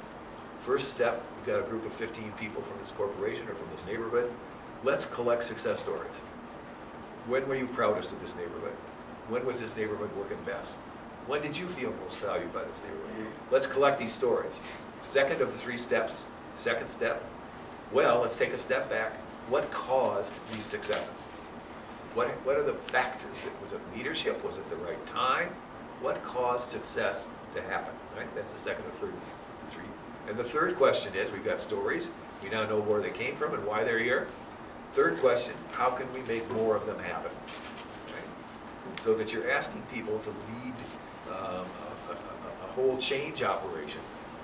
First step, we've got a group of 15 people from this corporation or from this neighborhood. Let's collect success stories. When were you proudest of this neighborhood? When was this neighborhood working best? When did you feel most valued by this neighborhood? Let's collect these stories. Second of the 3 steps, second step, well, let's take a step back. What caused these successes? What are the factors? Was it leadership? Was it the right time? What caused success to happen? Right? That's the second or third 3. And the third question is, we've got stories. We now know where they came from and why they're here. Third question, how can we make more of them happen? Right? So that you're asking people to lead a whole change operation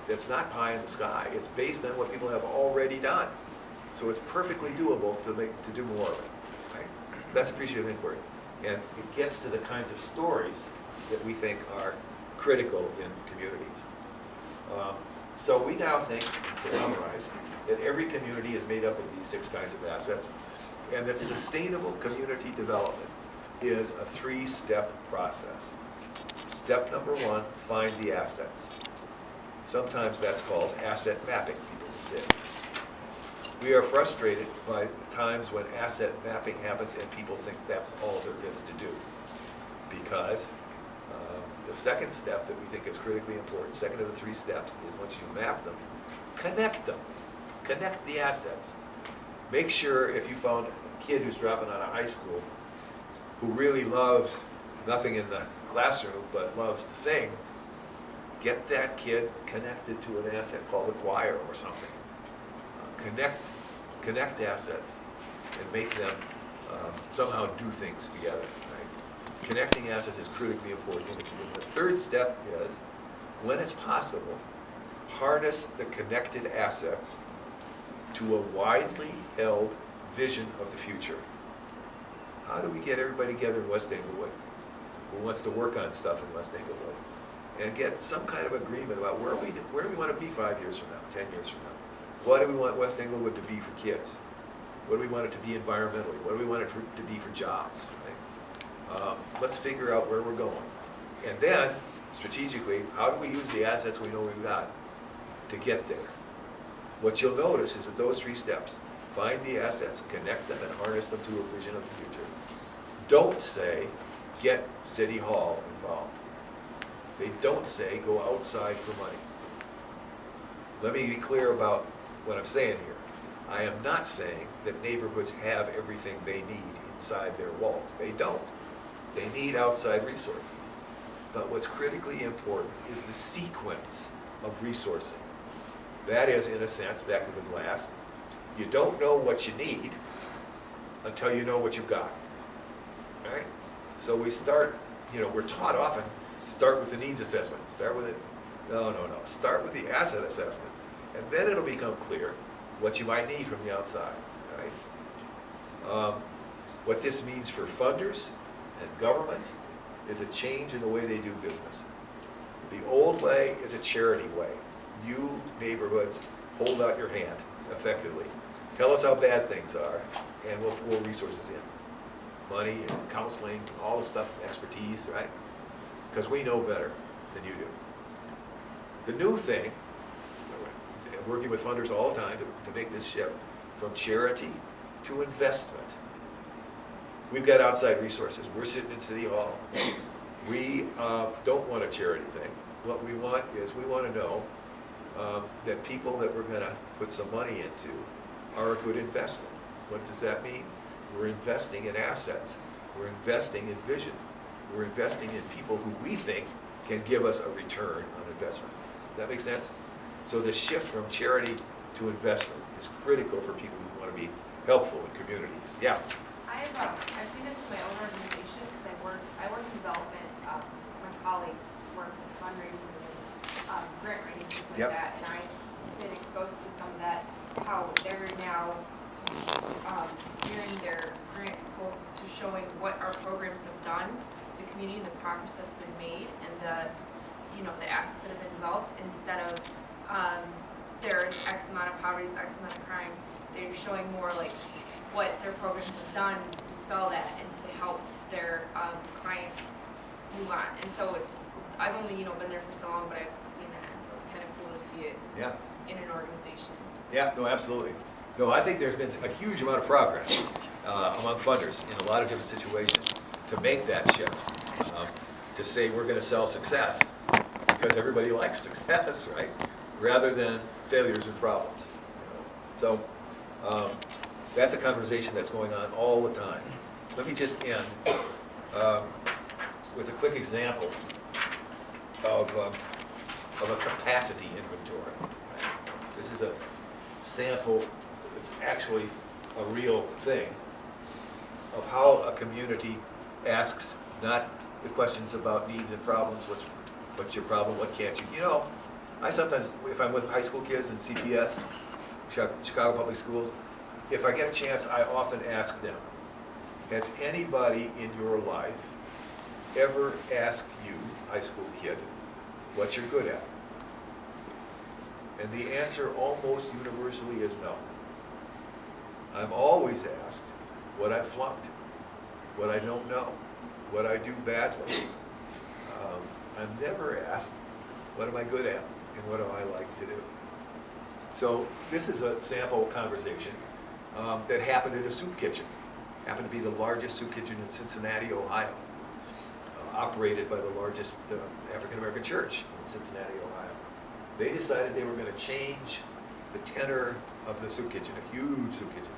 that's not pie in the sky. It's based on what people have already done. So it's perfectly doable to do more of it. Right? That's appreciative inquiry. And it gets to the kinds of stories that we think are critical in communities. So we now think, to summarize, that every community is made up of these 6 kinds of assets, and that sustainable community development is a 3-step process. Step number 1, find the assets. Sometimes that's called asset mapping, people say. We are frustrated by times when asset mapping happens and people think that's all there is to do. Because the second step that we think is critically important, second of the 3 steps, is once you map them, connect them. Connect the assets. Make sure if you found a kid who's dropping out of high school who really loves nothing in the classroom but loves to sing, get that kid connected to an asset called a choir or something. Connect assets and make them somehow do things together. Right? Connecting assets is critically important. And the third step is, when it's possible, harness the connected assets to a widely held vision of the future. How do we get everybody together in West Englewood who wants to work on stuff in West Englewood and get some kind of agreement about where do we want to be 5 years from now, 10 years from now? What do we want West Englewood to be for kids? What do we want it to be environmentally? What do we want it to be for jobs? Right? Let's figure out where we're going. And then, strategically, how do we use the assets we know we've got to get there? What you'll notice is that those 3 steps, find the assets, connect them, and harness them to a vision of the future. Don't say, get City Hall involved. They don't say, go outside for money. Let me be clear about what I'm saying here. I am not saying that neighborhoods have everything they need inside their walls. They don't. They need outside resources. But what's critically important is the sequence of resourcing. That is, in a sense, back to the glass, you don't know what you need until you know what you've got. Right? So we start, we're taught often, start with the needs assessment. Start with it. No. Start with the asset assessment. And then it'll become clear what you might need from the outside. Right? What this means for funders and governments is a change in the way they do business. The old way is a charity way. You, neighborhoods, hold out your hand effectively. Tell us how bad things are, and we'll pull resources in. Money and counseling, all the stuff, expertise, right? Because we know better than you do. The new thing, and working with funders all the time to make this shift from charity to investment. We've got outside resources. We're sitting in City Hall. We don't want a charity thing. What we want is we want to know that people that we're going to put some money into are a good investment. What does that mean? We're investing in assets. We're investing in vision. We're investing in people who we think can give us a return on investment. Does that make sense? So the shift from charity to investment is critical for people who want to be helpful in communities. Yeah? I've seen this in my own organization because I work in development. My colleagues work in fundraising and grant writing, things like that. And I've been exposed to some of that, how they're now gearing their grant proposals to showing what our programs have done, the community, and the progress that's been made, and the assets that have been developed. Instead of there's X amount of poverty, X amount of crime, they're showing more like what their programs have done to dispel that and to help their clients move on. And so I've only been there for so long, but I've seen that, and so it's kind of cool to see it in an organization. Yeah, no, absolutely. No, I think there's been a huge amount of progress among funders in a lot of different situations to make that shift, to say we're going to sell success because everybody likes success, right? Rather than failures and problems. So that's a conversation that's going on all the time. Let me just end with a quick example of a capacity inventory. This is a sample. It's actually a real thing of how a community asks not the questions about needs and problems, what's your problem, what can't you. I sometimes, if I'm with high school kids in CPS, Chicago Public Schools, if I get a chance, I often ask them, has anybody in your life ever asked you, high school kid, what you're good at? And the answer almost universally is no. I'm always asked what I flunked, what I don't know, what I do badly. I'm never asked, what am I good at, and what do I like to do? So this is a sample conversation that happened in a soup kitchen. Happened to be the largest soup kitchen in Cincinnati, Ohio, operated by the largest African-American church in Cincinnati, Ohio. They decided they were going to change the tenor of the soup kitchen, a huge soup kitchen,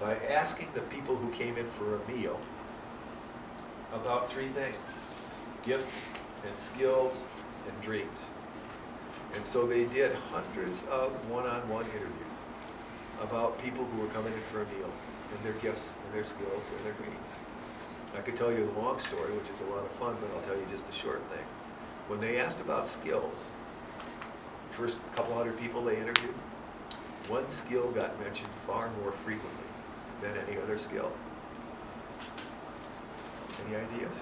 by asking the people who came in for a meal about 3 things: gifts and skills and dreams. And so they did hundreds of one-on-one interviews about people who were coming in for a meal, and their gifts and their skills and their dreams. I could tell you the long story, which is a lot of fun, but I'll tell you just the short thing. When they asked about skills, the first couple hundred people they interviewed, one skill got mentioned far more frequently than any other skill. Any ideas?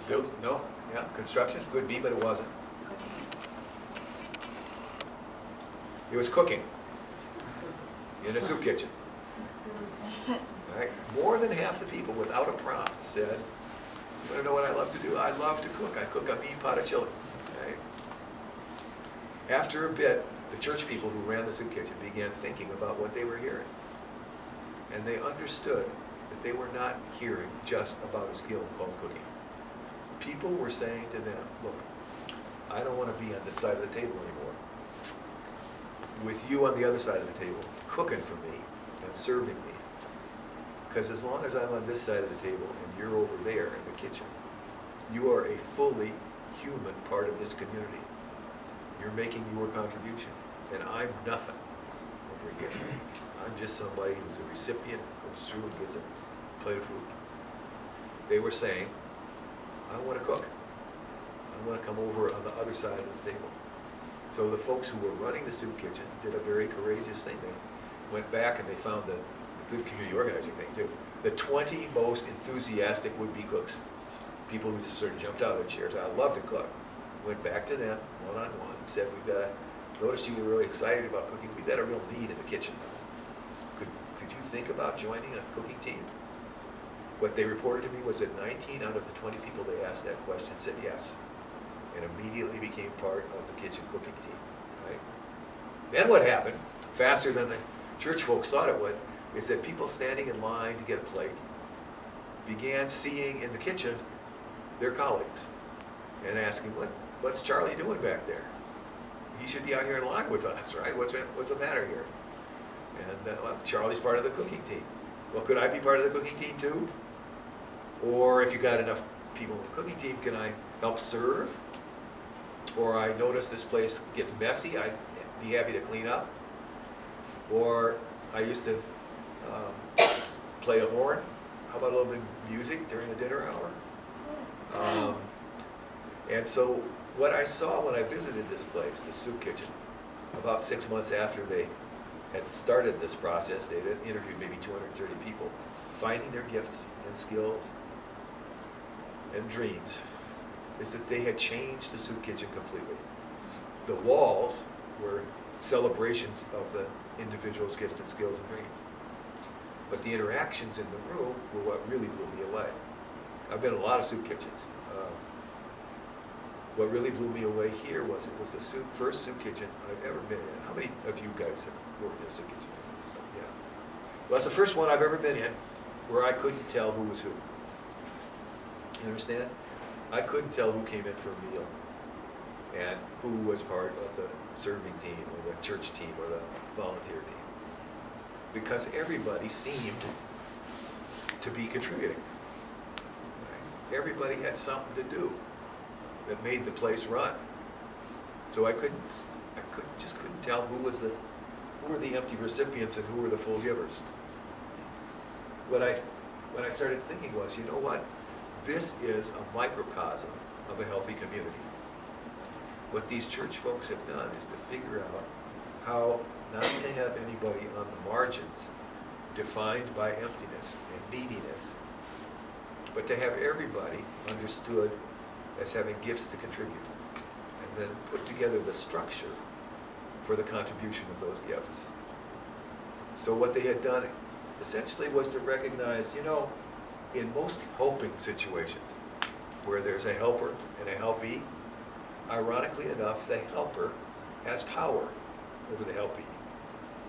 Building. No, yeah, construction could be, but it wasn't. It was cooking in a soup kitchen. Right? More than half the people, without a prompt, said, "You want to know what I love to do? I love to cook. I cook a mean pot of chili." Right? After a bit, the church people who ran the soup kitchen began thinking about what they were hearing. And they understood that they were not hearing just about a skill called cooking. People were saying to them, "Look, I don't want to be on this side of the table anymore. With you on the other side of the table, cooking for me and serving me. Because as long as I'm on this side of the table and you're over there in the kitchen, you are a fully human part of this community. You're making your contribution, and I'm nothing over here. I'm just somebody who's a recipient, goes through and gets a plate of food." They were saying, "I want to cook. I want to come over on the other side of the table." So the folks who were running the soup kitchen did a very courageous thing. They went back and they found the good community organizing thing too. The 20 most enthusiastic would-be cooks, people who just sort of jumped out of their chairs, "I love to cook," went back to them one-on-one and said, "We've got to, noticed you were really excited about cooking. We've got a real need in the kitchen now. Could you think about joining a cooking team?" What they reported to me was that 19 out of the 20 people they asked that question said yes, and immediately became part of the kitchen cooking team. Right? Then what happened, faster than the church folks thought it would, is that people standing in line to get a plate began seeing in the kitchen their colleagues and asking, what's Charlie doing back there? He should be out here in line with us, right? What's the matter here? And well, Charlie's part of the cooking team. Well, could I be part of the cooking team too? Or if you got enough people in the cooking team, can I help serve? Or I notice this place gets messy, I'd be happy to clean up. Or I used to play a horn. How about a little bit of music during the dinner hour? And so what I saw when I visited this place, the soup kitchen, about 6 months after they had started this process, they had interviewed maybe 230 people, finding their gifts and skills and dreams, is that they had changed the soup kitchen completely. The walls were celebrations of the individual's gifts and skills and dreams. But the interactions in the room were what really blew me away. I've been in a lot of soup kitchens. What really blew me away here was it was the first soup kitchen I've ever been in. How many of you guys have worked in a soup kitchen? So, yeah. Well, that's the first one I've ever been in where I couldn't tell who was who. You understand? I couldn't tell who came in for a meal and who was part of the serving team or the church team or the volunteer team. Because everybody seemed to be contributing. Right? Everybody had something to do that made the place run. So I just couldn't tell who were the empty recipients and who were the full givers. What I started thinking was, you know what? This is a microcosm of a healthy community. What these church folks have done is to figure out how not to have anybody on the margins defined by emptiness and neediness, but to have everybody understood as having gifts to contribute, and then put together the structure for the contribution of those gifts. So what they had done essentially was to recognize, you know, in most helping situations where there's a helper and a helpee, ironically enough, the helper has power over the helpee.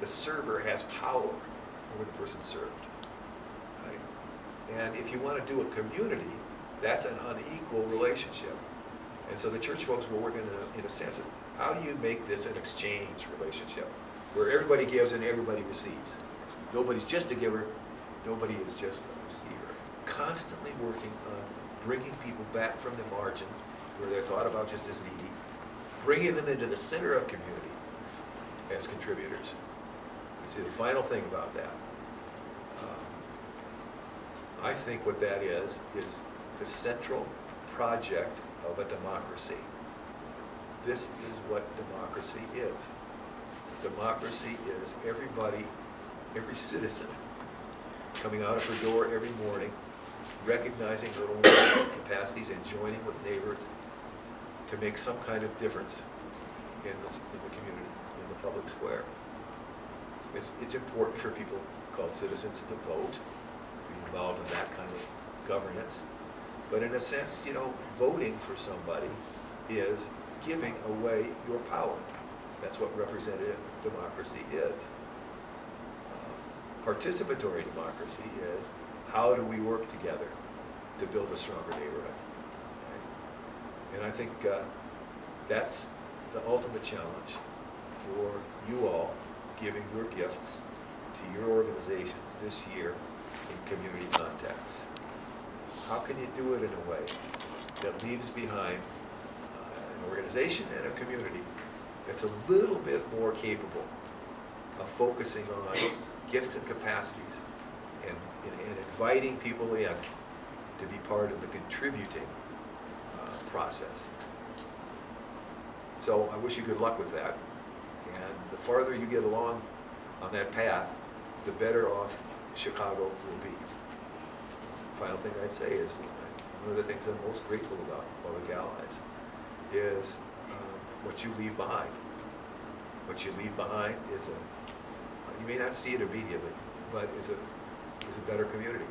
The server has power over the person served. Right? And if you want to do a community, that's an unequal relationship. And so the church folks were working in a sense of how do you make this an exchange relationship where everybody gives and everybody receives. Nobody's just a giver, nobody is just a receiver. Constantly working on bringing people back from the margins where they're thought about just as needy, bringing them into the center of community as contributors. You see, the final thing about that, I think what that is the central project of a democracy. This is what democracy is. Democracy is everybody, every citizen coming out of her door every morning, recognizing their own rights and capacities and joining with neighbors to make some kind of difference in the community, in the public square. It's important for people called citizens to vote, be involved in that kind of governance. But in a sense, you know, voting for somebody is giving away your power. That's what representative democracy is. Participatory democracy is how do we work together to build a stronger neighborhood. Okay? And I think that's the ultimate challenge for you all giving your gifts to your organizations this year in community contacts. How can you do it in a way that leaves behind an organization and a community that's a little bit more capable of focusing on gifts and capacities and inviting people in to be part of the contributing process. So I wish you good luck with that. And the farther you get along on that path, the better off Chicago will be. Final thing I'd say is, one of the things I'm most grateful about Public Allies is what you leave behind. What you leave behind is you may not see it immediately, but is a better community.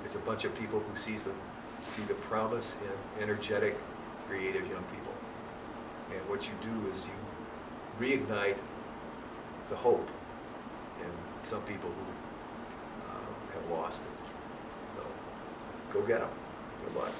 It's a bunch of people who see the promise in energetic, creative young people. And what you do is you reignite the hope in some people who have lost it. So go get them. Good luck.